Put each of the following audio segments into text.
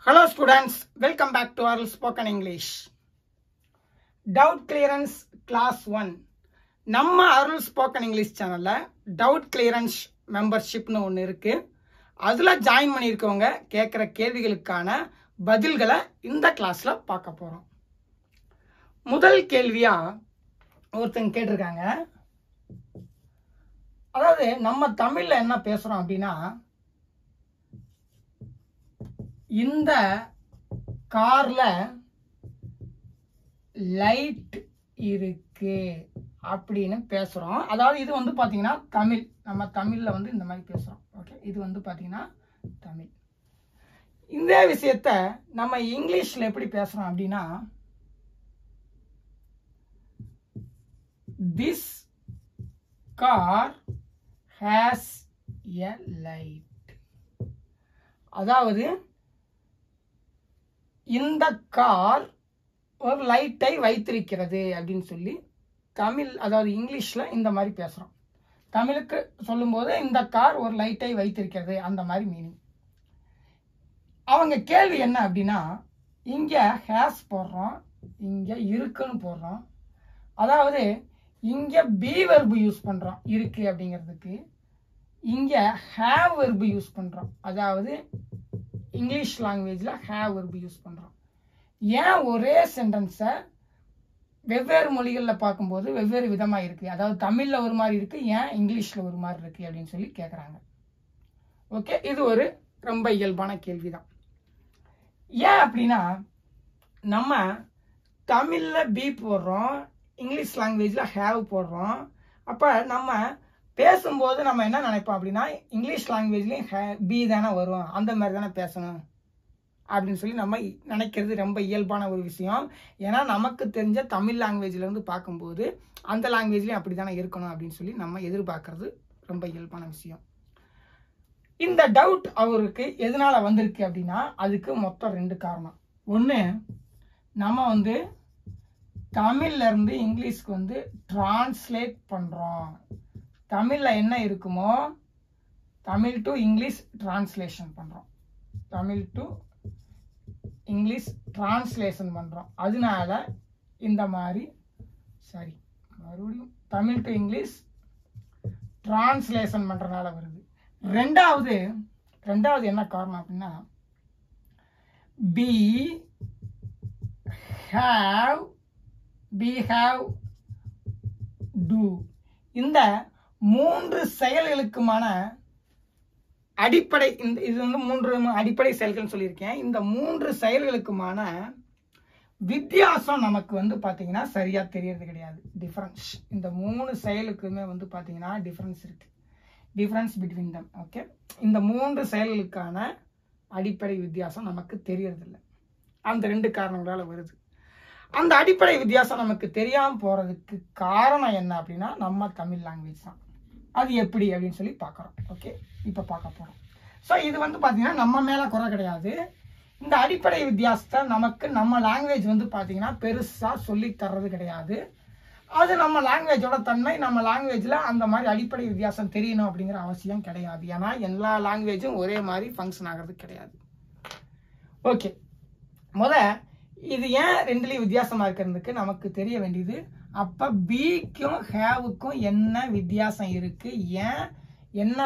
Hello students, welcome back to our spoken English. Doubt clearance class 1. நம்ம அருள் spoken English சேனல்ல doubt clearance மெம்பர்ஷிப்னு ஒன்று இருக்கு. அதுல ஜாயின் பண்ணியிருக்கவங்க கேட்குற கேள்விகளுக்கான பதில்களை இந்த கிளாஸ்ல பார்க்க போறோம். முதல் கேள்வியா ஒருத்தங்க கேட்டிருக்காங்க. அதாவது நம்ம தமிழ்ல என்ன பேசுறோம் அப்படின்னா, இந்த கார்ல லைட் இருக்கு அப்படின்னு பேசுறோம். அதாவது இது வந்து பாத்தீங்கன்னா தமிழ், நம்ம தமிழ்ல வந்து இந்த மாதிரி பேசுறோம். ஓகே, இது வந்து பாத்தீங்கன்னா தமிழ். இந்த விஷயத்த நம்ம இங்கிலீஷ்ல எப்படி பேசுறோம் அப்படின்னா, this car has a light. அதாவது இந்த கார் ஒரு லைட்டை வைத்திருக்கிறது அப்படின்னு சொல்லி தமிழ், அதாவது இங்கிலீஷ்ல இந்த மாதிரி பேசுறோம். தமிழுக்கு சொல்லும்போது இந்த கார் ஒரு லைட்டை வைத்திருக்கிறது அந்த மாதிரி மீனிங். அவங்க கேள்வி என்ன அப்படின்னா, இங்க ஹேஸ் போடுறோம், இங்க இருக்குன்னு போடுறோம். அதாவது இங்க பி வெர்பு யூஸ் பண்றோம் இருக்கு அப்படிங்கிறதுக்கு, இங்க ஹேவ் வெர்பு யூஸ் பண்றோம். அதாவது இங்கிலீஷ் லாங்குவேஜ்ல ஹேவ் வெர்பு யூஸ் பண்றோம். ஏன் ஒரே சென்டென்ஸை வெவ்வேறு மொழிகளில் பார்க்கும்போது வெவ்வேறு விதமா இருக்கு, அதாவது தமிழ்ல ஒரு மாதிரி இருக்கு, ஏன் இங்கிலீஷ்ல ஒரு மாதிரி இருக்கு அப்படின்னு சொல்லி கேட்குறாங்க. ஓகே, இது ஒரு ரொம்ப இயல்பான கேள்விதான். ஏன் அப்படின்னா, நம்ம தமிழ்ல பி போடுறோம், இங்கிலீஷ் லாங்குவேஜ்ல ஹேவ் போடுறோம். அப்ப நம்ம பேசும்போது நம்ம என்ன நினைப்போம் அப்படின்னா, இங்கிலீஷ் லாங்குவேஜ்லயும் பி தானே வரும், அந்த மாதிரி தானே பேசணும் அப்படின்னு சொல்லி நம்ம நினைக்கிறது ரொம்ப இயல்பான ஒரு விஷயம். ஏன்னா நமக்கு தெரிஞ்ச தமிழ் லாங்குவேஜ்ல இருந்து பார்க்கும்போது அந்த லாங்குவேஜ்லயும் அப்படி தானே இருக்கணும் அப்படின்னு சொல்லி நம்ம எதிர்பார்க்கறது ரொம்ப இயல்பான விஷயம். இந்த டவுட் அவருக்கு எதனால வந்திருக்கு அப்படின்னா, அதுக்கு மொத்தம் 2 காரணம். ஒன்று, நம்ம வந்து தமிழ்ல இருந்து இங்கிலீஷ்க்கு வந்து டிரான்ஸ்லேட் பண்றோம். தமிழ்ல என்ன இருக்குமோ தமிழ் டு இங்கிலீஷ் டிரான்ஸ்லேஷன் பண்றோம், தமிழ் டு இங்கிலீஷ் டிரான்ஸ்லேஷன் பண்றோம். அதனால இந்த மாதிரி மறுபடியும் தமிழ் டு இங்கிலீஷ் டிரான்ஸ்லேஷன் பண்றதுனால வருது. ரெண்டாவது என்ன காரணம் அப்படின்னா, பி ஹேவ் டு, இந்த 3 செயல்களுக்குமான அடிப்படை, இது வந்து 3 அடிப்படை செயல்கள் சொல்லியிருக்கேன். இந்த 3 செயல்களுக்குமான வித்தியாசம் நமக்கு வந்து பாத்தீங்கன்னா சரியா தெரியறது கிடையாது. டிஃபரன்ஸ், இந்த 3 செயலுக்குமே வந்து பாத்தீங்கன்னா டிஃபரன்ஸ் இருக்கு, டிஃபரன்ஸ் பிட்வீன் தம். ஓகே, இந்த 3 செயல்களுக்கான அடிப்படை வித்தியாசம் நமக்கு தெரியறது இல்லை. அந்த 2 காரணங்களால வருது. அந்த அடிப்படை வித்தியாசம் நமக்கு தெரியாம போறதுக்கு காரணம் என்ன அப்படின்னா, நம்ம தமிழ் லாங்குவேஜ் தான். அது எப்படி அப்படின்னு சொல்லி பார்க்குறோம். ஓகே, இப்போ பார்க்க போறோம். ஸோ இது வந்து பார்த்தீங்கன்னா நம்ம மேலே குறை கிடையாது. இந்த அடிப்படை வித்தியாசத்தை நமக்கு நம்ம லாங்குவேஜ் வந்து பார்த்தீங்கன்னா பெருசாக சொல்லி தர்றது கிடையாது. அது நம்ம லாங்குவேஜோட தன்மை. நம்ம லாங்குவேஜில் அந்த மாதிரி அடிப்படை வித்தியாசம் தெரியணும் அப்படிங்கிற அவசியம் கிடையாது. ஏன்னா எல்லா லாங்குவேஜும் ஒரே மாதிரி ஃபங்க்ஷன் ஆகிறது கிடையாது. ஓகே, இது ஏன் 2லயும் வித்தியாசமா இருக்கிறதுக்கு நமக்கு தெரிய வேண்டியது, அப்ப பிக்கும் ஹேவுக்கும் என்ன வித்தியாசம் இருக்கு, ஏன் என்ன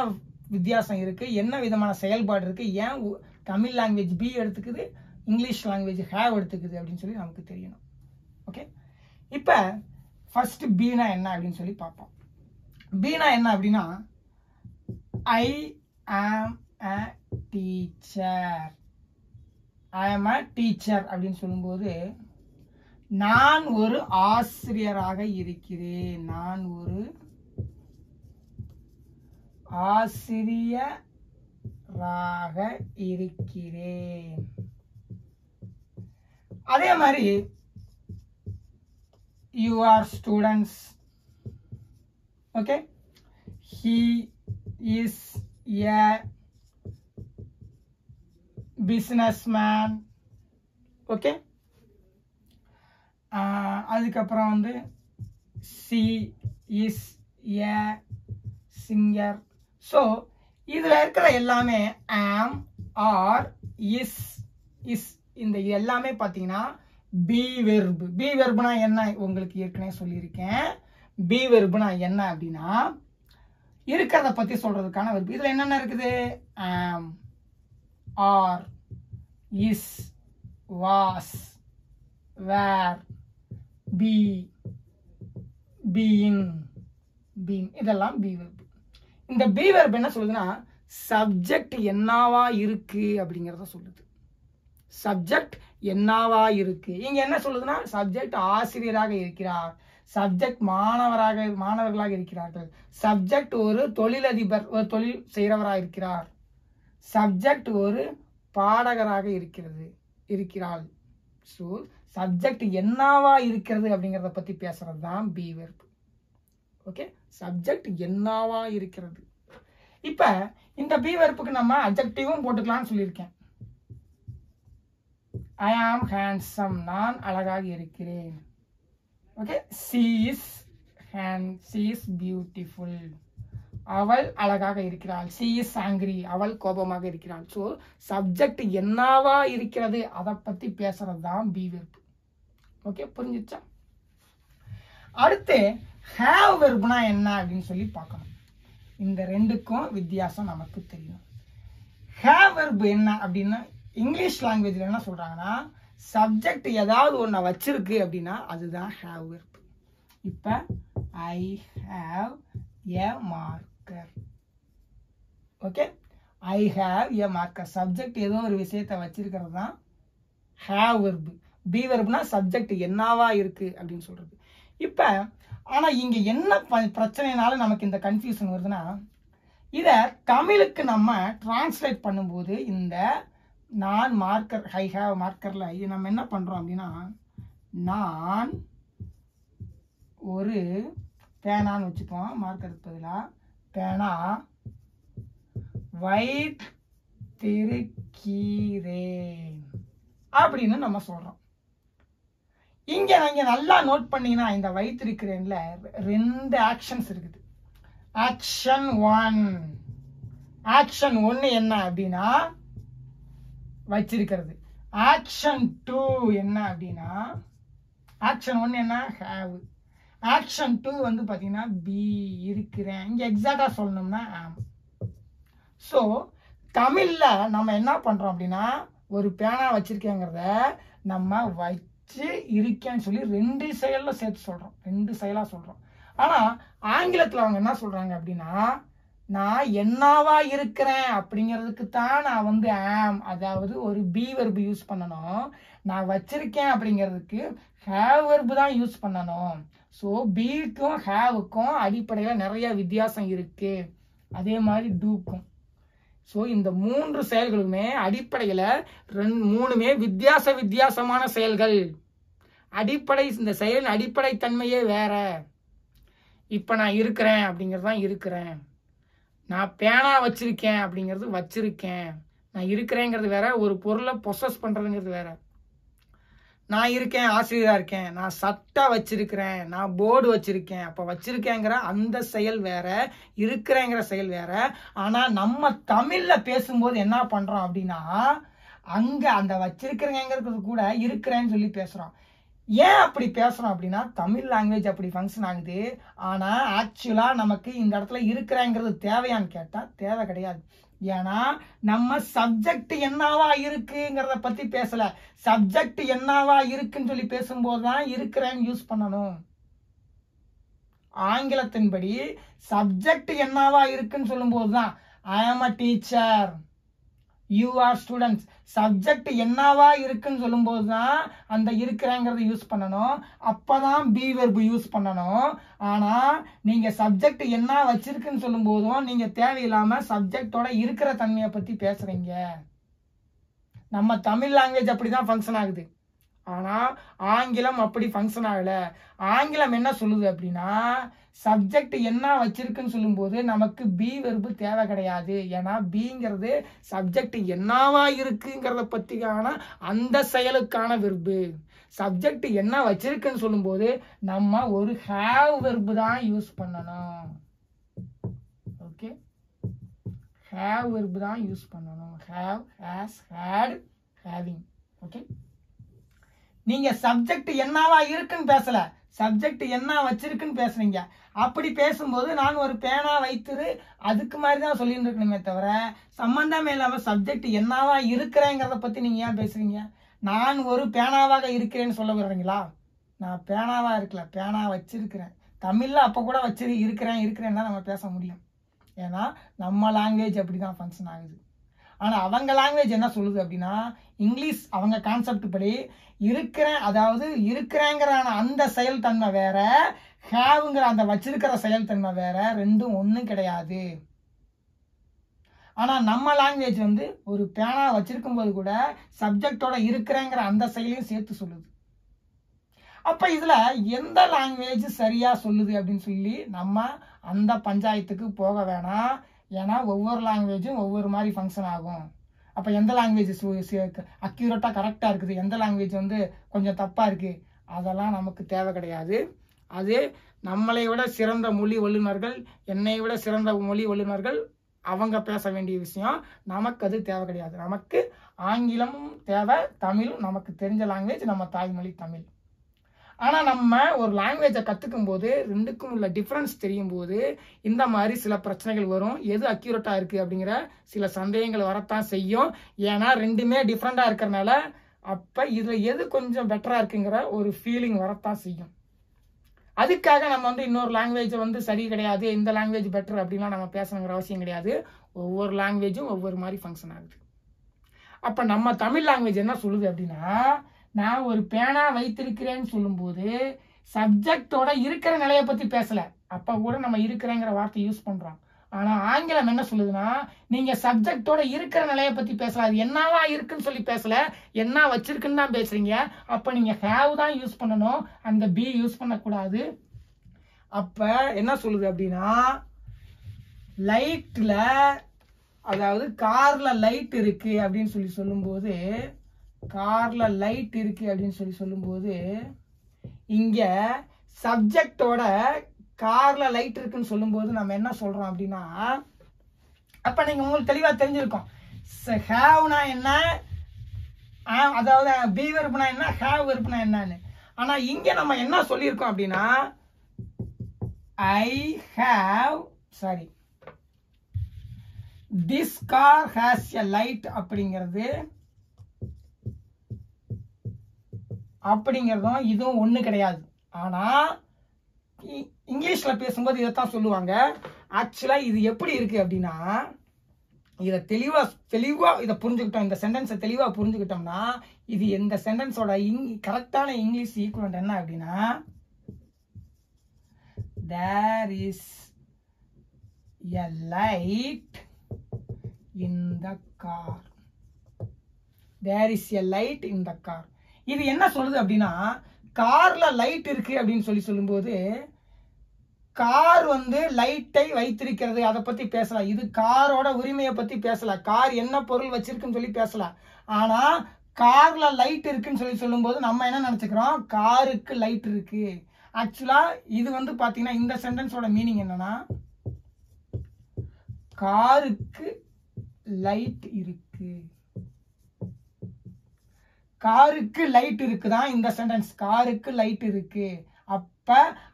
வித்தியாசம் இருக்கு, என்ன விதமான செயல்பாடு இருக்கு, ஏன் தமிழ் லாங்குவேஜ் பி எடுத்துக்குது, இங்கிலீஷ் லாங்குவேஜ் ஹேவ் எடுத்துக்குது அப்படின்னு சொல்லி நமக்கு தெரியணும். ஓகே, இப்ப ஃபர்ஸ்ட் பீனா என்ன அப்படின்னு சொல்லி பார்ப்போம். பீனா என்ன அப்படின்னா, ஐ ஆம் a teacher. I am a teacher அப்படின்னு சொல்லும்போது, நான் ஒரு ஆசிரியராக இருக்கிறேன், நான் ஒரு ஆசிரியராக இருக்கிறேன். அதே மாதிரி you are students. Okay, he is a businessman. Okay, அதுக்கப்புறம் வந்து she is a singer. So இதுல இருக்கிற எல்லாமே am, are, is, இஸ் இந்த எல்லாமே பார்த்தீங்கன்னா பி வெர்பு. பி வெர்புனா என்ன உங்களுக்கு ஏற்கனவே சொல்லியிருக்கேன். பி வெர்புனா என்ன அப்படின்னா இருக்கிறத பற்றி சொல்றதுக்கான வெர்பு. இதில் என்னென்ன இருக்குது? Am, are, is, was, were, be, being, being, இதெல்லாம் பி வெர்பு. இந்த பி வெர்பு என்ன சொல்லுதுன்னா சப்ஜெக்ட் என்னவா இருக்கு அப்படிங்கிறத சொல்லுது. சப்ஜெக்ட் என்னவா இருக்கு. இங்க என்ன சொல்லுதுன்னா சப்ஜெக்ட் ஆசிரியராக இருக்கிறார், சப்ஜெக்ட் மாணவர்களாக இருக்கிறார்கள், சப்ஜெக்ட் ஒரு தொழிலதிபர், ஒரு தொழில் செய்கிறவராக இருக்கிறார், சப்ஜெக்ட் ஒரு பாடகராக இருக்கிறாள். ஸோ சப்ஜெக்ட் என்னவா இருக்கிறது அப்படிங்கிறத பத்தி பேசுறது தான் பி வெர்ப். ஓகே, சப்ஜெக்ட் என்னவா இருக்கிறது. இப்ப இந்த பி வெர்ப்புக்கு நம்ம அட்ஜெக்டிவும் போட்டுக்கலாம்னு சொல்லியிருக்கேன். I am handsome, நான் அழகாக இருக்கிறேன். ஓகே, she is beautiful, அவள் அழகாக இருக்கிறாள். she is angry, அவள் கோபமாக இருக்கிறாள். ஸோ சப்ஜெக்ட் என்னவா இருக்கிறது அதை பத்தி பேசுறது தான் பி வெர்ப். ஓகே, புரிஞ்சிச்சா? அடுத்து have வெர்ப்னா என்ன அப்படின்னு சொல்லி பார்க்கணும். இந்த ரெண்டுக்கும் வித்தியாசம் நமக்கு தெரியும். have வெர்ப் என்ன அப்படின்னா இங்கிலீஷ் லாங்குவேஜ்ல என்ன சொல்றாங்கன்னா சப்ஜெக்ட் ஏதாவது ஒன்றை வச்சிருக்கு அப்படின்னா அதுதான் have வெர்ப். இப்ப I have a marker. Okay, I have a marker. Subject ஏதோ ஒரு விஷயத்தை வச்சிருக்கிறது தான் have வெர்ப். பி வெர்ப்னா சப்ஜெக்ட் என்னவா இருக்கு அப்படின்னு சொல்றது. இப்ப ஆனா இங்க என்ன பிரச்சனைனால நமக்கு இந்த கன்ஃபியூஷன் வருதுன்னா இத தமிழுக்கு நம்ம டிரான்ஸ்லேட் பண்ணும்போது இந்த நான் மார்க்கர் ஐ ஹேவ் மார்க்கர்ல நம்ம என்ன பண்றோம் அப்படின்னா நான் ஒரு பேனான்னு வச்சுப்போம், மார்க்கருக்கு பதிலா பேனா வைத்திருக்கிறேன் அப்படின்னு நம்ம சொல்றோம். இங்க நீங்க நல்லா நோட் பண்ணீங்கன்னா இந்த வைத்திருக்கிறேன்ல ரெண்டு ஆக்ஷன்ஸ் இருக்குது. ஆக்ஷன் ஒன் என்ன அப்படின்னா வச்சிருக்கிறது. ஆக்ஷன் 2 என்ன அப்படின்னா ஆக்ஷன் 1 என்ன ஹேவ். ஆக்ஷன் 2 வந்து பாத்தீங்கன்னா பி இருக்கிறேன். இங்க எக்ஸாக்டா சொல்லணும்னா ஆம். ஸோ தமிழ்ல நம்ம என்ன பண்றோம் அப்படின்னா ஒரு பேனா வச்சிருக்கேங்கிறத நம்ம வச்சு இருக்கேன்னு சொல்லி ரெண்டு செயல்ல சேர்த்து சொல்றோம், ரெண்டு செயலா சொல்றோம். ஆனா ஆங்கிலத்துல அவங்க என்ன சொல்றாங்க அப்படின்னா நான் என்னவா இருக்கிறேன் அப்படிங்கிறதுக்கு தான் நான் வந்து ஆம், அதாவது ஒரு பி வெர்பு யூஸ் பண்ணணும். நான் வச்சிருக்கேன் அப்படிங்கிறதுக்கு ஹேவ் வெர்பு தான் யூஸ் பண்ணணும். ஸோ பிக்கும் ஹேவுக்கும் அடிப்படையில் நிறைய வித்தியாசம் இருக்கு. அதே மாதிரி டூக்கும். ஸோ இந்த மூன்று செயல்களுமே அடிப்படையில் மூணுமே வித்தியாசமான செயல்கள். அடிப்படை இந்த செயலின் அடிப்படை தன்மையே வேற. இப்போ நான் இருக்கிறேன் அப்படிங்கிறது தான் இருக்கிறேன், நான் பேனா வச்சிருக்கேன் அப்படிங்கிறது வச்சிருக்கேன், நான் இருக்கிறேங்கிறது வேற, ஒரு பொருளை பொசஸ் பண்றதுங்கிறது வேற. நான் இருக்கேன் ஆசிரியரா இருக்கேன், நான் சட்டை வச்சிருக்கிறேன், நான் போர்டு வச்சிருக்கேன், அப்ப வச்சிருக்கேங்கிற அந்த செயல் வேற, இருக்கிறேங்கிற செயல் வேற. ஆனா நம்ம தமிழ்ல பேசும்போது என்ன பண்றோம் அப்படின்னா அங்க அந்த வச்சிருக்கிறேங்கிறது கூட இருக்கிறேன்னு சொல்லி பேசுறோம். ஏன் அப்படி பேசுறோம் அப்படின்னா தமிழ் லாங்குவேஜ் அப்படி ஃபங்க்ஷன் ஆகுது. ஆனா ஆக்சுவலா நமக்கு இந்த இடத்துல இருக்கிறேங்கிறது தேவையான்னு கேட்டா தேவை கிடையாது. ஏன்னா நம்ம சப்ஜெக்ட் என்னவா இருக்குங்கிறத பத்தி பேசல. சப்ஜெக்ட் என்னவா இருக்குன்னு சொல்லி பேசும்போதுதான் இருக்கிறேன்னு யூஸ் பண்ணணும். ஆங்கிலத்தின்படி சப்ஜெக்ட் என்னவா இருக்குன்னு சொல்லும் போதுதான் ஐ ஆம் அ teacher, you are students. Subject என்னவா இருக்குன்னு சொல்லும் போதுதான் அந்த இருக்கிறேங்கிறத யூஸ் பண்ணணும். அப்பதான் பி வெர்பு யூஸ் பண்ணணும். ஆனா நீங்க சப்ஜெக்ட் என்ன வச்சிருக்குன்னு சொல்லும் போதும் நீங்க தேவையில்லாம சப்ஜெக்டோட இருக்கிற தன்மையை பத்தி பேசுறீங்க. நம்ம தமிழ் லாங்குவேஜ் அப்படிதான் ஃபங்க்ஷன் ஆகுது. ஆனா ஆங்கிலம் அப்படி ஃபங்க்ஷன் ஆகல. ஆங்கிலம் என்ன சொல்லுது அப்படின்னா சப்ஜெக்ட் என்ன வச்சிருக்குன்னு சொல்லும் போது நமக்கு பி வெர்பு தேவை கிடையாது. ஏன்னா பிங்கிறது சப்ஜெக்ட் என்னவா இருக்குங்கிறத பத்தியான அந்த செயலுக்கான வெர்பு. சப்ஜெக்ட் என்ன வச்சிருக்குன்னு சொல்லும் போது நம்ம ஒரு ஹேவ் வெர்பு தான் யூஸ் பண்ணணும். ஓகே, ஹேவ் வெர்பு தான் யூஸ் பண்ணணும். Have, has, had, having okay, நீங்க சப்ஜெக்ட் என்னவா இருக்குன்னு பேசல, சப்ஜெக்ட் என்ன வச்சிருக்குன்னு பேசுறீங்க. அப்படி பேசும்போது நான் ஒரு பேனா வைத்திரு அதுக்கு மாதிரி தான் சொல்லிட்டு இருக்கணுமே தவிர சம்பந்தமே இல்லாம சப்ஜெக்ட் என்னவா இருக்கிறேங்கிறத பத்தி நீங்க ஏன் பேசுறீங்க? நான் ஒரு பேனாவாக இருக்கிறேன்னு சொல்ல வர்றீங்களா? நான் பேனாவா இருக்கல, பேனா வச்சிருக்கிறேன். தமிழ்ல அப்ப கூட வச்சு இருக்கிறேன் தான் நம்ம பேச முடியும். ஏன்னா நம்ம லாங்குவேஜ் அப்படிதான் ஃபங்க்ஷன் ஆகுது. ஆனா அவங்க லாங்குவேஜ் என்ன சொல்லுது அப்படின்னா, இங்கிலீஷ் அவங்க கான்செப்ட் படி இருக்கிறேன், அதாவது இருக்கிறேங்கிற அந்த செயல்தன்மை வேற, ஹேவ்ங்கிற அந்த வச்சிருக்கிற செயல்தன்மை வேற, ரெண்டும் ஒண்ணும் கிடையாது. ஆனா நம்ம லாங்குவேஜ் வந்து ஒரு பேனா வச்சிருக்கும் போது கூட சப்ஜெக்டோட இருக்கிறேங்கிற அந்த செயலையும் சேர்த்து சொல்லுது. அப்ப இதுல எந்த லாங்குவேஜ் சரியா சொல்லுது அப்படின்னு சொல்லி நம்ம அந்த பஞ்சாயத்துக்கு போக வேணாம். ஏன்னா ஒவ்வொரு லாங்குவேஜும் ஒவ்வொரு மாதிரி ஃபங்க்ஷன் ஆகும். அப்ப எந்த லாங்குவேஜ் அக்யூரேட்டா கரெக்டா இருக்குது, எந்த லாங்குவேஜ் வந்து கொஞ்சம் தப்பா இருக்கு, அதெல்லாம் நமக்கு தேவை கிடையாது. அது நம்மளை விட சிறந்த மொழி வல்லுநர்கள், என்னை விட சிறந்த மொழி வல்லுநர்கள் அவங்க பேச வேண்டிய விஷயம். நமக்கு அது தேவை கிடையாது. நமக்கு ஆங்கிலமும் தேவை, தமிழும் நமக்கு தெரிஞ்ச லாங்குவேஜ், நம்ம தாய்மொழி தமிழ். ஆனா நம்ம ஒரு லாங்குவேஜை கத்துக்கும் போது ரெண்டுக்கும் உள்ள டிஃபரன்ஸ் தெரியும் போது இந்த மாதிரி சில பிரச்சனைகள் வரும். எது அக்யூரேட்டா இருக்கு அப்படிங்கிற சில சந்தேகங்கள் வரத்தான் செய்யும். ஏன்னா ரெண்டுமே டிஃப்ரெண்டா இருக்கிறனால அப்ப இதுல எது கொஞ்சம் பெட்டரா இருக்குங்கிற ஒரு ஃபீலிங் வரத்தான் செய்யும். அதுக்காக நம்ம வந்து இன்னொரு லாங்குவேஜ் வந்து சரி கிடையாது, இந்த லாங்குவேஜ் பெட்டர் அப்படின்லாம் நம்ம பேசணுங்கிற அவசியம் கிடையாது. ஒவ்வொரு லாங்குவேஜும் ஒவ்வொரு மாதிரி ஃபங்க்ஷன் ஆகுது. அப்ப நம்ம தமிழ் லாங்குவேஜ் என்ன சொல்லுது அப்படின்னா, நான் ஒரு பேனா வைத்திருக்கிறேன்னு சொல்லும்போது சப்ஜெக்டோட இருக்கிற நிலையை பத்தி பேசல. அப்ப கூட நம்ம இருக்கிறேங்கிற வார்த்தை யூஸ் பண்றோம். ஆனா ஆங்கிலம் என்ன சொல்லுதுன்னா, நீங்க சப்ஜெக்டோட இருக்கிற நிலையை பத்தி பேசல, அது என்னவா இருக்குன்னு சொல்லி பேசல, என்ன வச்சிருக்குன்னு தான் பேசுறீங்க. அப்ப நீங்க ஹேவ் தான் யூஸ் பண்ணணும், அந்த பி யூஸ் பண்ணக்கூடாது. அப்ப என்ன சொல்லுது அப்படின்னா, லைட்ல, அதாவது கார்ல லைட் இருக்கு அப்படின்னு சொல்லி சொல்லும்போது, கார்ல லைட் இருக்கு அப்படின்னு சொல்லி சொல்லும்போது இங்க சப்ஜெக்டோட கார்ல லைட் இருக்குன்னு சொல்லும்போது நம்ம என்ன சொல்றோம் அப்படின்னா, அப்ப நீங்க உங்களுக்கு தெளிவா தெரிஞ்சிருக்கும் ஹேவ்னா என்ன, அதாவது பி வெர்ப்னா என்ன, ஹேவ் வெர்ப்னா என்னன்னு. ஆனா இங்க நம்ம என்ன சொல்லியிருக்கோம் அப்படின்னா, I have, sorry, this car has a light அப்படிங்கிறதும் இதுவும் ஒண்ணு கிடையாது. ஆனா இங்கிலீஷ்ல பேசும்போது இதைத்தான் சொல்லுவாங்க. ஆக்சுவலா இது எப்படி இருக்கு அப்படின்னா, இதை தெளிவா இதை புரிஞ்சுக்கிட்டோம், இந்த சென்டென்ஸை தெளிவா புரிஞ்சுக்கிட்டோம்னா இது இந்த சென்டென்ஸோட கரெக்டான இங்கிலீஷ் ஈக்குவலன்ட் என்ன அப்படின்னா, there is a light in the car. There is a light in the car. இது என்ன சொல்லுது அப்படின்னா, கார்ல லைட் இருக்கு அப்படின்னு சொல்லும்போது கார் வந்து லைட்டை வைத்திருக்கிறது அதை பத்தி பேசல. இது காரோட உரிமையை பத்தி பேசல, கார் என்ன பொருள் வச்சிருக்குன்னு சொல்லி பேசல. ஆனா கார்ல லைட் இருக்குன்னு சொல்லும்போது நம்ம என்ன நினைச்சுக்கிறோம், காருக்கு லைட் இருக்கு. ஆக்சுவலா இது வந்து பாத்தீங்கன்னா இந்த சென்டென்ஸோட மீனிங் என்னன்னா, காருக்கு லைட் இருக்கு, காருக்கு லைட் இருக்குதான் இந்த சென்டென்ஸ், காருக்கு லைட் இருக்கு.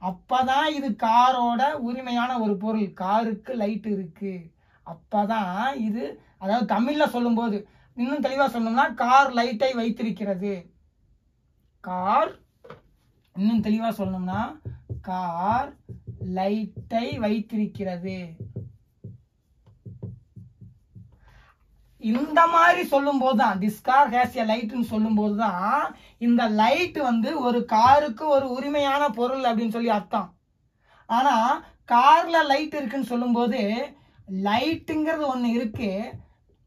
அப்பதான் இது காரோட உரிமையான ஒரு பொருள், காருக்கு லைட் இருக்கு. அப்பதான் இது, அதாவது தமிழ்ல சொல்லும்போது இன்னும் தெளிவா சொல்லணும்னா, கார் லைட்டை வைத்திருக்கிறது. கார், இன்னும் தெளிவா சொல்லணும்னா, கார் லைட்டை வைத்திருக்கிறது. இந்த மாதிரி சொல்லும் போதுதான், திஸ் கார் ஹேஸ் எ லைட்னு சொல்லும் போதுதான் இந்த லைட் வந்து ஒரு காருக்கு ஒரு உரிமையான பொருள் அப்படின்னு சொல்லி அர்த்தம். ஆனா கார்ல லைட் இருக்குன்னு சொல்லும் போது லைட்டுங்கிறது ஒண்ணு இருக்கு,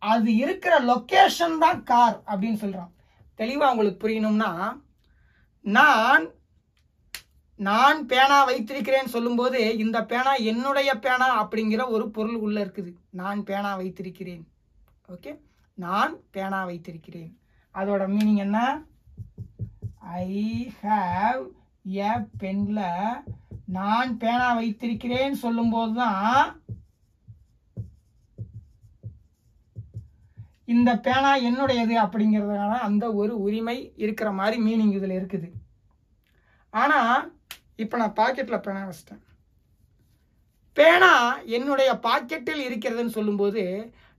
அது இருக்கிற லொகேஷன் தான் கார் அப்படின்னு சொல்றோம். தெளிவா உங்களுக்கு புரியணும்னா, நான் பேனா வைத்திருக்கிறேன்னு சொல்லும் போது இந்த பேனா என்னுடைய பேனா அப்படிங்கிற ஒரு பொருள் உள்ள இருக்குது. நான் பேனா வைத்திருக்கிறேன். ஓகே, நான் பேனா வைத்திருக்கிறேன், அதோட மீனிங் என்ன, ஐ ஹேவ் எ பென்ல நான் பேனா வைத்திருக்கிறேன் சொல்லும் போதுதான் இந்த பேனா என்னுடையது அப்படிங்கிறதுனால அந்த ஒரு உரிமை இருக்கிற மாதிரி மீனிங் இதில் இருக்குது. ஆனால் இப்போ நான் பாக்கெட்டில் பேனா வச்சிட்டேன். பேனா என்னுடைய பாக்கெட்டில் இருக்கிறதுன்னு சொல்லும்போது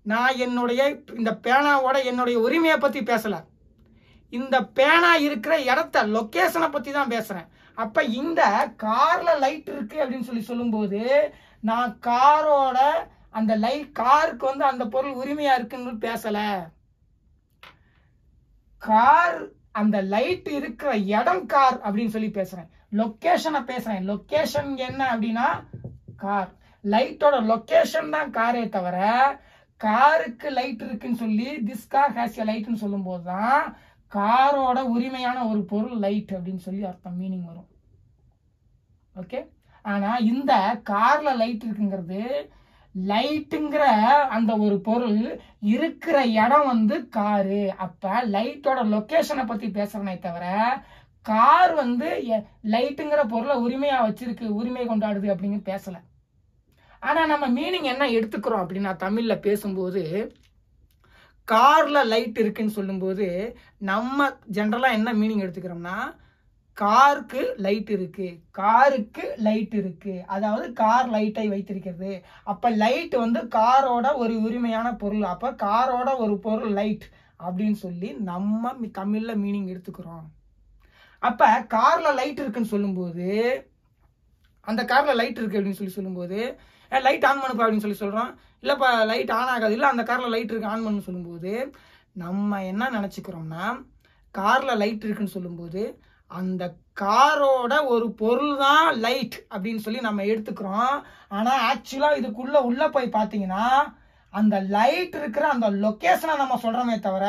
நான் என்னுடைய இந்த பேனாவோட என்னுடைய உரிமையை பற்றி பேசலை, இந்த பேனா இருக்கிற இடத்த லொக்கேஷனை பற்றி தான் பேசுகிறேன். அப்போ இந்த காரில் லைட் இருக்குது அப்படின்னு சொல்லும்போது நான் காரோட அந்த லைட், காருக்கு வந்து அந்த பொருள் உரிமையாக இருக்குன்னு பேசலை. கார் அந்த லைட் இருக்கிற இடம் கார் அப்படின்னு சொல்லி பேசுகிறேன், லொக்கேஷனை பேசுகிறேன். லொக்கேஷன் என்ன அப்படின்னா கார், லைட்டோட லொக்கேஷன் தான் காரே தவிர காருக்கு லைட் இருக்குன்னு சொல்லி திஸ் கார் ஹேஸ் எ லைட்னு சொல்லும்போது தான் காரோட உரிமையான ஒரு பொருள் லைட் அப்படின்னு சொல்லி அர்த்தம், மீனிங் வரும். ஓகே. ஆனால் இந்த காரில் லைட் இருக்குங்கிறது லைட்டுங்கிற அந்த ஒரு பொருள் இருக்கிற இடம் வந்து காரு. அப்போ லைட்டோட லொக்கேஷனை பற்றி பேசுகிறனே தவிர கார் வந்து லைட்டுங்கிற பொருளை உரிமையாக வச்சிருக்கு, உரிமை கொண்டாடுது அப்படின்னு பேசலை. ஆனால் நம்ம மீனிங் என்ன எடுத்துக்கிறோம் அப்படின்னா தமிழில் பேசும்போது காரில் லைட் இருக்குன்னு சொல்லும்போது நம்ம ஜென்ரலாக என்ன மீனிங் எடுத்துக்கிறோம்னா காருக்கு லைட் இருக்கு, காருக்கு லைட் இருக்கு, அதாவது கார் லைட்டை வைத்திருக்கிறது. அப்போ லைட் வந்து காரோட ஒரு உரிமையான பொருள், அப்போ காரோட ஒரு பொருள் லைட் அப்படின்னு சொல்லி நம்ம தமிழில் மீனிங் எடுத்துக்கிறோம். அப்போ காரில் லைட் இருக்குன்னு சொல்லும்போது அந்த காரில் லைட் இருக்கு அப்படின்னு சொல்லும்போது லைட் ஆன் பண்ணுப்பா அப்படின்னு சொல்கிறோம். இல்லைப்பா லைட் ஆன் ஆகாது, இல்லை அந்த காரில் லைட் இருக்கு ஆன் பண்ணு சொல்லும்போது நம்ம என்ன நினச்சிக்கிறோம்னா காரில் லைட் இருக்குன்னு சொல்லும்போது அந்த காரோட ஒரு பொருள் தான் லைட் அப்படின்னு சொல்லி நம்ம எடுத்துக்கிறோம். ஆனால் ஆக்சுவலாக இதுக்குள்ள உள்ள போய் பார்த்தீங்கன்னா அந்த லைட் இருக்கிற அந்த லொக்கேஷனை நம்ம சொல்கிறோமே தவிர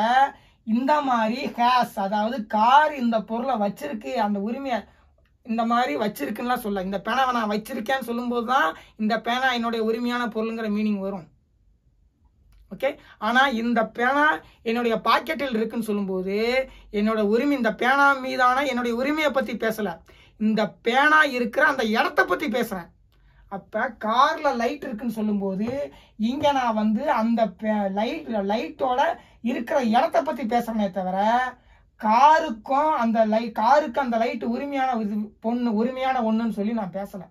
இந்த மாதிரி ஹேஸ், அதாவது கார் இந்த பொருளை வச்சிருக்கு, அந்த உரிமையை இந்த மாதிரி வச்சிருக்குன்னா சொல்ல, இந்த பேனாவை நான் வச்சிருக்கேன்னு சொல்லும்போது தான் இந்த பேனா என்னுடைய உரிமையான பொருளுங்கிற மீனிங் வரும். ஓகே. ஆனால் இந்த பேனா என்னுடைய பாக்கெட்டில் இருக்குன்னு சொல்லும்போது என்னோட உரிமை, இந்த பேனா மீதான என்னுடைய உரிமையை பற்றி பேசலை, இந்த பேனா இருக்கிற அந்த இடத்த பற்றி பேசுகிறேன். அப்போ காரில் லைட் இருக்குன்னு சொல்லும்போது இங்கே நான் வந்து அந்த லைட்டோட இருக்கிற இடத்த பற்றி பேசுகிறேனே தவிர காருக்கும் அந்த காருக்கு அந்த லைட் உரிமையான ஒன்றுன்னு சொல்லி நான் பேசலை.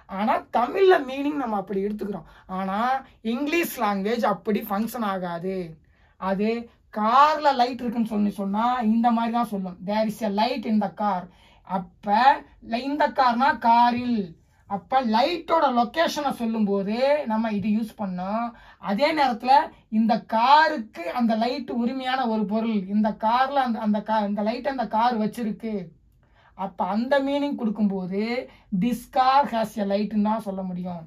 ஆனால் தமிழில் மீனிங் நம்ம அப்படி எடுத்துக்கிறோம். ஆனால் இங்கிலீஷ் லாங்குவேஜ் அப்படி ஃபங்க்ஷன் ஆகாது. அது காரில் லைட் இருக்குன்னு சொன்னால் இந்த மாதிரி தான் சொல்லும், there is a light in the car. அப்போ இந்த கார்னா காரில், அப்போ லைட்டோட லொக்கேஷனை சொல்லும்போது நம்ம இது யூஸ் பண்ணோம். அதே நேரத்தில் இந்த காருக்கு அந்த லைட் உரிமையான ஒரு பொருள், இந்த காரில் அந்த லைட் அந்த கார் வச்சிருக்கு. அப்போ அந்த மீனிங் கொடுக்கும்போது திஸ் கார் ஹேஸ் எ லைட்னு தான் சொல்ல முடியும்,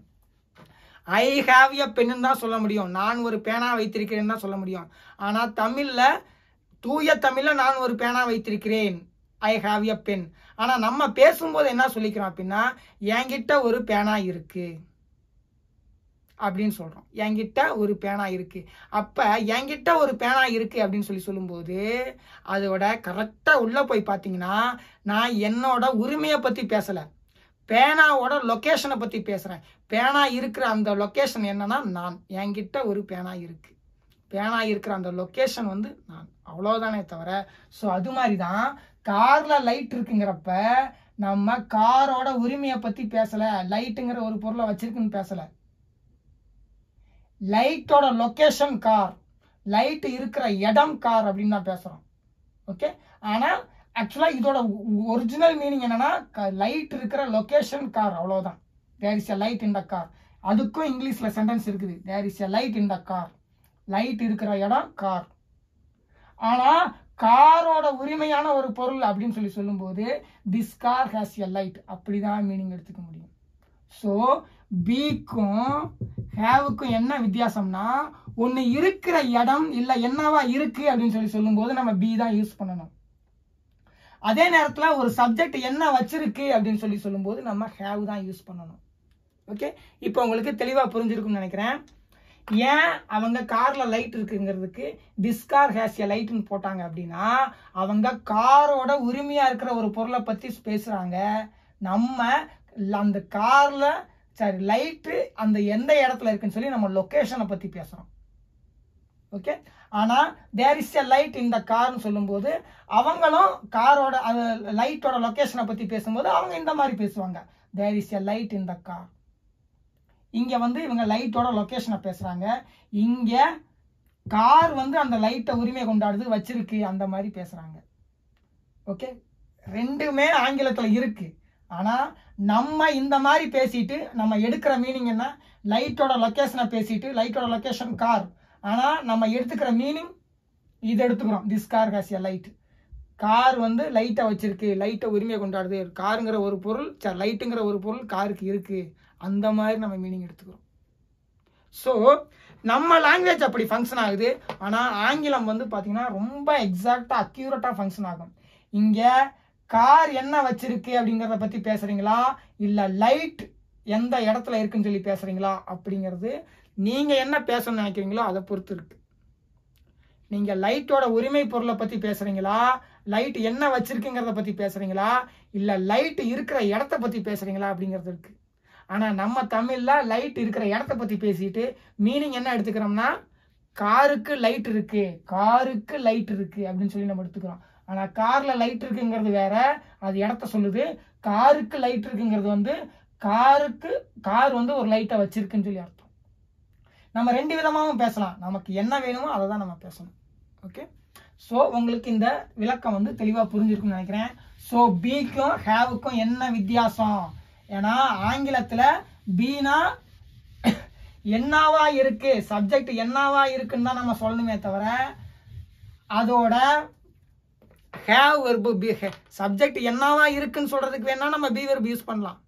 ஐ ஹாவ் எ பென்னு தான் சொல்ல முடியும், நான் ஒரு பேனா வைத்திருக்கிறேன் தான் சொல்ல முடியும். ஆனால் தமிழில் தூய தமிழில் நான் ஒரு பேனா வைத்திருக்கிறேன், ஐ ஹாவ் எ பென். ஆனால் நம்ம பேசும்போது என்ன சொல்லிக்கிறோம் அப்படின்னா என்கிட்ட ஒரு பேனா இருக்கு அப்படின்னு சொல்கிறோம், என்கிட்ட ஒரு பேனா இருக்கு. அப்போ என்கிட்ட ஒரு பேனா இருக்கு அப்படின்னு சொல்லும்போது அதோட கரெக்டாக உள்ளே போய் பார்த்தீங்கன்னா நான் என்னோட உரிமையை பற்றி பேசலை, பேனாவோட லொக்கேஷனை பற்றி பேசுகிறேன். பேனா இருக்கிற அந்த லொக்கேஷன் என்னன்னா நான், என்கிட்ட ஒரு பேனா இருக்கு, பேனா இருக்கிற அந்த லொக்கேஷன் வந்து நான், அவ்வளோதானே தவிர. ஸோ அது மாதிரி தான் காரில் லைட் இருக்குங்கிறப்ப நம்ம காரோட உரிமையை பற்றி பேசலை, லைட்டுங்கிற ஒரு பொருளை வச்சிருக்குன்னு பேசலை. லைட்டோட லொக்கேஷன் கார், லைட் இருக்கிற இடம் கார் அப்படின்னு தான் பேசுகிறோம். ஓகே. ஆனால் ஆக்சுவலாக இதோட ஒரிஜினல் மீனிங் என்னன்னா லைட் இருக்கிற லொக்கேஷன் கார், அவ்வளோதான். There is a light in the car. அதுக்கும் இங்கிலீஷில் சென்டென்ஸ் இருக்குது, there is a light in the car, light இருக்கிற இடம் கார். ஆனால் காரோட உரிமையான ஒரு பொருள் அப்படின்னு சொல்லும்போது this car has a light, அப்படிதான் மீனிங் எடுத்துக்க முடியும். ஸோ பிக்கும் ஹேவுக்கும் என்ன வித்தியாசம்னா ஒன்று இருக்கிற இடம் இல்லை என்னவா இருக்கு அப்படின்னு சொல்லும்போது நம்ம பி தான் யூஸ் பண்ணணும். அதே நேரத்தில் ஒரு சப்ஜெக்ட் என்ன வச்சிருக்கு அப்படின்னு சொல்லும்போது நம்ம ஹேவ் தான் யூஸ் பண்ணணும். ஓகே. இப்போ உங்களுக்கு தெளிவாக புரிஞ்சிருக்கும்னு நினைக்கிறேன். ஏன் அவங்க காரில் லைட் இருக்குங்கிறதுக்கு திஸ் கார் ஹேஸ் எ லைட்னு போட்டாங்க அப்படின்னா அவங்க காரோட உரிமையாக இருக்கிற ஒரு பொருளை பற்றி பேசுகிறாங்க. நம்ம அந்த காரில் சரி லைட்டு அந்த எந்த இடத்துல இருக்குன்னு சொல்லி நம்ம லொக்கேஷனை பற்றி பேசுகிறோம். ஓகே. ஆனால் தேர் இஸ் எ லைட் இந்த கார்னு சொல்லும்போது அவங்களும் காரோட லைட்டோட லொக்கேஷனை பற்றி பேசும்போது அவங்க இந்த மாதிரி பேசுவாங்க, தேர் இஸ் எ லைட் இந்த கார். இங்கே வந்து இவங்க லைட்டோட லொக்கேஷனை பேசுகிறாங்க, இங்கே கார் வந்து அந்த லைட்டை உரிமை கொண்டாடுது வச்சிருக்கு அந்த மாதிரி பேசுகிறாங்க. ஓகே, ரெண்டுமே ஆங்கிலத்தில் இருக்கு. ஆனால் நம்ம இந்த மாதிரி பேசிட்டு நம்ம எடுக்கிற மீனிங் என்ன, லைட்டோட லொக்கேஷனை பேசிட்டு லைட்டோட லொக்கேஷன் கார், ஆனால் நம்ம எடுத்துக்கிற மீனிங் இது எடுத்துக்கிறோம், this car has a light. Car வந்து லைட்டை வச்சிருக்கு, லைட்டை உரிமை கொண்டாடுது, காருங்கிற ஒரு பொருள் லைட்டுங்கிற ஒரு பொருள் காருக்கு இருக்கு, அந்த மாதிரி நம்ம மீனிங் எடுத்துக்கிறோம். ஸோ நம்ம லாங்குவேஜ் அப்படி ஃபங்க்ஷன் ஆகுது. ஆனால் ஆங்கிலம் வந்து பார்த்தீங்கன்னா ரொம்ப எக்ஸாக்டாக அக்யூரேட்டாக ஃபங்க்ஷன் ஆகும். இங்கே கார் என்ன வச்சிருக்கு அப்படிங்கிறத பற்றி பேசுகிறீங்களா இல்லை லைட் எந்த இடத்துல இருக்குன்னு சொல்லி பேசுகிறீங்களா அப்படிங்கிறது நீங்கள் என்ன பேசணும்னு நினைக்கிறீங்களோ அதை பொறுத்து இருக்கு. நீங்கள் லைட்டோட உரிமை பொருளை பற்றி பேசுகிறீங்களா, லைட் என்ன வச்சிருக்குங்கிறத பற்றி பேசுகிறீங்களா, இல்லை லைட் இருக்கிற இடத்த பற்றி பேசுகிறீங்களா அப்படிங்கிறது இருக்கு. ஆனால் நம்ம தமிழில் லைட் இருக்கிற இடத்த பற்றி பேசிட்டு மீனிங் என்ன எடுத்துக்கிறோம்னா காருக்கு லைட் இருக்கு, காருக்கு லைட் இருக்கு அப்படின்னு சொல்லி நம்ம எடுத்துக்கிறோம். ஆனால் காரில் லைட் இருக்குங்கிறது வேற, அது இடத்த சொல்லுது. காருக்கு லைட் இருக்குங்கிறது வந்து கார் வந்து ஒரு லைட்டை வச்சிருக்குன்னு சொல்லி அர்த்தம். நம்ம ரெண்டு விதமாகவும் பேசலாம், நமக்கு என்ன வேணுமோ அதை தான் நம்ம பேசணும். ஓகே, ஸோ உங்களுக்கு இந்த விளக்கம் வந்து தெளிவாக புரிஞ்சிருக்குன்னு நினைக்கிறேன். ஸோ பிக்கும் ஹேவுக்கும் என்ன வித்தியாசம், ஏன்னா ஆங்கிலத்தில் பீனா என்னவா இருக்கு, சப்ஜெக்ட் என்னவா இருக்குன்னு தான் நம்ம சொல்லணுமே தவிர அதோட ஹேவ் வெர்பு சப்ஜெக்ட் என்னவா இருக்குன்னு சொல்றதுக்கு வேணா நம்ம பி வெர்பு யூஸ் பண்ணலாம்.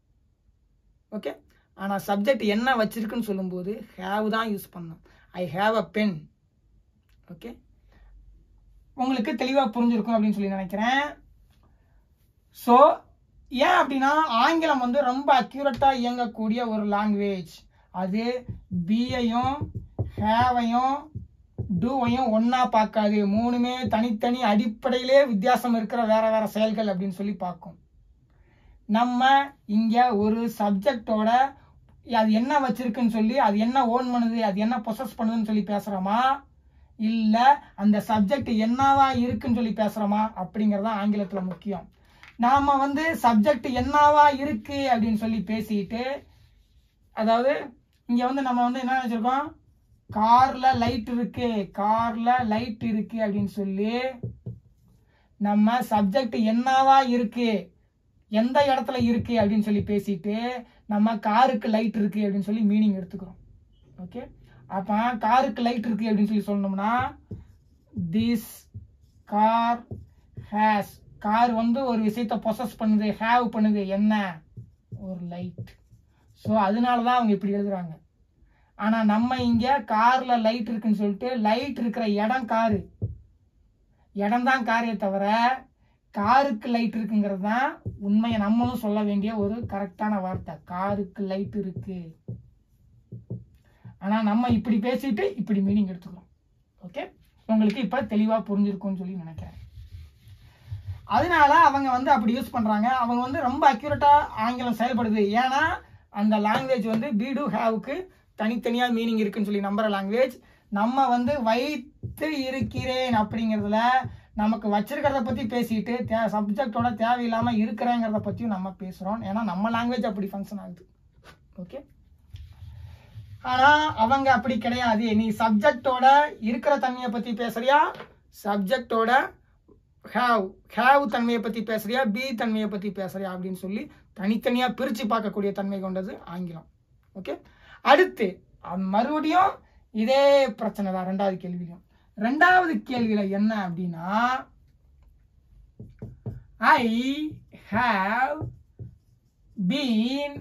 ஓகே, ஆனால் சப்ஜெக்ட் என்ன வச்சிருக்குன்னு சொல்லும்போது ஹேவ் தான் யூஸ் பண்ணணும். I have a pen. Okay, உங்களுக்கு தெளிவாக புரிஞ்சிருக்கும் அப்படின்னு சொல்லி நினைக்கிறேன். ஸோ ஏன் அப்படின்னா ஆங்கிலம் வந்து ரொம்ப அக்யூரேட்டாக இயங்கக்கூடிய ஒரு லாங்குவேஜ். அது பியையும் ஹேவையும் டூவையும் ஒன்றா பார்க்காது, மூணுமே தனித்தனி அடிப்படையிலே வித்தியாசம் இருக்கிற வேற வேற செயல்கள் அப்படின்னு சொல்லி பார்க்கும். நம்ம இங்கே ஒரு சப்ஜெக்டோட அது என்ன வச்சிருக்குன்னு சொல்லி அது என்ன ஓன் பண்ணுது, அது என்ன பொசஸ் பண்ணுதுன்னு சொல்லி பேசுகிறோமா, இல்லை அந்த சப்ஜெக்ட் என்னவா இருக்குன்னு சொல்லி பேசுகிறோமா அப்படிங்கிறது தான் ஆங்கிலத்தில் முக்கியம். நாம் வந்து சப்ஜெக்ட் என்னவா இருக்கு அப்படின்னு சொல்லி பேசிட்டு, அதாவது இங்கே வந்து நம்ம வந்து என்ன நினச்சிருக்கோம், காரில் லைட் இருக்கு, காரில் லைட் இருக்கு அப்படின்னு சொல்லி நம்ம சப்ஜெக்ட் என்னவா இருக்கு, எந்த இடத்துல இருக்கு அப்படின்னு சொல்லி பேசிட்டு நம்ம காருக்கு லைட் இருக்கு அப்படின்னு சொல்லி மீனிங் எடுத்துக்கிறோம். ஓகே, அப்போ காருக்கு லைட் இருக்கு அப்படின்னு சொல்லி சொல்லணும்னா திஸ் கார் ஹேஸ், கார் வந்து ஒரு விஷயத்தை பொசஸ் பண்ணுது, ஹேவ் பண்ணுது, என்ன ஒரு லைட். ஸோ அதனால தான் அவங்க இப்படி எழுதுறாங்க. ஆனால் நம்ம இங்கே காரில் லைட் இருக்குன்னு சொல்லிட்டு லைட் இருக்கிற இடம் காரு, இடம் தான் காரே தவிர காருக்கு லைட் இருக்குங்கிறது தான் உண்மையை நம்மளும் சொல்ல வேண்டிய ஒரு கரெக்டான வார்த்தை, காருக்கு லைட் இருக்கு. ஆனால் நம்ம இப்படி பேசிட்டு இப்படி மீனிங் எடுத்துக்கிறோம். ஓகே, உங்களுக்கு இப்போ தெளிவாக புரிஞ்சிருக்கும்னு சொல்லி நினைக்கிறேன். அதனால அவங்க வந்து அப்படி யூஸ் பண்ணுறாங்க. அவங்க வந்து ரொம்ப அக்யூரேட்டாக ஆங்கிலம் செயல்படுது. ஏன்னா அந்த லாங்குவேஜ் வந்து பி டு ஹேவுக்கு தனித்தனியாக மீனிங் இருக்குன்னு சொல்லி நம்புகிற லாங்குவேஜ். நம்ம வந்து வைத்து இருக்கிறேன் அப்படிங்கிறதுல நமக்கு வச்சிருக்கிறத பற்றி பேசிட்டு சப்ஜெக்டோட தேவையில்லாமல் இருக்கிறேங்கிறத பற்றியும் நம்ம பேசுகிறோம். ஏன்னா நம்ம லாங்குவேஜ் அப்படி ஃபங்க்ஷன் ஆகுது. ஓகே, ஆனால் அவங்க அப்படி கிடையாது. நீ சப்ஜெக்டோட இருக்கிற தன்மையை பற்றி பேசுறியா, சப்ஜெக்டோட ஹேவ் தன்மையை பற்றி பேசுறியா, பி தன்மையை பற்றி பேசுறியா அப்படின்னு சொல்லி தனித்தனியாக பிரித்து பார்க்கக்கூடிய தன்மை கொண்டது ஆங்கிலம். ஓகே, அடுத்து மறுபடியும் இதே பிரச்சனை தான் ரெண்டாவது கேள்வியிலும். ரெண்டாவது கேள்வியில் என்ன அப்படின்னா I have been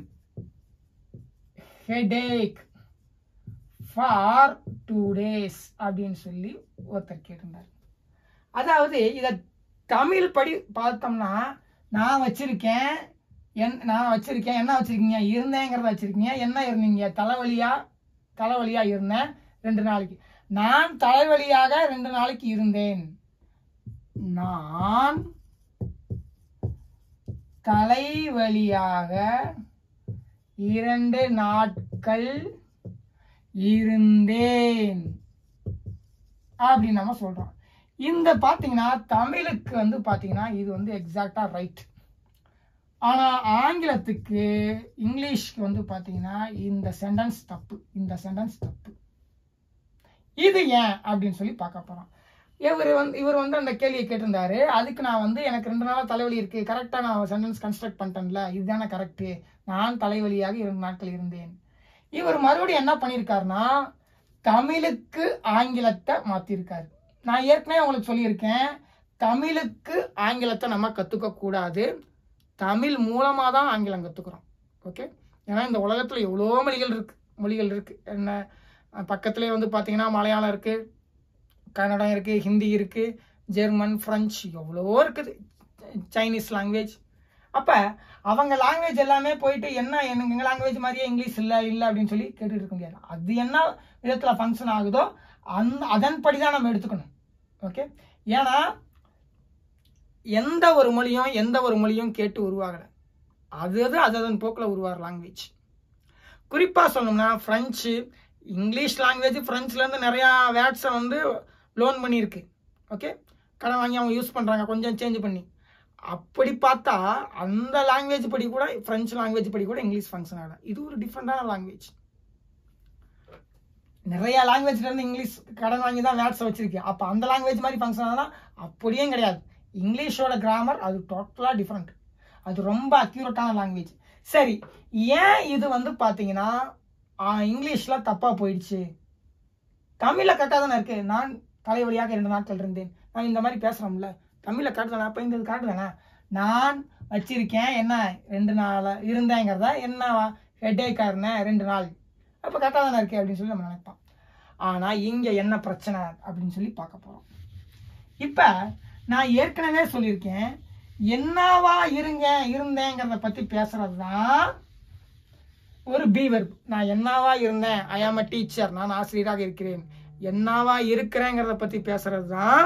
headache for 2 days அப்படின்னு சொல்லி ஒருத்தர் கேட்டிருந்தார். அதாவது இதை தமிழ் படி பார்த்தோம்னா நான் வச்சிருக்கேன் என்ன வச்சிருக்கீங்க, இருந்தேங்கிறத வச்சிருக்கீங்க, என்ன இருந்தீங்க, தலைவலியா இருந்தேன் 2 நாளைக்கு. நான் தலைவலியாக 2 நாளைக்கு இருந்தேன். நான் தலைவலியாக 2 நாட்கள் இருந்தேன். அப்படின்னு நம்ம சொல்றோம். இந்த பாத்தீங்கன்னா தமிழுக்கு வந்து பாத்தீங்கன்னா இது வந்து எக்ஸாக்டா ரைட். ஆனா ஆங்கிலத்துக்கு இங்கிலீஷ்க்கு வந்து பாத்தீங்கன்னா இந்த சென்டென்ஸ் தப்பு, இந்த சென்டென்ஸ் தப்பு. இது ஏன் அப்படின்னு சொல்லி பார்க்க போறோம். இவர் வந்து அந்த கேள்வியை கேட்டிருந்தாரு. அதுக்கு நான் வந்து எனக்கு 2 நாளா தலைவலி இருக்கு, கரெக்டா நான் சென்டென்ஸ் கன்ஸ்ட்ரக்ட் பண்ணிட்டேன்ல, இதுதானே கரெக்ட், நான் தலைவலியாக 2 நாட்கள் இருந்தேன். இவர் மறுபடியும் என்ன பண்ணியிருக்காருன்னா தமிழுக்கு ஆங்கிலத்தை மாத்திருக்காரு. நான் ஏற்கனவே உங்களுக்கு சொல்லியிருக்கேன், தமிழுக்கு ஆங்கிலத்தை நம்ம கத்துக்க கூடாது, தமிழ் மூலமா தான் ஆங்கிலம் கத்துக்கிறோம். ஓகே, ஏன்னா இந்த உலகத்துல எவ்வளோ மொழிகள் இருக்கு. என்ன பக்கத்துலேயே வந்து பார்த்தீங்கன்னா மலையாளம் இருக்கு, கன்னடம் இருக்கு, ஹிந்தி இருக்கு, ஜெர்மன், பிரெஞ்சு, எவ்வளோ இருக்குது, சைனீஸ் லாங்குவேஜ். அப்போ அவங்க லாங்குவேஜ் எல்லாமே போயிட்டு என்ன எங்கள் லாங்குவேஜ் மாதிரியே இங்கிலீஷ் இல்லை அப்படின்னு சொல்லி கேட்டுட்டு இருக்க முடியாது. அது என்ன விதத்தில் ஃபங்க்ஷன் ஆகுதோ அதன்படி தான் நம்ம எடுத்துக்கணும். ஓகே, ஏன்னா எந்த ஒரு மொழியும் கேட்டு உருவாகலை, அதன் போக்கில் உருவாகிற லாங்குவேஜ். குறிப்பாக சொல்லணும்னா ஃப்ரெஞ்சு, இங்கிலீஷ் லாங்குவேஜ் ஃப்ரெஞ்சுலேருந்து நிறையா வேர்ட்ஸை வந்து லோன் பண்ணியிருக்கு. ஓகே, கடன் வாங்கி அவங்க யூஸ் பண்ணுறாங்க, கொஞ்சம் சேஞ்ச் பண்ணி. அப்படி பார்த்தா அந்த லாங்குவேஜ் படி கூட, ஃப்ரெஞ்சு லாங்குவேஜ் படி கூட இங்கிலீஷ் ஃபங்க்ஷன் ஆகலை. இது ஒரு டிஃப்ரெண்டான லாங்குவேஜ். நிறைய லாங்குவேஜ்லேருந்து இங்கிலீஷ் கடன் வாங்கி தான் வேர்ட்ஸை வச்சிருக்கு. அப்போ அந்த லாங்குவேஜ் மாதிரி ஃபங்க்ஷன் ஆகுதுன்னா அப்படியும் கிடையாது. இங்கிலீஷோட கிராமர் அது டோட்டலாக டிஃப்ரெண்ட், அது ரொம்ப அக்யூரேட்டான லாங்குவேஜ். சரி, ஏன் இது வந்து பார்த்தீங்கன்னா இங்கிலீஷில் தப்பாக போயிடுச்சு, தமிழில் கரெக்டாக தானே இருக்கு. நான் தலைவலியாக 2 நாட்கள் இருந்தேன், நான் இந்த மாதிரி பேசுகிறோம்ல, தமிழில் கரெக்ட் தானே, அப்போ இந்த இது கரெக்ட் தானே. நான் வச்சிருக்கேன் என்ன 2 நாள் இருந்தேங்கிறத, என்ன ஹெட்டேக்காக இருந்தேன் 2 நாள், அப்போ கரெக்டாக தானே இருக்கு அப்படின்னு சொல்லி நம்ம நினைப்போம். ஆனால் இங்கே என்ன பிரச்சனை அப்படின்னு சொல்லி பார்க்க போகிறோம். இப்போ நான் ஏற்கனவே சொல்லியிருக்கேன், என்னவா இருந்தேங்கிறத பற்றி பேசுறது தான் ஒரு பி வெர்ப். நான் என்னவா இருந்தேன், ஐ ஆம் அ டீச்சர், நான் ஆசிரியராக இருக்கிறேன், என்னவா இருக்கிறேங்கிறத பற்றி பேசுறது தான்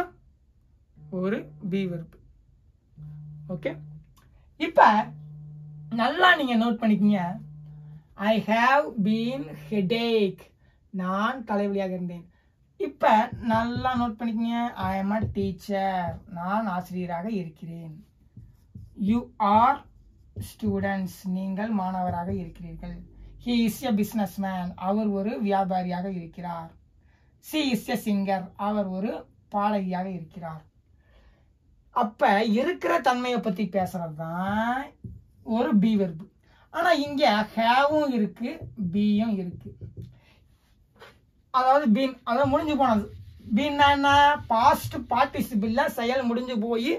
ஒரு பி வெர்ப். ஓகே, இப்போ நல்லா நீங்கள் நோட் பண்ணிக்கங்க. ஐ ஹாவ் பீன் ஹெடேக், நான் தலைவலியாக இருந்தேன். இப்போ நல்லா நோட் பண்ணிக்கங்க. ஐ ஆம் அ டீச்சர், நான் ஆசிரியராக இருக்கிறேன். யூ ஆர் ஸ்டூடெண்ட்ஸ், நீங்கள் மாணவராக இருக்கிறீர்கள். He is a business man, அவர் ஒரு வியாபாரியாக இருக்கிறார். சி இஸ் எ சிங்கர், அவர் ஒரு பாடகியாக இருக்கிறார். அப்ப இருக்கிற தன்மையை பத்தி பேசுறது தான் ஒரு பி வெர்பு. ஆனா இங்க ஹேவும் இருக்கு, பியும் இருக்கு. அதாவது பீன், அதாவது முடிஞ்சு போனது. பீன்னா என்ன, பாஸ்ட் பார்ட்டிசிபிள்ல செயல் முடிஞ்சு போய்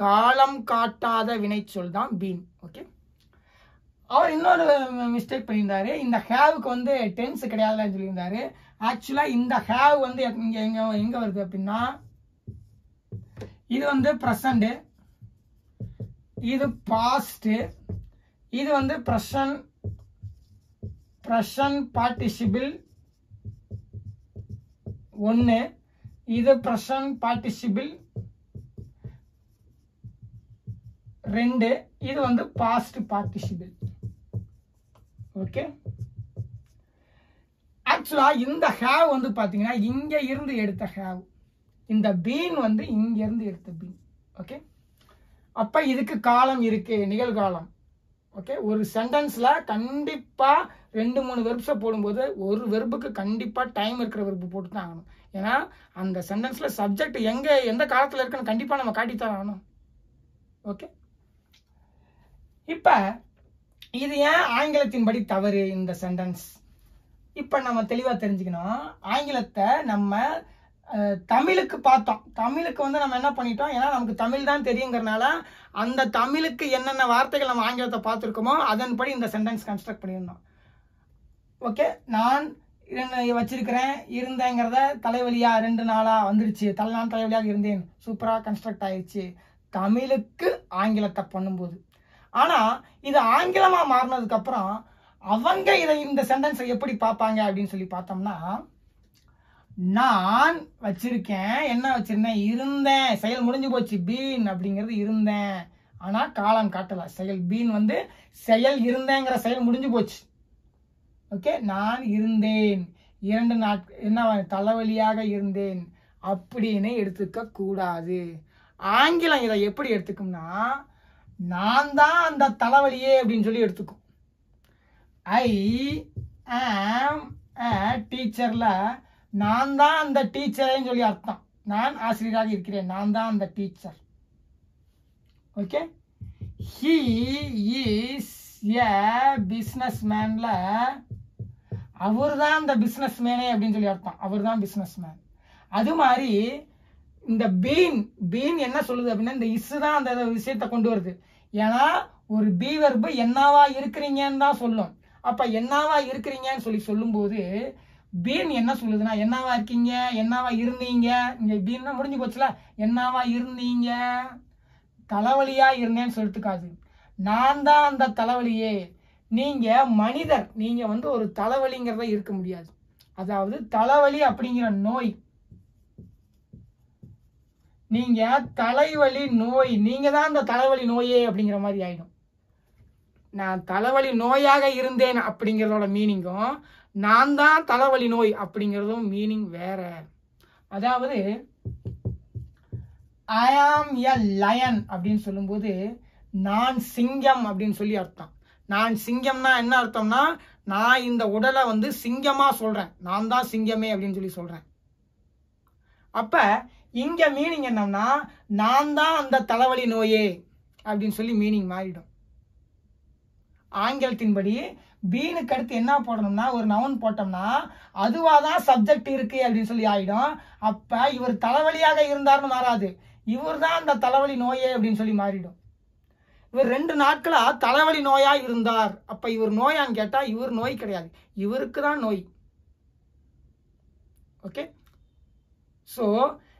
காலம் காட்டாத வினைச்சொல் தான் பீன். ஓகே, அவர் இன்னொரு மிஸ்டேக் பண்ணியிருந்தாரு, இந்த ஹேவுக்கு வந்து டென்ஸ் கிடையாதுன்னு சொல்லியிருந்தாரு. ஆக்சுவலா இந்த ஹேவ் வந்து எங்க வருது அப்படின்னா, இது வந்து ப்ரெசண்ட், இது பாஸ்ட், இது வந்து ப்ரெசன்ட் பார்ட்டிசிபிள் 1, இது ப்ரெசன்ட் பார்ட்டிசிபிள் 2, இது வந்து பாஸ்ட் பார்ட்டிசிபிள். ஓகே, ஆக்சுவலா இந்த ஹேவ் வந்து பாத்தீங்கன்னா இங்க இருந்து எடுத்த ஹேவ், இந்த பீன் வந்து இங்க இருந்து எடுத்த பீன். ஓகே, அப்ப இதுக்கு காலம் இருக்கு, நிகழ்காலம். ஓகே, ஒரு சென்டென்ஸ்ல கண்டிப்பா 2-3 வெர்ப்ஸை போடும்போது ஒரு வெர்புக்கு கண்டிப்பா டைம் இருக்கிற வெர்பு போட்டு தான் ஆகணும். ஏன்னா அந்த சென்டென்ஸ்ல சப்ஜெக்ட் எந்த காலத்துல இருக்குன்னு கண்டிப்பா நம்ம காட்டித்தான் ஆகணும். ஓகே, இப்ப இது ஏன் ஆங்கிலத்தின்படி தவறு இந்த சென்டென்ஸ்? இப்ப நம்ம தெளிவா தெரிஞ்சுக்கணும். ஆங்கிலத்தை நம்ம தமிழுக்கு பார்த்தோம், தமிழுக்கு வந்து நம்ம என்ன பண்ணிட்டோம், ஏன்னா நமக்கு தமிழ் தான் தெரியுங்கிறனால அந்த தமிழுக்கு என்னென்ன வார்த்தைகள் நம்ம ஆங்கிலத்தை பார்த்துருக்கோமோ அதன்படி இந்த சென்டென்ஸ் கன்ஸ்ட்ரக்ட் பண்ணியிருந்தோம். ஓகே, நான் வச்சிருக்கிறேன் இருந்தேங்கிறத தலைவலியா 2 நாளா வந்துடுச்சு, நான் தலைவலியாக இருந்தேன், சூப்பரா கன்ஸ்ட்ரக்ட் ஆயிடுச்சு தமிழுக்கு ஆங்கிலத்தை பண்ணும்போது. ஆனா இது ஆங்கிலமா மாறினதுக்கு அப்புறம் அவங்க இந்த சென்டென்ஸை எப்படி பார்ப்பாங்க அப்படின்னு சொல்லி பார்த்தோம்னா, நான் வச்சிருக்கேன், என்ன வச்சிருந்தேன், இருந்தேன், செயல் முடிஞ்சு போச்சு, பீன் அப்படிங்கிறது இருந்தேன், ஆனா காலம் காட்டல. செயல் பீன் வந்து செயல் இருந்தேங்கிற செயல் முடிஞ்சு போச்சு. ஓகே, நான் இருந்தேன் 2 நாட்கள், என்ன தலைவலியாக இருந்தேன், அப்படின்னு எடுத்துக்க கூடாது. ஆங்கிலம் இதை எப்படி எடுத்துக்கும்னா, நான் தான் அந்த தலைவலியே அப்படின்னு சொல்லி எடுத்துக்கும். ஐ ஆம் a டீச்சர்ல நான் தான் அந்த டீச்சர்னு சொல்லி அர்த்தம். நான் ஆசிரியராக இருக்கிறேன், நான் தான் அந்த teacher. Okay. he is a businessmanல அவர் தான் அந்த பிசினஸ் மேனே அப்படின்னு சொல்லி அர்த்தம். அவர் தான் பிசினஸ் மேன். அது மாதிரி இந்த பீன் என்ன சொல்லுது அப்படின்னா, இந்த இஸ் தான் அந்த விஷயத்தை கொண்டு வருது. ஏன்னா ஒரு பி வெர்பு என்னவா இருக்கிறீங்கன்னு தான் சொல்லும். அப்ப என்னவா இருக்கிறீங்கன்னு சொல்லி சொல்லும்போது பீன் என்ன சொல்லுதுன்னா, என்னவா இருக்கீங்க, என்னவா இருந்தீங்க. இங்க பீன்னா முடிஞ்சு போச்சுல. என்னவா இருந்தீங்க, தலைவலியா இருந்தேன்னு சொல்லிட்டுக்காது. நான் தான் அந்த தலைவலியே. நீங்க மனிதர், நீங்க வந்து ஒரு தலைவலிங்கிறத இருக்க முடியாது. அதாவது தலைவலி அப்படிங்கிற நோய், நீங்க தலைவலி நோய், நீங்க தான் அந்த தலைவலி நோயே அப்படிங்கிற மாதிரி ஆயிடும். நான் தலைவலி நோயாக இருந்தேன் அப்படிங்கிறதோட மீனிங்கும், நான் தான் தலைவலி நோய் அப்படிங்கிறதும் மீனிங் வேற. அதாவது ஐ ஆம் எ லயன் அப்படின்னு சொல்லும்போது நான் சிங்கம் அப்படின்னு சொல்லி அர்த்தம். நான் சிங்கம்னா என்ன அர்த்தம்னா, நான் இந்த உடலை வந்து சிங்கமா சொல்றேன், நான் தான் சிங்கமே அப்படின்னு சொல்லி சொல்றேன். அப்ப இங்க மீனிங் என்னன்னா, நான் தான் அந்த தலைவலி நோயே அப்படின்னு சொல்லி மீனிங் மாறிடும். ஆங்கிலத்தின்படி பீனுக்கு அடுத்து என்ன போடணும்னா, ஒரு நவுன் போட்டோம்னா அதுவாதான் சப்ஜெக்ட் இருக்கு அப்படின்னு சொல்லி ஆயிடும். அப்ப இவர் தலைவலியாக இருந்தார்னு மாறாது, இவர் தான் அந்த தலைவலி நோயே அப்படின்னு சொல்லி மாறிடும். இவர் 2 நாட்களா தலைவலி நோயா இருந்தார். அப்ப இவர் நோயான்னு கேட்டா இவர் நோய் கிடையாது, இவருக்கு தான் நோய். ஓகே. ஸோ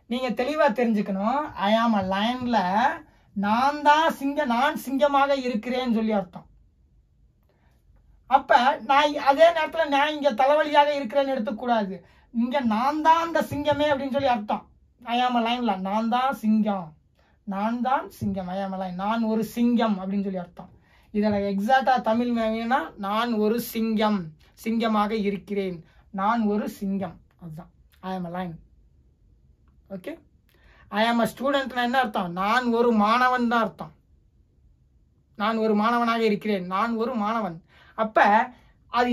நீங்க தெளிவா தெரிஞ்சுக்கணும், ஐ ஆம் அ லயன்ல நான் தான் நான் சிங்கமாக இருக்கிறேன்னு சொல்லி அர்த்தம். அப்ப நான் அதே நேரத்தில் நான் இங்க தலைவலியாக இருக்கிறேன்னு எடுத்துக்கூடாது. இங்க நான் தான் அந்த சிங்கமே அப்படின்னு சொல்லி அர்த்தம். ஐ ஆம் அ லயன்ல நான் தான் சிங்கம், நான் தான் சிங்கம், ஐ ஆம் அ லயன், நான் ஒரு சிங்கம் அப்படின்னு சொல்லி அர்த்தம். இதோட எக்ஸாக்டா தமிழ் வேணும்னா, நான் ஒரு சிங்கம், சிங்கமாக இருக்கிறேன், நான் ஒரு சிங்கம், அதுதான் ஐ ஆம் அ லயன். ஓகே. ஐ ஆம் அ ஸ்டூடெண்ட் என்ன அர்த்தம், நான் ஒரு மாணவன் தான் அர்த்தம். நான் ஒரு மாணவனாக இருக்கிறேன், நான் ஒரு மாணவன். அப்ப அது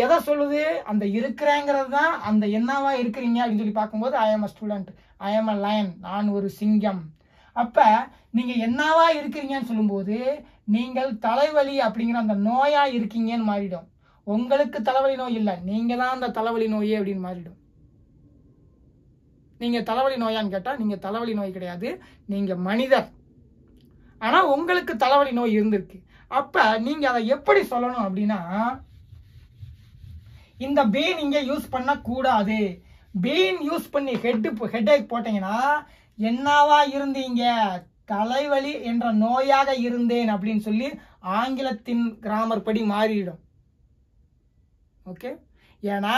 எதை சொல்லுது, அந்த இருக்கிறேங்கிறது தான். அந்த என்னவா இருக்கிறீங்க அப்படின்னு சொல்லி பார்க்கும்போது ஐ ஆம் அ ஸ்டூடெண்ட், ஐ ஆம் அ லயன், நான் ஒரு சிங்கம். அப்ப நீங்க என்னவா இருக்கிறீங்கன்னு சொல்லும்போது நீங்கள் தலைவலி அப்படிங்கிற அந்த நோயா இருக்கீங்கன்னு மாறிடும். உங்களுக்கு தலைவலி நோய் இல்லை, நீங்க தான் அந்த தலைவலி நோயே அப்படின்னு மாறிடும். நீங்க தலைவலி நோயான்னு கேட்டா நீங்க தலைவலி நோய் கிடையாது, நீங்க மனிதர். ஆனா உங்களுக்கு தலைவலி நோய் இருந்திருக்கு. அப்ப நீங்க அதை எப்படி சொல்லணும் அப்படின்னா, இந்த பீன் இங்க யூஸ் பண்ண கூடாது. பீன் யூஸ் பண்ணி ஹெட்டேக் போட்டீங்கன்னா, என்னவா இருந்தீங்க, தலைவலி என்ற நோயாக இருந்தேன் அப்படின்னு சொல்லி ஆங்கிலத்தின் கிராமர் படி மாறிடும். ஓகே. ஏன்னா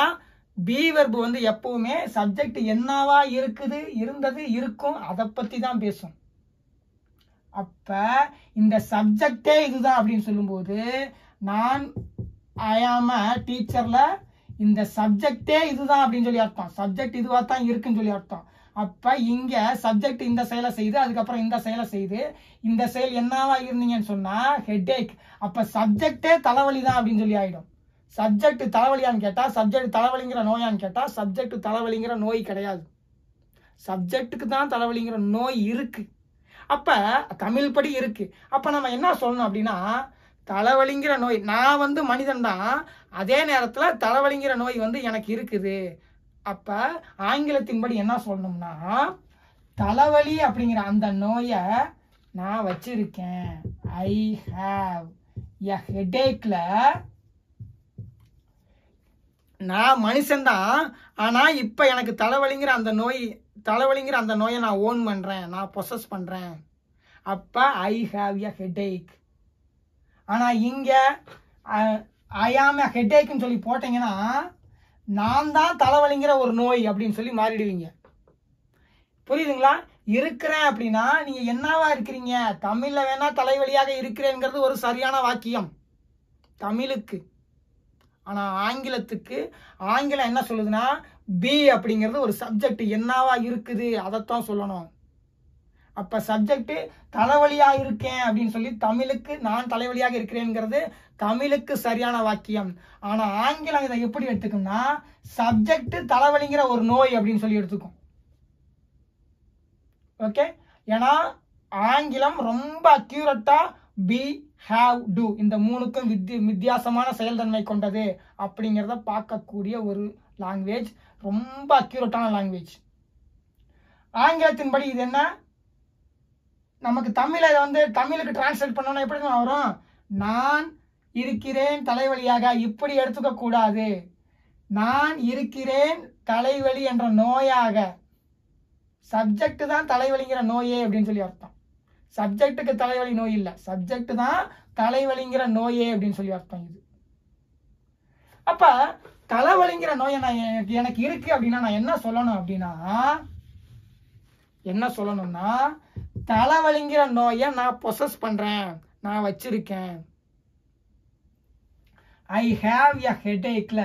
பி வெர்பு வந்து எப்பவுமே சப்ஜெக்ட் என்னவா இருக்குது, இருந்தது, இருக்கும், அதை பத்தி தான் பேசும். அப்ப இந்த சப்ஜெக்டே இதுதான் அப்படின்னு சொல்லும்போது, நான் ஐ ஆம் அ டீச்சர்ல இந்த சப்ஜெக்டே இதுதான் அப்படின்னு சொல்லி அர்த்தம். சப்ஜெக்ட் இதுவா தான் இருக்குன்னு சொல்லி அர்த்தம். அப்ப இங்க சப்ஜெக்ட் இந்த செயலை செய்து, அதுக்கப்புறம் இந்த செயலை செய்து, இந்த செயல் என்னவா இருந்தீங்கன்னு சொன்னா ஹெட்டேக். அப்ப சப்ஜெக்டே தலைவலி தான் அப்படின்னு சொல்லி ஆயிடும். சப்ஜெக்ட் தலைவலியான்னு கேட்டா, சப்ஜெக்ட் தலைவலிங்கிற நோயான்னு கேட்டா, சப்ஜெக்ட் தலைவலிங்கிற நோய் கிடையாது, சப்ஜெக்டுக்கு தான் தலைவலிங்கிற நோய் இருக்கு. அப்ப தமிழ் படி இருக்கு. அப்ப நம்ம என்ன சொல்லணும் அப்படின்னா, தலைவலிங்கிற நோய், நான் வந்து மனிதன் தான், அதே நேரத்துல தலைவலிங்கிற நோய் வந்து எனக்கு இருக்குது. அப்ப ஆங்கிலத்தின்படி என்ன சொல்லணும்னா, தலைவலி அப்படிங்கிற அந்த நோயை நான் வச்சிருக்கேன், ஐ ஹேவ் எ ஹெடேக்ல. நான் மனுஷன்தான், ஆனா இப்ப எனக்கு தலைவலிங்கிற அந்த நோயை நான் ஓன் பண்றேன், நான் பொசஸ் பண்றேன். அப்ப ஐ ஹேவ் எ ஹெடேக். ஆனா இங்க ஐ ஆம் எ ஹெடேக்னு சொல்லி போட்டீங்கன்னா, நான் தான் தலைவலிங்கிற ஒரு நோய் அப்படின்னு சொல்லி மாறிடுவீங்க. புரியுதுங்களா? இருக்கிறேன் அப்படின்னா நீங்க என்னவா இருக்கிறீங்க, தமிழ்ல வேணா தலைவலியாக இருக்கிறேங்கிறது ஒரு சரியான வாக்கியம் தமிழுக்கு. ஆனா ஆங்கிலத்துக்கு, ஆங்கிலம் என்ன சொல்லுதுன்னா, பி அப்படிங்கிறது ஒரு சப்ஜெக்ட் என்னவா இருக்குது அதைத்தான் சொல்லணும். அப்ப சப்ஜெக்ட் தலைவலியா இருக்கேன் அப்படின்னு சொல்லி தமிழுக்கு நான் தலைவலியாக இருக்கிறேங்கிறது தமிழுக்கு சரியான வாக்கியம். ஆனா ஆங்கிலம் இதை எப்படி எடுத்துக்கும்னா சப்ஜெக்ட் தலைவலிங்கிற ஒரு நோய் அப்படின்னு சொல்லி எடுத்துக்கும். ஓகே, ஏன்னா ஆங்கிலம் ரொம்ப அக்யூரேட்டா பி, ஹேவ், டு இந்த மூணுக்கும் வித்தியாசமான செயல்தன்மை கொண்டது அப்படிங்கிறத பார்க்கக்கூடிய ஒரு லாங்குவேஜ், ரொம்ப அக்யூரேட்டான லாங்குவேஜ். ஆங்கிலத்தின்படி இது என்ன, நமக்கு தமிழை வந்து தமிழுக்கு டிரான்ஸ்லேட் பண்ணோம்னா எப்படி வரும், நான் இருக்கிறேன் தலைவலியாக, இப்படி எடுத்துக்க கூடாது. நான் இருக்கிறேன் தலைவலி என்ற நோயாக, சப்ஜெக்ட் தான் தலைவலிங்கிற நோயே அப்படின்னு சொல்லி அர்த்தம். சப்ஜெக்டுக்கு தலைவலி நோய் இல்லை, சப்ஜெக்ட் தான் தலைவலிங்கிற நோயே அப்படின்னு சொல்லி அர்த்தம் இது. அப்ப தலைவலிங்கிற நோயை நான் எனக்கு இருக்கு அப்படின்னா நான் என்ன சொல்லணும் அப்படின்னா, என்ன சொல்லணும்னா தலைவலிங்கிற நோயை நான் பொசஸ் பண்றேன், நான் வச்சிருக்கேன். ஐ ஹேவ் எ ஹெடேக்ல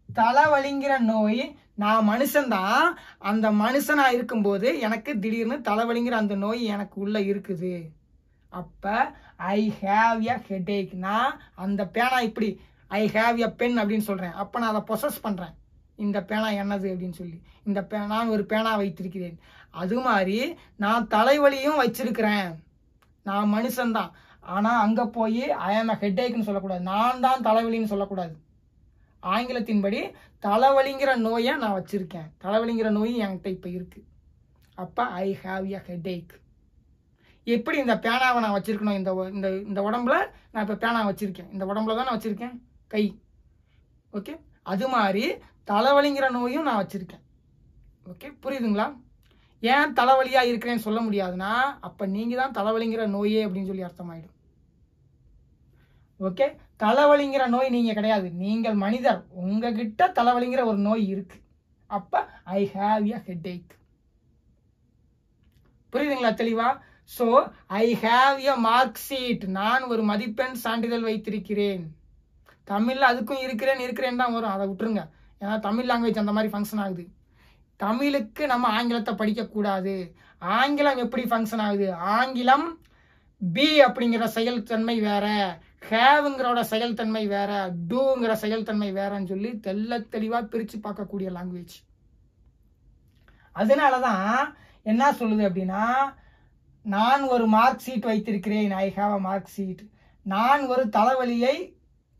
தலைவலிங்கிற நோய், நான் மனுஷன்தான், அந்த மனுஷனா இருக்கும்போது எனக்கு திடீர்னு தலைவலிங்கிற அந்த நோய் எனக்கு உள்ள இருக்குது. அப்ப ஐ ஹேவ் எ ஹெடேக்னா அந்த பேனா இப்படி ஐ ஹேவ் எ பென் அப்படின்னு சொல்றேன், அப்ப நான் அதை பொசஸ் பண்றேன், இந்த பேனா என்னது அப்படின்னு சொல்லி, இந்த நான் ஒரு பேனா வைத்திருக்கிறேன். அது மாதிரி நான் தலைவலியும் வச்சிருக்கிறேன், நான் மனுஷன்தான். ஆனா அங்க போய் ஐ ஆம் எ ஹெடேக்னு சொல்லக்கூடாது, நான் தான் தலைவலின்னு சொல்லக்கூடாது. ஆங்கிலத்தின்படி தலைவலிங்கிற நோயை நான் வச்சிருக்கேன், தலைவலிங்கிற நோய் என்கிட்ட இப்ப இருக்கு. அப்ப ஐ ஹாவ் எ ஹெடேக். எப்படி இந்த பேனாவை நான் வச்சிருக்கணும், இந்த உடம்புல நான் இப்ப பேனா வச்சிருக்கேன், இந்த உடம்புல தான் நான் வச்சிருக்கேன் கை. ஓகே, அது மாதிரி தலைவலிங்கிற நோயும் நான் வச்சிருக்கேன். ஓகே, புரியுதுங்களா? ஏன் தலைவலியா இருக்கிறேன்னு சொல்ல முடியாதுன்னா அப்ப நீங்க தான் தலைவலிங்கிற நோயே அப்படின்னு சொல்லி அர்த்தமாயிடும். ஓகே, தலைவலிங்கிற நோய் நீங்க கிடையாது, நீங்கள் மனிதர், உங்ககிட்ட தலைவலிங்கிற ஒரு நோய் இருக்கு. அப்ப ஐ ஹாவ் எ ஹெடேக். புரியுதுங்களா தெளிவா? So I have a mark sheet, நான் ஒரு மதிப்பெண் சான்றிதழ் வைத்திருக்கிறேன். தமிழ்ல அதுக்கும் இருக்கிறேன் தான் வரும், அதை விட்டுருங்க. ஏன்னா தமிழ் லாங்குவேஜ் அந்த மாதிரி ஃபங்க்ஷன் ஆகுது. தமிழுக்கு நம்ம ஆங்கிலத்தை படிக்க கூடாது. ஆங்கிலம் எப்படி ஃபங்க்ஷன் ஆகுது, ஆங்கிலம் பி அப்படிங்கிற செயல்தன்மை வேற, ஹேவ்ங்கிற செயல்தன்மை வேற, டூங்கிற செயல்தன்மை வேறன்னு சொல்லி தெளிவா பிரிச்சு பார்க்கக்கூடிய லாங்குவேஜ். அதனாலதான் என்ன சொல்லுது அப்படின்னா, நான் ஒரு மார்க் ஷீட் வைத்திருக்கிறேன், I have a mark sheet. நான் ஒரு தலைவலியை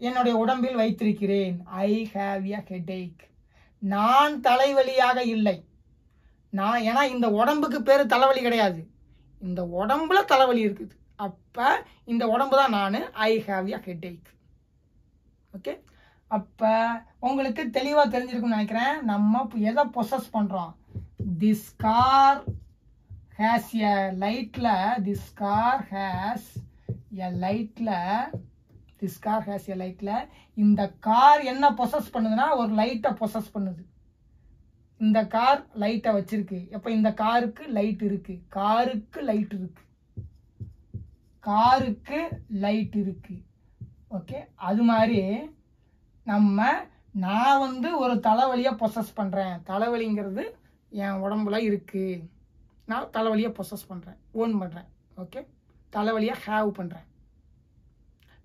என்னுடைய உடம்பில் வைத்திருக்கிறேன், ஐ ஹாவ் எ ஹெடேக். நான் தலைவலியாக இல்லை, நான், ஏன்னா இந்த உடம்புக்கு பேரு தலைவலி கிடையாது, இந்த உடம்புல தலைவலி இருக்குது. அப்ப இந்த உடம்பு தான் நான், I have a headache. Okay, அப்ப உங்களுக்கு தெளிவா தெரிஞ்சிருக்கும்னு நினைக்கிறேன். நம்ம எதை பொசஸ் பண்றோம், திஸ் கார் ஹேஸ் எ லைட்ல, திஸ் கார் ஹேஸ் எ லைட்ல, திஸ் கார் ஹேஸ் எ லைட்ல, இந்த கார் என்ன பொசஸ் பண்ணுதுன்னா ஒரு லைட்டை பொசஸ் பண்ணுது. இந்த கார் லைட்டை வச்சிருக்கு, அப்ப இந்த காருக்கு லைட் இருக்கு, காருக்கு லைட் இருக்கு, காருக்கு லைட் இருக்கு. ஓகே, அது மாதிரி நான் வந்து ஒரு தலைவலியை பொசஸ் பண்றேன், தலைவலிங்கிறது என் உடம்புல இருக்கு, நான் தலைவலியை பொசஸ் பண்றேன், ஓன் பண்றேன். ஓகே, தலைவலியை ஹேவ் பண்றேன்.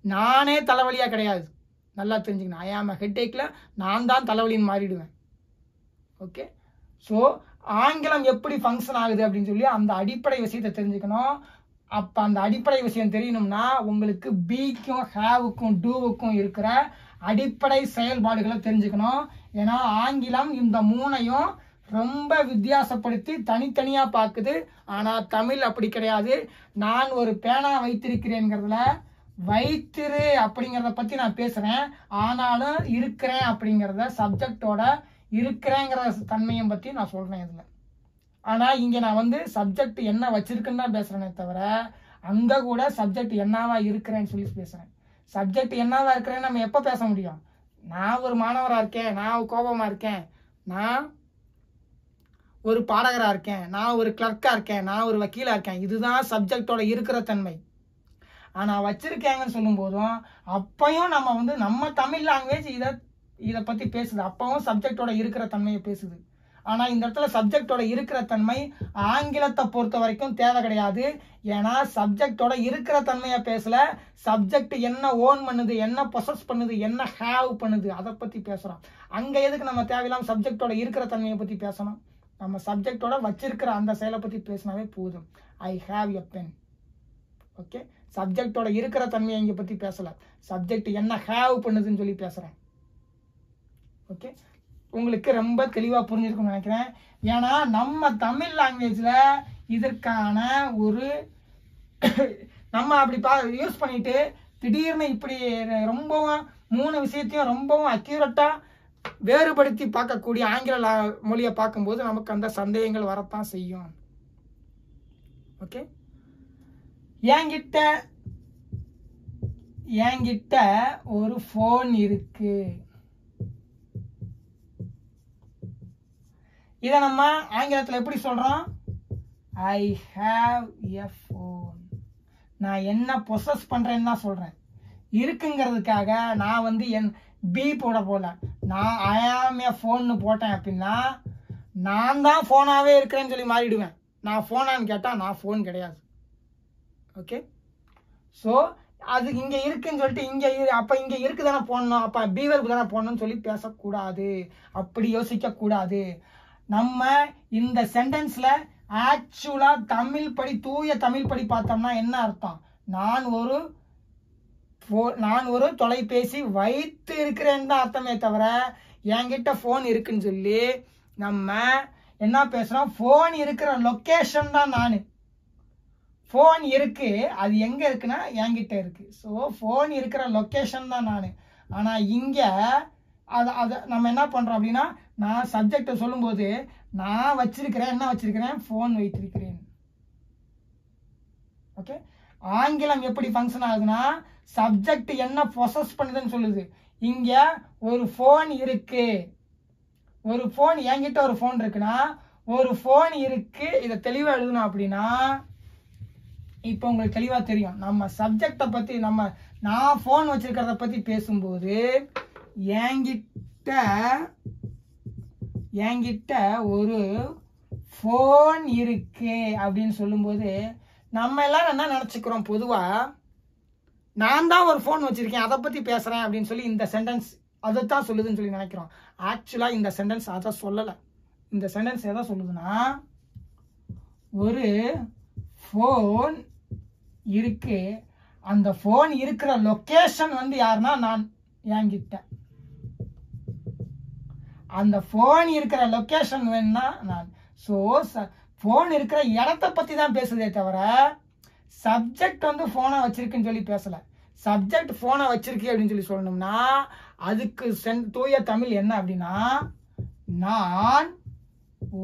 நானே தலைவலியா கிடையாது, நல்லா தெரிஞ்சுக்கணும். ஐ ஆம் எ ஹெடேக்ல நான் தான் தலைவலின்னு மாறிடுவேன். ஓகே, ஸோ ஆங்கிலம் எப்படி ஃபங்க்ஷன் ஆகுது அப்படின்னு சொல்லி அந்த அடிப்படை விஷயத்தை தெரிஞ்சுக்கணும். அப்ப அந்த அடிப்படை விஷயம் தெரியணும்னா உங்களுக்கு பிக்கும் ஹேவுக்கும் டூவுக்கும் இருக்கிற அடிப்படை செயல்பாடுகளை தெரிஞ்சுக்கணும். ஏன்னா ஆங்கிலம் இந்த மூணையும் ரொம்ப வித்தியாசப்படுத்தி தனித்தனியா பார்க்குது. ஆனா தமிழ் அப்படி கிடையாது. நான் ஒரு பேனா வைத்திருக்கிறேங்கிறதுல வைத்திரு அப்படிங்கிறத பத்தி நான் பேசுறேன், ஆனாலும் இருக்கிறேன் அப்படிங்கிறத சப்ஜெக்டோட இருக்கிறேங்கிற தன்மையை பத்தி நான் சொல்றேன் இதுல. ஆனா இங்க நான் வந்து சப்ஜெக்ட் என்ன வச்சிருக்குன்னு தான் பேசுறேனே தவிர அங்க கூட சப்ஜெக்ட் என்னவா இருக்கிறேன்னு சொல்லி பேசுறேன். சப்ஜெக்ட் என்னவா இருக்கிறேன்னு நம்ம எப்ப பேச முடியும்? நான் ஒரு மாணவரா இருக்கேன், நான் கோபமா இருக்கேன், நான் ஒரு பாடகரா இருக்கேன், நான் ஒரு கிளர்க்கா இருக்கேன், நான் ஒரு வக்கீலா இருக்கேன், இதுதான் சப்ஜெக்டோட இருக்கிற தன்மை. ஆனா வச்சிருக்கேங்கன்னு சொல்லும் போதும் அப்பயும் நம்ம வந்து நம்ம தமிழ் லாங்குவேஜ் இதை இதை பற்றி பேசுது. அப்பவும் சப்ஜெக்டோட இருக்கிற தன்மையை பேசுது. ஆனால் இந்த இடத்துல சப்ஜெக்டோட இருக்கிற தன்மை ஆங்கிலத்தை பொறுத்த வரைக்கும் தேவை கிடையாது. ஏன்னா சப்ஜெக்டோட இருக்கிற தன்மையை பேசல, சப்ஜெக்ட் என்ன ஓன் பண்ணுது, என்ன பொசஸ் பண்ணுது, என்ன ஹேவ் பண்ணுது, அதை பற்றி பேசுகிறோம். அங்கே எதுக்கு நம்ம தேவையில்லாம சப்ஜெக்டோட இருக்கிற தன்மையை பற்றி பேசணும்? நம்ம சப்ஜெக்டோட வச்சிருக்கிற அந்த செயலை பற்றி பேசினாவே போதும். I have a pen. Okay, சப்ஜெக்டோட இருக்கிற தன்மையை இங்கே பற்றி பேசலை, சப்ஜெக்ட் என்ன ஹேவ் பண்ணுதுன்னு சொல்லி பேசுகிறேன். ஓகே, உங்களுக்கு ரொம்ப தெளிவாக புரிஞ்சிருக்கும்னு நினைக்கிறேன். ஏன்னா நம்ம தமிழ் லாங்குவேஜில் இதற்கான ஒரு நம்ம அப்படி யூஸ் பண்ணிட்டு திடீர்னு இப்படி ரொம்பவும் 3 விஷயத்தையும் ரொம்பவும் அக்யூரேட்டாக வேறுபடுத்தி பார்க்கக்கூடிய ஆங்கில மொழியை பார்க்கும்போது நமக்கு அந்த சந்தேகங்கள் வரத்தான் செய்யும். ஓகே, என்கிட்ட ஒரு ஃபோன் இருக்கு. இதை நம்ம ஆங்கிலத்தில் எப்படி சொல்றோம்? I have a phone. நான் என்ன பொசஸ் பண்றேன்னு தான் சொல்றேன். இருக்குங்கிறதுக்காக நான் என் பி போல நான் ஐ ஆம் எ ஃபோன்னு போட்டேன் அப்படின்னா நான் தான் ஃபோனாவே இருக்கிறேன்னு சொல்லி மாறிடுவேன். நான் ஃபோனான்னு கேட்டால் நான் ஃபோன் கிடையாது. ஓகே, ஸோ அது இங்கே இருக்குன்னு சொல்லிட்டு அப்போ இங்கே இருக்கு தானே போடணும், அப்போ பீவருக்கு தானே போடணும்னு சொல்லி பேசக்கூடாது, அப்படி யோசிக்கக்கூடாது. நம்ம இந்த சென்டென்ஸ்ல ஆக்சுவலா தூய தமிழ் படி பார்த்தோம்னா என்ன அர்த்தம்? நான் ஒரு தொலைபேசி வைத்து இருக்கிறேன்னு தான் அர்த்தமே தவிர என்கிட்ட ஃபோன் இருக்குன்னு சொல்லி நம்ம என்ன பேசுறோம்? ஃபோன் இருக்கிற லொக்கேஷன் தான் நான். ஃபோன் இருக்கு, அது எங்க இருக்குன்னா என்கிட்ட இருக்கு. ஸோ ஃபோன் இருக்கிற லொக்கேஷன் தான் நான். ஆனால் இங்கே அதை நம்ம என்ன பண்ணுறோம் அப்படின்னா, நான் சப்ஜெக்டை சொல்லும்போது நான் வச்சிருக்கிறேன், என்ன வச்சிருக்கிறேன்? ஃபோன் வைத்திருக்கிறேன். ஓகே, ஆங்கிலம் எப்படி ஃபங்க்ஷன் ஆகுதுன்னா சப்ஜெக்ட் என்ன பொசஸ் பண்ணுதுன்னு சொல்லுது. இங்கே ஒரு ஃபோன் இருக்கு, ஒரு ஃபோன் என்கிட்ட ஒரு ஃபோன் இருக்குன்னா ஒரு ஃபோன் இருக்கு. இதை தெளிவாக எழுதணும் அப்படின்னா இப்போ உங்களுக்கு தெளிவாக தெரியும். நம்ம சப்ஜெக்டை பற்றி நான் ஃபோன் வச்சிருக்கிறத பற்றி பேசும்போது என்கிட்ட ஒரு ஃபோன் இருக்கு அப்படின்னு சொல்லும்போது நம்ம எல்லாரும் என்ன நினச்சிக்கிறோம்? பொதுவாக நான் தான் ஒரு ஃபோன் வச்சிருக்கேன், அதை பற்றி பேசுகிறேன் அப்படின்னு சொல்லி இந்த சென்டென்ஸ் அதைத்தான் சொல்லுதுன்னு சொல்லி நினைக்கிறோம். ஆக்சுவலாக இந்த சென்டென்ஸ் அதை சொல்லலை. இந்த சென்டென்ஸ் எதை சொல்லுதுன்னா, ஒரு ஃபோன் இருக்கு, அந்த ஃபோன் இருக்கிற லொக்கேஷன் யாருன்னா நான், என்கிட்ட அந்த ஃபோன் இருக்கிற லொக்கேஷன் வேணும்னா நான். ஸோ ஃபோன் இருக்கிற இடத்த பற்றி தான் பேசுதே தவிர சப்ஜெக்ட் ஃபோனை வச்சிருக்குன்னு சொல்லி பேசலை. சப்ஜெக்ட் ஃபோனை வச்சிருக்கு அப்படின்னு சொல்லி சொல்லணும்னா அதுக்கு தூய தமிழ் என்ன அப்படின்னா, நான்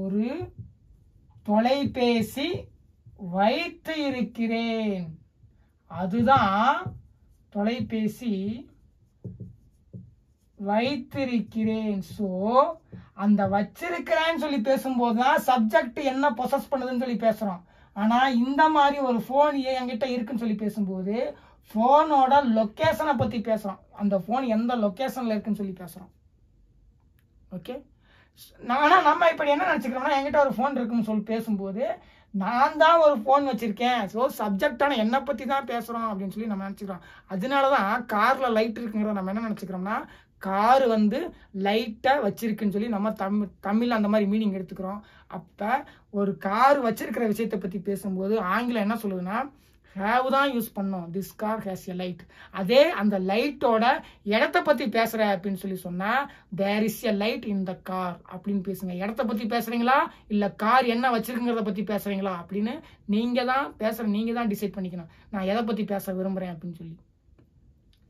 ஒரு தொலைபேசி வைத்து இருக்கிறேன். அதுதான் தொலைபேசி வைத்திருக்கிறேன். ஸோ அந்த வச்சிருக்கிறேன்னு சொல்லி பேசும்போது தான் சப்ஜெக்ட் என்ன பொசஸ் பண்ணுதுன்னு சொல்லி பேசுறோம். ஆனா இந்த மாதிரி ஒரு ஃபோன் என்கிட்ட இருக்குன்னு சொல்லி பேசும்போது ஃபோனோட லொக்கேஷனை பத்தி பேசுறோம். அந்த ஃபோன் எந்த லொக்கேஷன்ல இருக்குன்னு சொல்லி பேசுறோம். ஓகே, ஆனா நம்ம இப்படி என்ன நினைச்சுக்கிறோம்னா, என்கிட்ட ஒரு ஃபோன் இருக்குன்னு சொல்லி பேசும்போது நான் தான் ஒரு ஃபோன் வச்சிருக்கேன், ஸோ சப்ஜெக்டான என்னை பற்றி தான் பேசுகிறோம் அப்படின்னு சொல்லி நம்ம நினச்சிக்கிறோம். அதனால தான் காரில் லைட் இருக்குங்கிறத நம்ம என்ன நினச்சிக்கிறோம்னா, காரு லைட்டை வச்சிருக்குன்னு சொல்லி நம்ம தமிழ் அந்த மாதிரி மீனிங் எடுத்துக்கிறோம். அப்போ ஒரு கார் வச்சிருக்கிற விஷயத்தை பற்றி பேசும்போது ஆங்கிலம் என்ன சொல்லுதுன்னா, ஹேவ் தான் யூஸ் பண்ணோம். This car has a light. அதே அந்த லைட்டோட இடத்த பற்றி பேசுகிற அப்படின்னு சொல்லி சொன்னால், there is a light in the car அப்படின்னு பேசுங்க. இடத்த பற்றி பேசுகிறீங்களா இல்லை கார் என்ன வச்சிருக்குங்கிறத பற்றி பேசுகிறீங்களா அப்படின்னு நீங்கள் தான் டிசைட் பண்ணிக்கணும், நான் எதை பற்றி பேச விரும்புகிறேன் அப்படின்னு சொல்லி.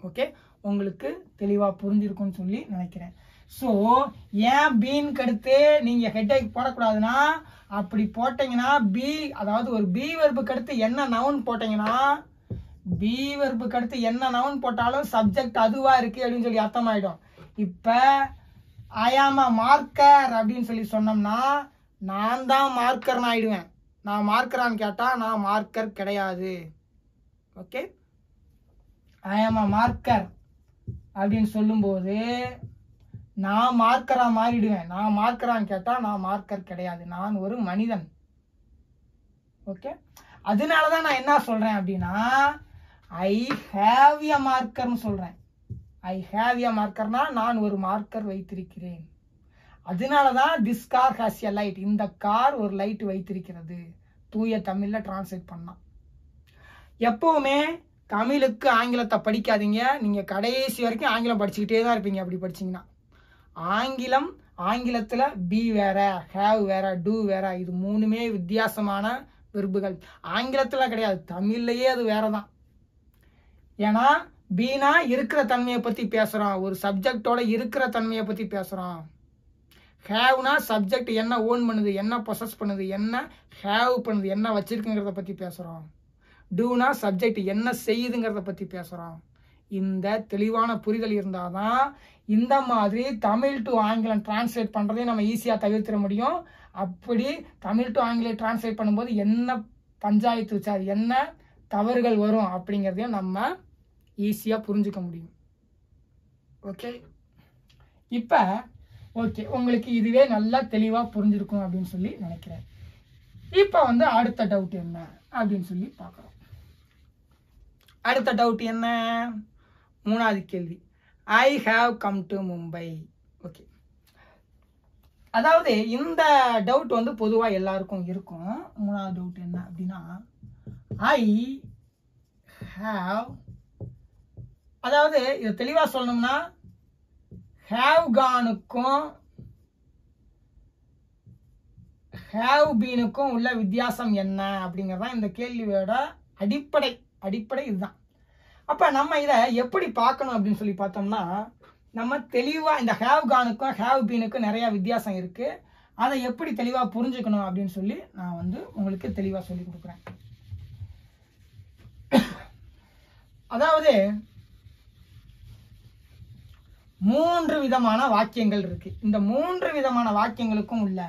ஓகே, உங்களுக்கு தெளிவாக புரிஞ்சிருக்கும்னு சொல்லி நினைக்கிறேன். ஸோ ஏன் பீனுக்கு அடுத்து நீங்கள் ஹெட்டேக் போடக்கூடாதுன்னா, அப்படி போட்டீங்கன்னா அதாவது ஒரு பி வெர்புக்கு அடுத்து என்ன நவுன் போட்டீங்கன்னா, பி வெர்புக்கு அடுத்து என்ன நவுன் போட்டாலும் சப்ஜெக்ட் அதுவா இருக்கு அப்படின்னு சொல்லி அர்த்தமாயிடும். இப்போ ஐ ஆம் அ மார்க்கர் அப்படின்னு சொல்லி சொன்னோம்னா நான் தான் மார்க்கர்னு ஆயிடுவேன். நான் மார்க்கரான்னு கேட்டால் நான் மார்க்கர் கிடையாது. ஓகே, ஐ ஆம் அ மார்க்கர் அப்படின்னு சொல்லும்போது நான் மார்க்கரா மாறிடுவேன். நான் மார்க்கரான்னு கேட்டா நான் மார்க்கர் கிடையாது, நான் ஒரு மனிதன். ஓகே, அதனாலதான் நான் என்ன சொல்றேன் அப்படின்னா ஐ ஹேவ் எ மார்க்கர்னு சொல்றேன். ஐ ஹேவ் எ மார்க்கர்னா நான் ஒரு மார்க்கர் வைத்திருக்கிறேன். அதனாலதான் this car has a light, இந்த கார் ஒரு லைட் வைத்திருக்கிறது. தூய தமிழ்ல டிரான்ஸ்லேட் பண்ணா. எப்பவுமே தமிழுக்கு ஆங்கிலத்தை படிக்காதீங்க. நீங்க கடைசி வரைக்கும் ஆங்கிலம் படிச்சுக்கிட்டே தான் இருப்பீங்க. அப்படி படிச்சீங்கன்னா ஆங்கிலத்துல பி வேற, ஹேவ் வேற, டூ வேற. இது மூணுமே வித்தியாசமான வெர்புகள். ஆங்கிலத்துல கிடையாது, தமிழ்லயே அது வேறதான். ஏன்னா பீனா இருக்கிற தன்மையை பத்தி பேசுறோம், ஒரு சப்ஜெக்டோட இருக்கிற தன்மையை பத்தி பேசுறோம். ஹேவ்னா சப்ஜெக்ட் என்ன ஓன் பண்ணுது, என்ன பொசஸ் பண்ணுது, என்ன ஹேவ் பண்ணுது, என்ன வச்சிருக்குங்கிறத பத்தி பேசுறோம். டூனா சப்ஜெக்ட் என்ன செய்யுதுங்கிறத பத்தி பேசுறோம். இந்த தெளிவான புரிதல் இருந்தாதான் இந்த மாதிரி தமிழ் டு ஆங்கிலம் டிரான்ஸ்லேட் பண்றதையும் நம்ம ஈஸியா தவிர்த்திட முடியும். அப்படி தமிழ் டு ஆங்கிலம் டிரான்ஸ்லேட் பண்ணும்போது என்ன பஞ்சாயத்து வச்சாது, என்ன தவறுகள் வரும் அப்படிங்கிறதையும் நம்ம ஈஸியா புரிஞ்சுக்க முடியும். ஓகே, இப்ப ஓகே, உங்களுக்கு இதுவே நல்லா தெளிவா புரிஞ்சிருக்கும் அப்படின்னு சொல்லி நினைக்கிறேன். இப்ப அடுத்த டவுட் என்ன அப்படின்னு சொல்லி பார்க்கலாம். அடுத்த டவுட் என்ன? மூணாவது கேள்வி, I have come to Mumbai. Okay, அதாவது இந்த டவுட் பொதுவா எல்லாருக்கும் இருக்கும். மூணாவது டவுட் என்ன அப்படின்னா ஐ ஹாவ், அதாவது இதை தெளிவா சொல்லணும்னா ஹேவ் கானுக்கும் ஹேவ் பீனுக்கும் உள்ள வித்தியாசம் என்ன அப்படிங்கறதான் இந்த கேள்வியோட அடிப்படை இதுதான். அப்ப நம்ம இதை எப்படி பார்க்கணும் அப்படின்னு சொல்லி பார்த்தோம்னா, நம்ம தெளிவா இந்த ஹேவ் கானுக்கும் ஹேவ் பீனுக்கும் நிறைய வித்தியாசம் இருக்கு. அதை எப்படி தெளிவா புரிஞ்சுக்கணும் அப்படின்னு சொல்லி நான் உங்களுக்கு தெளிவா சொல்லி கொடுக்குறேன். அதாவது 3 விதமான வாக்கியங்கள் இருக்கு. இந்த 3 விதமான வாக்கியங்களுக்கும் உள்ள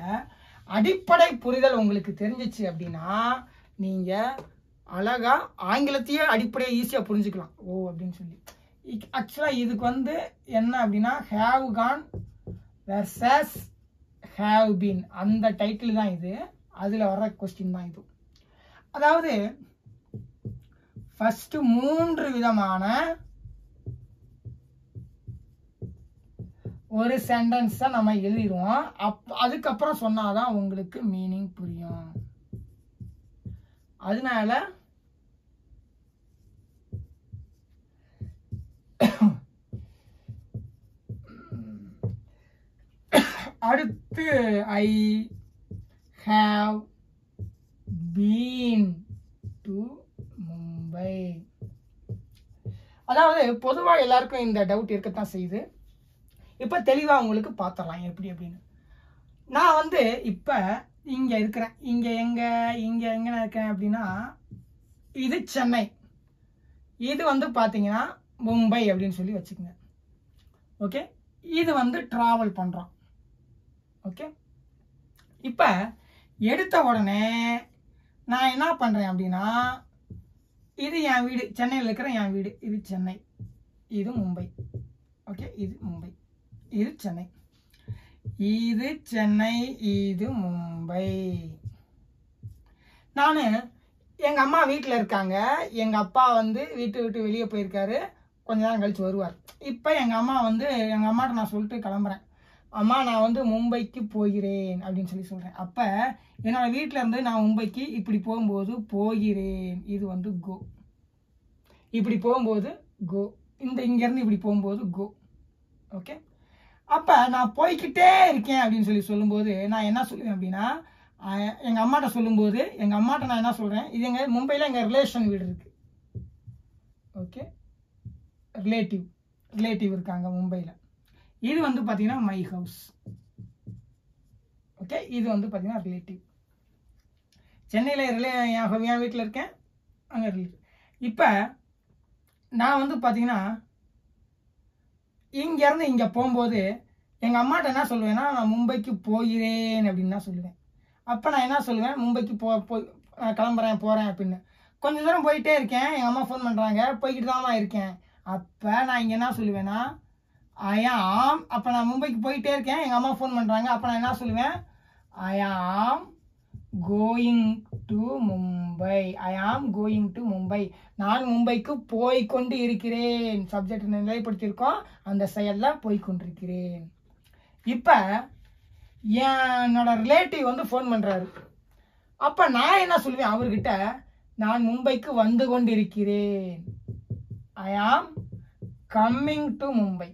அடிப்படை புரிதல் உங்களுக்கு தெரிஞ்சிச்சு அப்படின்னா நீங்க அழகா ஆங்கிலத்தையே அடிப்படையை ஈஸியா புரிஞ்சுக்கலாம். ஓ அப்படின்னு சொல்லி ஆக்சுவலா இதுக்கு என்ன அப்படின்னா have Khan versus have been, அந்த டைட்டில் தான் இது. அதுல வர்ற கொஸ்டின் தான் இது. அதாவது ஃபர்ஸ்ட் 3 விதமான ஒரு சென்டென்ஸை நம்ம எழுதிடுவோம். அதுக்கப்புறம் சொன்னாதான் உங்களுக்கு மீனிங் புரியும். அதனால அடுத்து ஐ ஹாவ் பீன் டு மும்பை. அதாவது பொதுவா எல்லாருக்கும் இந்த டவுட் இருக்கத்தான் செய்யுது. இப்ப தெளிவா உங்களுக்கு பார்த்துடலாம் எப்படி அப்படின்னு. நான் இப்ப இங்க இருக்கிறேன். இங்க எங்க இருக்கேன் அப்படின்னா இது சென்னை, இது பாத்தீங்கன்னா மும்பை அப்படின்னு சொல்லி வச்சுக்கோங்க. ஓகே, இது டிராவல் பண்றோம். ஓகே, இப்ப எடுத்த உடனே நான் என்ன பண்றேன் அப்படின்னா இது என் வீடு, சென்னையில் இருக்கிற என் வீடு, இது சென்னை, இது மும்பை. ஓகே, இது மும்பை, இது சென்னை, இது சென்னை, இது மும்பை. நான் எங்க அம்மா வீட்டில் இருக்காங்க. எங்க அப்பா வீட்டை விட்டு வெளியே போயிருக்காரு, கொஞ்ச நேரம் கழிச்சு வருவார். இப்போ எங்க அம்மா எங்க அம்மாட்ட நான் சொல்லிட்டு கிளம்புறேன், அம்மா நான் மும்பைக்கு போகிறேன் அப்படின்னு சொல்லி சொல்றேன். அப்ப என்னோட வீட்டில இருந்து நான் மும்பைக்கு இப்படி போகும்போது போகிறேன், இது கோ. இப்படி போகும்போது கோ, இங்க இருந்து இப்படி போகும்போது கோ. ஓகே, அப்ப நான் போய்கிட்டே இருக்கேன் அப்படின்னு சொல்லி சொல்லும்போது நான் என்ன சொல்லுவேன் அப்படின்னா எங்க அம்மாட்ட சொல்லும்போது எங்க அம்மாட்ட நான் என்ன சொல்றேன், இது எங்க மும்பையில எங்க ரிலேஷன் வீடு இருக்கு. ஓகே, ரிலேட்டிவ் இருக்காங்க மும்பையில. இது பாத்தீங்கன்னா மை ஹவுஸ். ஓகே, இது பாத்தீங்கன்னா ரிலேட்டிவ். சென்னையில என் வீட்டில் இருக்கேன், அங்க ரிலேட்டிவ். இப்ப நான் பாத்தீங்கன்னா இங்க இருந்து இங்க போகும்போது எங்க அம்மாட்ட என்ன சொல்லுவேன்னா நான் மும்பைக்கு போகிறேன் அப்படின்னு தான் சொல்லுவேன். அப்ப நான் என்ன சொல்லுவேன், மும்பைக்கு கிளம்புறேன் போறேன் அப்படின்னு. கொஞ்ச தூரம் போயிட்டே இருக்கேன், எங்க அம்மா ஃபோன் பண்றாங்க, போய்கிட்டு தான் இருக்கேன். அப்ப நான் இங்க என்ன சொல்லுவேன்னா ஐ ஆம், அப்போ நான் மும்பைக்கு போயிட்டே இருக்கேன், எங்கள் அம்மா ஃபோன் பண்ணுறாங்க. அப்போ நான் என்ன சொல்லுவேன்? ஐ am going to Mumbai. I am going to Mumbai. நான் மும்பைக்கு போய்கொண்டு இருக்கிறேன். சப்ஜெக்ட் நிலைப்படுத்தியிருக்கோம், அந்த செயலில் போய்கொண்டிருக்கிறேன். இப்போ என்னோட ரிலேட்டிவ் வந்து ஃபோன் பண்ணுறாரு. அப்போ நான் என்ன சொல்லுவேன் அவர்கிட்ட? நான் மும்பைக்கு வந்து கொண்டு இருக்கிறேன். ஐ ஆம் கம்மிங் டு மும்பை.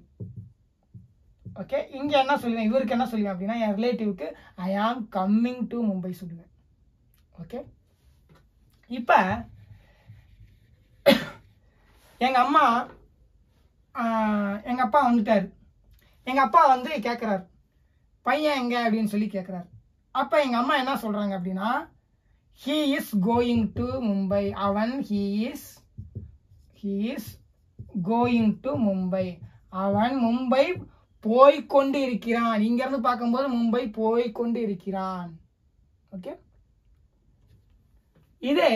ஓகே, இங்கே என்ன சொல்லுவேன்? இவருக்கு என்ன சொல்லுவேன் அப்படின்னா, என் ரிலேட்டிவ்க்கு ஐ ஆம் கம்மிங் டு மும்பை சொல்லுவேன். ஓகே, இப்போ எங்கள் அப்பா வந்துட்டார். எங்கள் அப்பா வந்து கேட்குறாரு, பையன் எங்க அப்படின்னு சொல்லி கேட்குறாரு. அப்போ எங்கள் அம்மா என்ன சொல்கிறாங்க அப்படின்னா, he is going to Mumbai. அவன் he is going to Mumbai. அவன் மும்பை போய்கொண்டு இருக்கிறான். இங்கிருந்து பார்க்கும்போது மும்பை போய்கொண்டு இருக்கிறான். ஓகே, இதே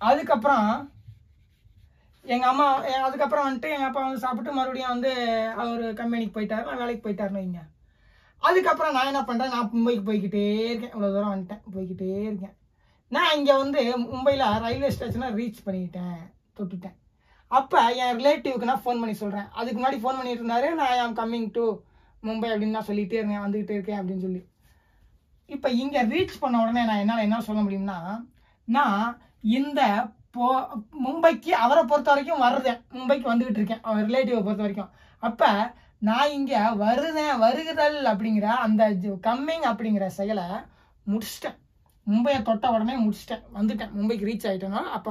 அதுக்கப்புறம் எங்கள் அம்மா அதுக்கப்புறம் வந்துட்டு எங்கள் அப்பா வந்து சாப்பிட்டு மறுபடியும் வந்து அவர் கம்பெனிக்கு போயிட்டாரு, வேலைக்கு போயிட்டாருன்னு வைங்க. அதுக்கப்புறம் நான் என்ன பண்ணுறேன்? நான் மும்பைக்கு போய்கிட்டே இருக்கேன். இவ்வளோ தூரம் வந்துட்டேன், போய்கிட்டே இருக்கேன். நான் இங்கே வந்து மும்பையில் ரயில்வே ஸ்டேஷனை ரீச் பண்ணிக்கிட்டேன், தொட்டுட்டேன். அப்போ என் ரிலேட்டிவ்க்கு நான் ஃபோன் பண்ணி சொல்கிறேன். அதுக்கு முன்னாடி ஃபோன் பண்ணிட்டு இருந்தாரு, நான் ஐ ஆம் கம்மிங் டு மும்பை அப்படின்னு நான் சொல்லிகிட்டே இருந்தேன், வந்துக்கிட்டே இருக்கேன் அப்படின்னு சொல்லி. இப்போ இங்கே ரீச் பண்ண உடனே நான் என்னால் என்ன சொல்ல முடியும்னா, நான் இந்த மும்பைக்கு அவரை பொறுத்த வரைக்கும் வருதேன், மும்பைக்கு வந்துக்கிட்டு இருக்கேன் அவர் ரிலேட்டிவை பொறுத்த வரைக்கும். அப்போ நான் இங்கே வருகுதல் அப்படிங்கிற அந்த கம்மிங் அப்படிங்கிற செயலை முடிச்சிட்டேன். மும்பையை தொட்ட உடனே முடிச்சிட்டேன், வந்துட்டேன், மும்பைக்கு ரீச் ஆகிட்டேன்னா. அப்போ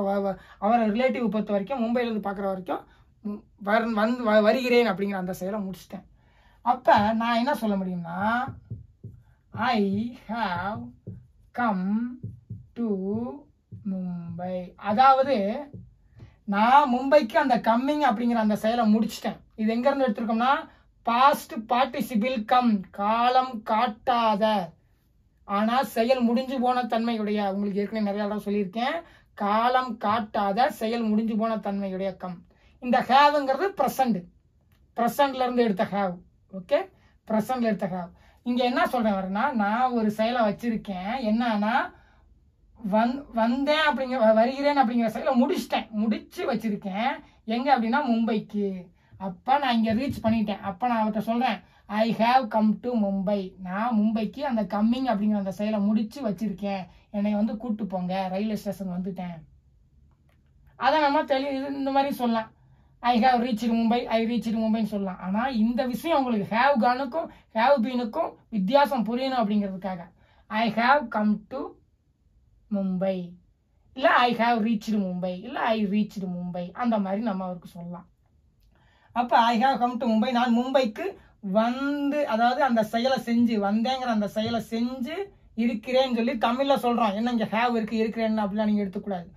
அவரை ரிலேட்டிவ் பொறுத்த வரைக்கும் மும்பையிலேருந்து பார்க்குற வரைக்கும் வருகிறேன் அப்படிங்கிற அந்த செயலை முடிச்சிட்டேன். அப்போ நான் என்ன சொல்ல முடியும்னா, I have come to Mumbai. அதாவது நான் மும்பைக்கு அந்த கம்மிங் அப்படிங்கிற அந்த செயலை முடிச்சிட்டேன். இது எங்கேருந்து எடுத்துருக்கோம்னா, பாஸ்ட் பார்ட்டிசிபிள் கம், காலம் காட்டாத ஆனால் செயல் முடிஞ்சு போன தன்மையுடைய. உங்களுக்கு ஏற்கனவே நிறைய இடம் சொல்லியிருக்கேன், காலம் காட்டாத செயல் முடிஞ்சு போன தன்மையுடைய கம். இந்த ஹேவ்ங்கிறது ப்ரெசண்ட்ல இருந்து எடுத்த ஹேவ். ஓகே, ப்ரெசண்ட்ல எடுத்த ஹேவ். இங்கே என்ன சொல்கிறேன் வரேன்னா, நான் ஒரு செயலை வச்சிருக்கேன், என்னன்னா வந்தேன் வருகிறேன் அப்படிங்கிற செயலை முடிச்சு வச்சிருக்கேன். எங்கே அப்படின்னா மும்பைக்கு. அப்போ நான் இங்கே ரீச் பண்ணிட்டேன். அப்போ நான் அவர்கிட்ட சொல்கிறேன், I have come to Mumbai. நான் மும்பைக்கு அந்த கம்மிங் அப்படிங்கிற அந்த செயலை முடிச்சு வச்சிருக்கேன், என்னை வந்து கூப்பிட்டு போங்க, ரயில்வே ஸ்டேஷன் வந்துட்டேன். அதை நம்ம இந்த மாதிரி சொல்லலாம், I have reached Mumbai, I reached மும்பைன்னு சொல்லலாம். ஆனால் இந்த விஷயம் உங்களுக்கு ஹேவ் கானுக்கும் ஹேவ் பீனுக்கும் வித்தியாசம் புரியணும் அப்படிங்கிறதுக்காக I have come to Mumbai, இல்லை ஐ ஹாவ் ரீச்டு மும்பை, இல்லை ஐ ரீச்டு மும்பை, அந்த மாதிரி நம்ம அவருக்கு சொல்லலாம். அப்போ I have come to Mumbai, நான் மும்பைக்கு வந்து, அதாவது அந்த செயலை செஞ்சு, வந்தேங்கிற அந்த செயலை செஞ்சு இருக்கிறேன்னு சொல்லி தமிழில் சொல்கிறோம். என்ன இங்கே ஹேவ் இருக்குது இருக்கிறேன்னு அப்படிலாம் நீங்கள் எடுத்துக்கூடாது.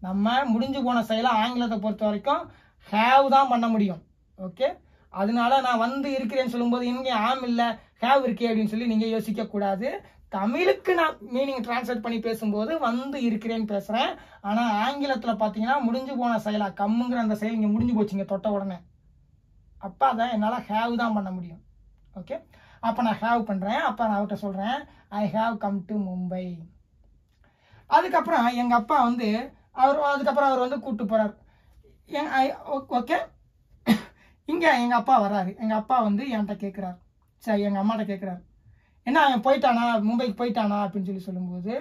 நம்ம முடிஞ்சு போன செயலை ஆங்கிலத்தை பொறுத்த வரைக்கும் ஹேவ் தான் பண்ண முடியும். ஓகே, அதனால நான் வந்து இருக்கிறேன்னு சொல்லும்போது இங்கே ஆம் இல்லை ஹேவ் இருக்கே அப்படின்னு சொல்லி நீங்கள் யோசிக்கக்கூடாது. தமிழுக்கு நான் மீனிங் டிரான்ஸ்லேட் பண்ணி பேசும்போது வந்து இருக்கிறேன்னு பேசுகிறேன். ஆனால் ஆங்கிலத்தில் பார்த்தீங்கன்னா முடிஞ்சு போன செயலா கம்முங்கிற அந்த செயல் இங்கே முடிஞ்சு போச்சுங்க தொட்ட உடனே. அப்போ அதான் என்னால் ஹேவ் தான் பண்ண முடியும். ஓகே, அப்போ நான் ஹேவ் பண்ணுறேன். அப்போ நான் அவர்கிட்ட சொல்கிறேன், I have come to Mumbai. அதுக்கப்புறம் எங்கள் அப்பா வந்து அதுக்கப்புறம் அவர் வந்து கூப்பிட்டு போகிறார். ஓகே, இங்கே எங்கள் அப்பா வர்றாரு. எங்கள் அப்பா வந்து என்கிட்ட கேட்குறாரு, சரி எங்கள் அம்மாட்ட கேட்குறாரு, என்ன அவன் போயிட்டானா, மும்பைக்கு போயிட்டானா அப்படின்னு சொல்லும்போது,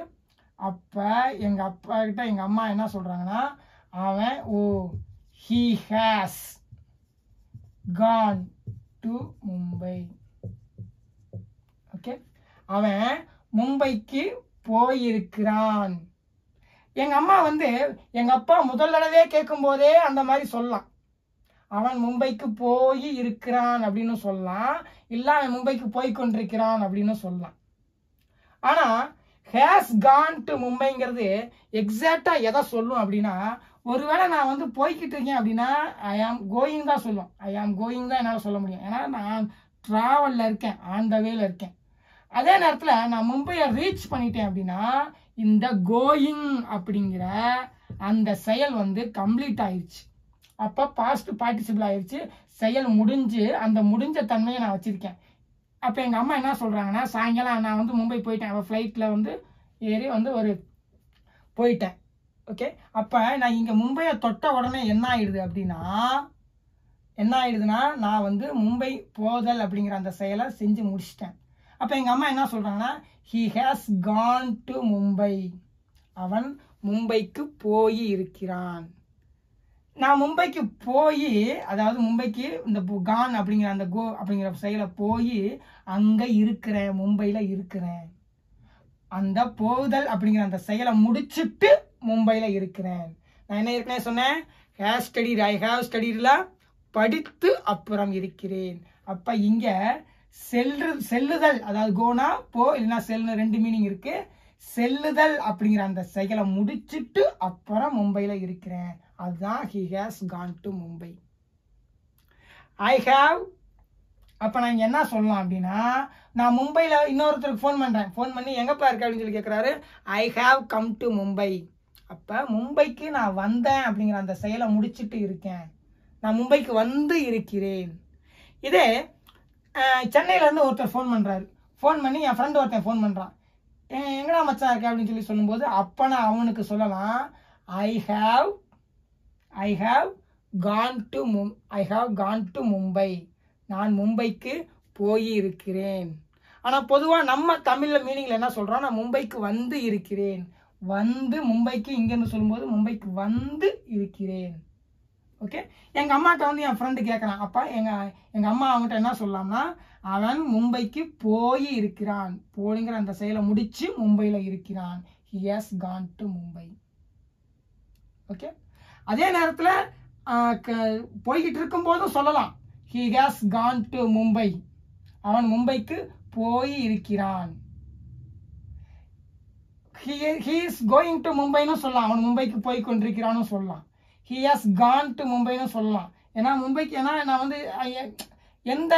அப்போ எங்கள் அப்பா கிட்ட எங்கள் அம்மா என்ன சொல்கிறாங்கன்னா, அவன் he has gone to Mumbai. Okay, அவன் மும்பைக்கு போயிருக்கிறான். எங்கள் அம்மா வந்து எங்கள் அப்பா முதல் தடவை கேட்கும் போதே அந்த மாதிரி சொல்லலாம், அவன் மும்பைக்கு போய் இருக்கிறான் அப்படின்னு சொல்லலாம், இல்லை அவன் மும்பைக்கு போய் கொண்டிருக்கிறான் அப்படின்னு சொல்லலாம். ஆனால் ஹேஸ் கான் டு மும்பைங்கிறது எக்ஸாக்டாக எதை சொல்லும் அப்படின்னா, ஒருவேளை நான் வந்து போய்கிட்டு இருக்கேன் அப்படின்னா ஐ ஆம் கோயிங் தான் சொல்லுவோம். ஐ ஆம் கோயிங் தான் என்னால் சொல்ல முடியும், ஏன்னா நான் ட்ராவலில் இருக்கேன், ஆன் த வேல இருக்கேன். அதே நேரத்தில் நான் மும்பையை ரீச் பண்ணிட்டேன் அப்படின்னா இந்த கோயிங் அப்படிங்கிற அந்த செயல் வந்து கம்ப்ளீட் ஆயிடுச்சு. அப்போ பாஸ்ட் பார்ட்டிசிபிள் ஆயிடுச்சு, செயல் முடிஞ்சு அந்த முடிஞ்ச தன்மையை நான் வச்சிருக்கேன். அப்போ எங்கள் அம்மா என்ன சொல்கிறாங்கன்னா, சாயங்காலம் நான் வந்து மும்பை போயிட்டேன், அவள் ஃப்ளைட்டில் வந்து ஏறி வந்து ஒரு போயிட்டேன். ஓகே, அப்போ நான் இங்கே மும்பையை தொட்ட உடனே என்ன ஆயிடுதுன்னா நான் வந்து மும்பை போதல் அப்படிங்கிற அந்த செயலை செஞ்சு முடிச்சிட்டேன். அப்போ எங்கள் அம்மா என்ன சொல்கிறாங்கன்னா, he has gone to Mumbai, அவன் மும்பைக்கு போய் இருக்கிறான். நான் மும்பைக்கு போய், அதாவது மும்பைக்கு இந்த கான் அப்படிங்கிற அந்த கோ அப்படிங்கிற செயலை போய் அங்கே இருக்கிறேன், மும்பையில் இருக்கிறேன். அந்த போதல் அப்படிங்கிற அந்த செயலை முடிச்சுட்டு மும்பையில் இருக்கிறேன். நான் என்ன ஏற்கனவே சொன்னேன், ஹேவ் ஸ்டடிட், ஐ ஹேவ் ஸ்டடிட்ல படித்து அப்புறம் இருக்கிறேன். அப்போ இங்கே செல்லுதல், அதாவது கோனா போ இல்லைன்னா செல்லுன்னு 2 மீனிங் இருக்கு. செல்லுதல் அப்படிங்கிற அந்த செயலை முடிச்சுட்டு அப்புறம் மும்பையில் இருக்கிறேன், அதுதான் he has gone to Mumbai. I have, அப்போ நான் இங்கே என்ன சொல்லலாம் அப்படின்னா, நான் மும்பையில் இன்னொருத்தருக்கு ஃபோன் பண்ணுறேன், ஃபோன் பண்ணி எங்கப்பா இருக்க அப்படின்னு சொல்லி கேட்குறாரு, I have come to Mumbai. அப்போ மும்பைக்கு நான் வந்தேன் அப்படிங்கிற அந்த செயலை முடிச்சுட்டு இருக்கேன், நான் மும்பைக்கு வந்து இருக்கிறேன். இதே சென்னையிலேருந்து ஒருத்தர் ஃபோன் பண்ணுறாரு, ஃபோன் பண்ணி என் ஃப்ரெண்டு ஒருத்தன் ஃபோன் பண்ணுறான், எங்கடா மச்சான் இருக்க அப்படின்னு சொல்லி சொல்லும்போது அப்போ நான் அவனுக்கு சொல்லலாம், I have gone to Mumbai, நான் மும்பைக்கு போய் இருக்கிறேன். ஆனால் பொதுவாக நம்ம தமிழில் மீனிங்கில் என்ன சொல்கிறோம், நான் மும்பைக்கு வந்து இருக்கிறேன். வந்து மும்பைக்கு இங்கேருந்து சொல்லும்போது மும்பைக்கு வந்து இருக்கிறேன். ஓகே, எங்கள் அம்மாட்ட வந்து என் ஃப்ரெண்டு கேட்குறான், அப்பா எங்கள் அம்மா அவங்ககிட்ட என்ன சொல்லலாம்னா, அவன் மும்பைக்கு போய் இருக்கிறான், போடுங்கிற அந்த செயலை முடித்து மும்பையில் இருக்கிறான், he has gone to Mumbai. Okay, அதே நேரத்தில் போய்கிட்டு இருக்கும்போதும் சொல்லலாம், he has gone to Mumbai, அவன் மும்பைக்கு போய் இருக்கிறான். he is going to மும்பைன்னு சொல்லலாம், அவன் மும்பைக்கு போய் கொண்டிருக்கிறான்னு சொல்லலாம். he has gone to மும்பைன்னு சொல்லலாம். ஏன்னா மும்பைக்கு, ஏன்னா நான் வந்து எந்த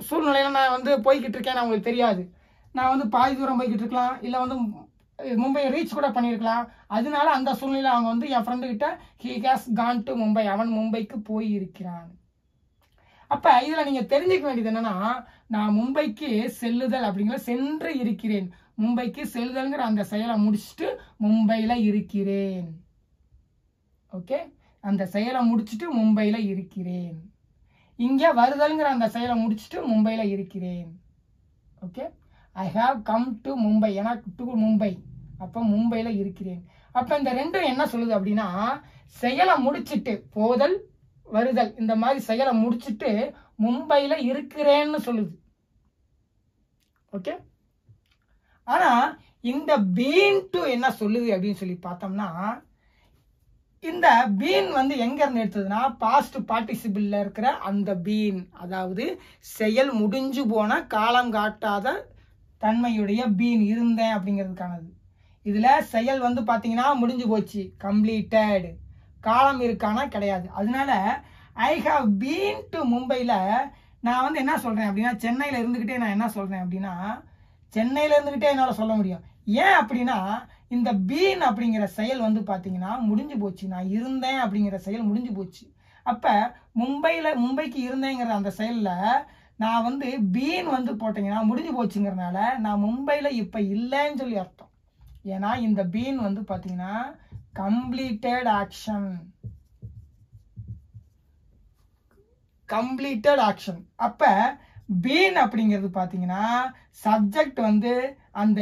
சூழ்நிலையில் நான் வந்து போய்கிட்டு இருக்கேன்னு அவங்களுக்கு தெரியாது. நான் வந்து பாதி தூரம் போய்கிட்டு இருக்கலாம், இல்லை வந்து மும்பையை ரீச் கூட பண்ணியிருக்கலாம். அதனால அந்த சூழ்நிலையில் அவங்க வந்து என் ஃப்ரெண்டுக்கிட்ட he has gone to Mumbai, அவன் மும்பைக்கு போய் இருக்கிறான். அப்போ இதில் நீங்கள் தெரிஞ்சுக்க வேண்டியது என்னன்னா, நான் மும்பைக்கு செல்லுதல் அப்படிங்கிற சென்று இருக்கிறேன், மும்பைக்கு செல்லுதல்ங்கிற அந்த செயலை முடிச்சுட்டு மும்பையில் இருக்கிறேன். ஓகே, அந்த செயலை முடிச்சுட்டு மும்பையில் இருக்கிறேன். இங்கே வருதல்ங்கிற அந்த செயலை முடிச்சுட்டு மும்பையில் இருக்கிறேன். Okay, I have come to Mumbai, ஏன்னா டு மும்பை, அப்போ மும்பையில் இருக்கிறேன். அப்போ இந்த ரெண்டும் என்ன சொல்லுது அப்படின்னா, செயலை முடிச்சுட்டு போதல் வருதல் இந்த மாதிரி செயலை முடிச்சுட்டு மும்பையில் இருக்கிறேன்னு சொல்லுது. ஓகே, ஆனால் இந்த பீன் டு என்ன சொல்லுது அப்படின்னு சொல்லி பார்த்தோம்னா, இந்த பீன் வந்து எங்க இருந்து எடுத்ததுன்னா, பாஸ்ட் பார்ட்டிசிபிள்ல இருக்கிற அந்த பீன், அதாவது செயல் முடிஞ்சு போன காலம் காட்டாத தன்மையுடைய பீன் இருந்தேன் அப்படிங்கிறதுக்கானது. இதுல செயல் வந்து பாத்தீங்கன்னா முடிஞ்சு போச்சு, கம்ப்ளீட்டட், காலம் இருக்கானா கிடையாது. அதனால ஐ ஹாவ் பீன் டு மும்பையில் நான் வந்து என்ன சொல்றேன் அப்படின்னா, சென்னையில் இருந்துகிட்டே நான் என்ன சொல்றேன் அப்படின்னா, சென்னையில் இருந்துகிட்டே என்னால் சொல்ல முடியும். ஏன் அப்படின்னா, இந்த பீன் அப்படிங்கிற செயல் வந்து பார்த்தீங்கன்னா முடிஞ்சு போச்சு, நான் இருந்தேன் அப்படிங்கிற செயல் முடிஞ்சு போச்சு. அப்போ மும்பைக்கு இருந்தேங்கிற அந்த செயலில் நான் வந்து பீன் வந்து போட்டீங்கன்னா முடிஞ்சு போச்சுங்கிறதுனால நான் மும்பையில் இப்போ இல்லைன்னு சொல்லி அர்த்தம். ஏன்னா இந்த பீன் வந்து பார்த்தீங்கன்னா கம்ப்ளீட்டட் ஆக்ஷன். அப்போ பீன் அப்படிங்கிறது பார்த்தீங்கன்னா சப்ஜெக்ட் வந்து அந்த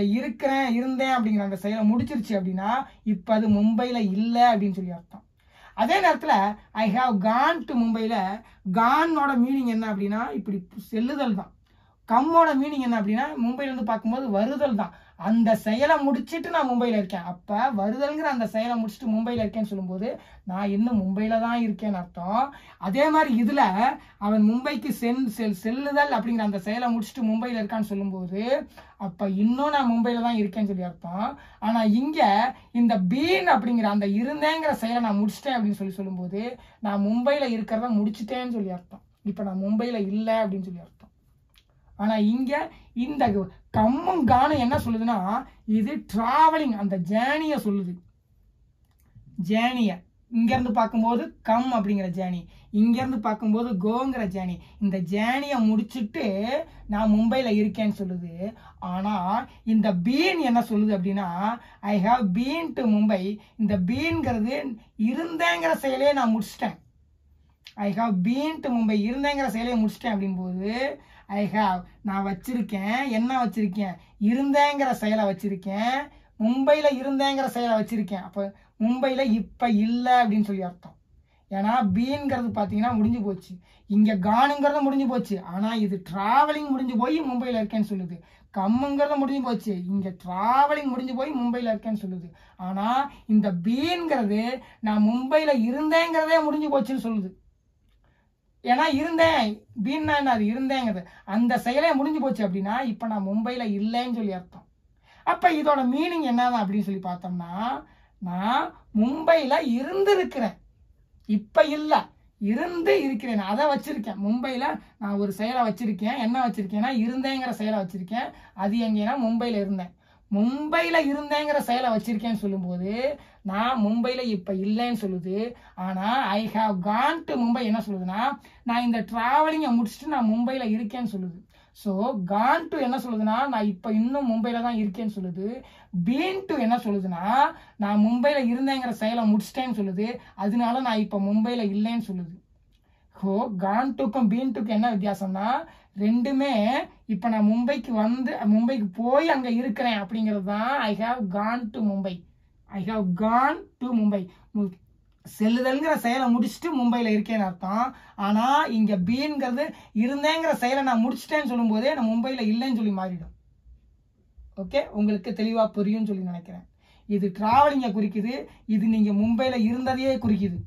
இருந்தேன் அப்படிங்கிற அந்த செயலை முடிச்சிருச்சு அப்படின்னா இப்போ அது மும்பையில் இல்லை அப்படின்னு சொல்லி அர்த்தம். அதே நேரத்தில் ஐ ஹாவ் கான் டு மும்பையில் கானோட மீனிங் என்ன அப்படின்னா இப்படி செல்லுதல் தான். கம்மோட மீனிங் என்ன அப்படின்னா மும்பையிலேருந்து பார்க்கும்போது வருதல் தான். அந்த செயலை முடிச்சுட்டு நான் மும்பையில் இருக்கேன். அப்போ வருதல்ங்கிற அந்த செயலை முடிச்சுட்டு மும்பையில் இருக்கேன்னு சொல்லும்போது நான் இன்னும் மும்பையில் தான் இருக்கேன்னு அர்த்தம். அதே மாதிரி இதில் அவன் மும்பைக்கு செல்லுதல் அப்படிங்கிற அந்த செயலை முடிச்சுட்டு மும்பையில் இருக்கான்னு சொல்லும்போது அப்போ இன்னும் நான் மும்பையில் தான் இருக்கேன்னு சொல்லி அர்த்தம். ஆனால் இங்கே இந்த பீன் அப்படிங்கிற அந்த இருந்தேங்கிற செயலை நான் முடிச்சிட்டேன் அப்படின்னு சொல்லும்போது நான் மும்பையில் இருக்கிறத முடிச்சிட்டேன்னு சொல்லி அர்த்தம். இப்போ நான் மும்பையில் இல்லை அப்படின்னு சொல்லி அர்த்தம். ஆனால் இங்கே இந்த கம்மும் கானம் என்ன சொல்லுதுன்னா இது டிராவலிங், அந்த ஜேர்னியை சொல்லுது. ஜேர்னியை இங்கேருந்து பார்க்கும்போது கம் அப்படிங்கிற ஜேர்னி, இங்கேருந்து பார்க்கும்போது கோங்கிற ஜேர்னி. இந்த ஜேர்னியை முடிச்சுட்டு நான் மும்பையில் இருக்கேன்னு சொல்லுது. ஆனால் இந்த பீன் என்ன சொல்லுது அப்படின்னா, I have been to Mumbai. இந்த பீன்கிறது இருந்தேங்கிற செயலையே நான் முடிச்சிட்டேன். I have been to Mumbai, இருந்தேங்கிற செயலையை முடிச்சிட்டேன் அப்படின்போது ஐ ஹாவ் நான் வச்சிருக்கேன், என்ன வச்சிருக்கேன், இருந்தேங்கிற செயலை வச்சிருக்கேன், மும்பையில் இருந்தேங்கிற செயலை வச்சிருக்கேன். அப்போ மும்பையில் இப்போ இல்லை அப்படின்னு சொல்லி அர்த்தம். ஏன்னா பீன்கிறது பார்த்தீங்கன்னா முடிஞ்சு போச்சு, இங்கே கானுங்கிறது முடிஞ்சு போச்சு. ஆனால் இது ட்ராவலிங் முடிஞ்சு போய் மும்பையில் இருக்கேன்னு சொல்லுது. கம்முங்கிறது முடிஞ்சு போச்சு, இங்கே ட்ராவலிங் முடிஞ்சு போய் மும்பையில் இருக்கேன்னு சொல்லுது. ஆனால் இந்த பீன்கிறது நான் மும்பையில் இருந்தேங்கிறதே முடிஞ்சு போச்சுன்னு சொல்லுது. ஏன்னா இருந்தேன், பீன்னா என்ன, அது இருந்தேங்கிறது அந்த செயலே முடிஞ்சு போச்சு அப்படின்னா இப்போ நான் மும்பையில் இல்லைன்னு சொல்லி அர்த்தம். அப்போ இதோட மீனிங் என்னதான் அப்படின்னு சொல்லி பார்த்தோம்னா, நான் மும்பையில் இருந்திருக்கிறேன், இப்போ இல்லை, இருந்து இருக்கிறேன், அதை வச்சிருக்கேன். மும்பையில் நான் ஒரு செயலை வச்சிருக்கேன், என்ன வச்சிருக்கேன்னா இருந்தேங்கிற செயலை வச்சிருக்கேன். அது எங்கேன்னா மும்பையில் இருந்தேன். மும்பையில் இருந்தேங்கிற செயலை வச்சிருக்கேன்னு சொல்லும்போது நான் மும்பையில் இப்போ இல்லைன்னு சொல்லுது. ஆனால் ஐ ஹாவ் கான் டு மும்பை என்ன சொல்லுதுன்னா, நான் இந்த ட்ராவலிங்கை முடிச்சுட்டு நான் மும்பையில் இருக்கேன்னு சொல்லுது. ஸோ கான் டு என்ன சொல்லுதுன்னா, நான் இப்போ இன்னும் மும்பையில் தான் இருக்கேன்னு சொல்லுது. பீன் டு என்ன சொல்லுதுன்னா, நான் மும்பையில் இருந்தேங்கிற செயலை முடிச்சிட்டேன்னு சொல்லுது. அதனால நான் இப்போ மும்பையில் இல்லைன்னு சொல்லுது. ஸோ கான் டுக்கும் பீன் டுக்கும் என்ன வித்தியாசம்னா, ரெண்டுமே இப்போ நான் மும்பைக்கு போய் அங்கே இருக்கிறேன் அப்படிங்கிறது தான் I have gone to Mumbai. I have gone to Mumbai, செல்லுதல்ங்கிற செயலை முடிச்சுட்டு மும்பையில் இருக்கேன்னு அர்த்தம். ஆனால் இங்கே பீன்கிறது இருந்தேங்கிற செயலை நான் முடிச்சிட்டேன்னு சொல்லும்போதே நான் மும்பையில் இல்லைன்னு சொல்லி மாறிடும். ஓகே, உங்களுக்கு தெளிவாக புரியும்னு சொல்லி நினைக்கிறேன். இது ட்ராவலிங்கை குறிக்குது, இது நீங்கள் மும்பையில் இருந்ததையே குறிக்குது.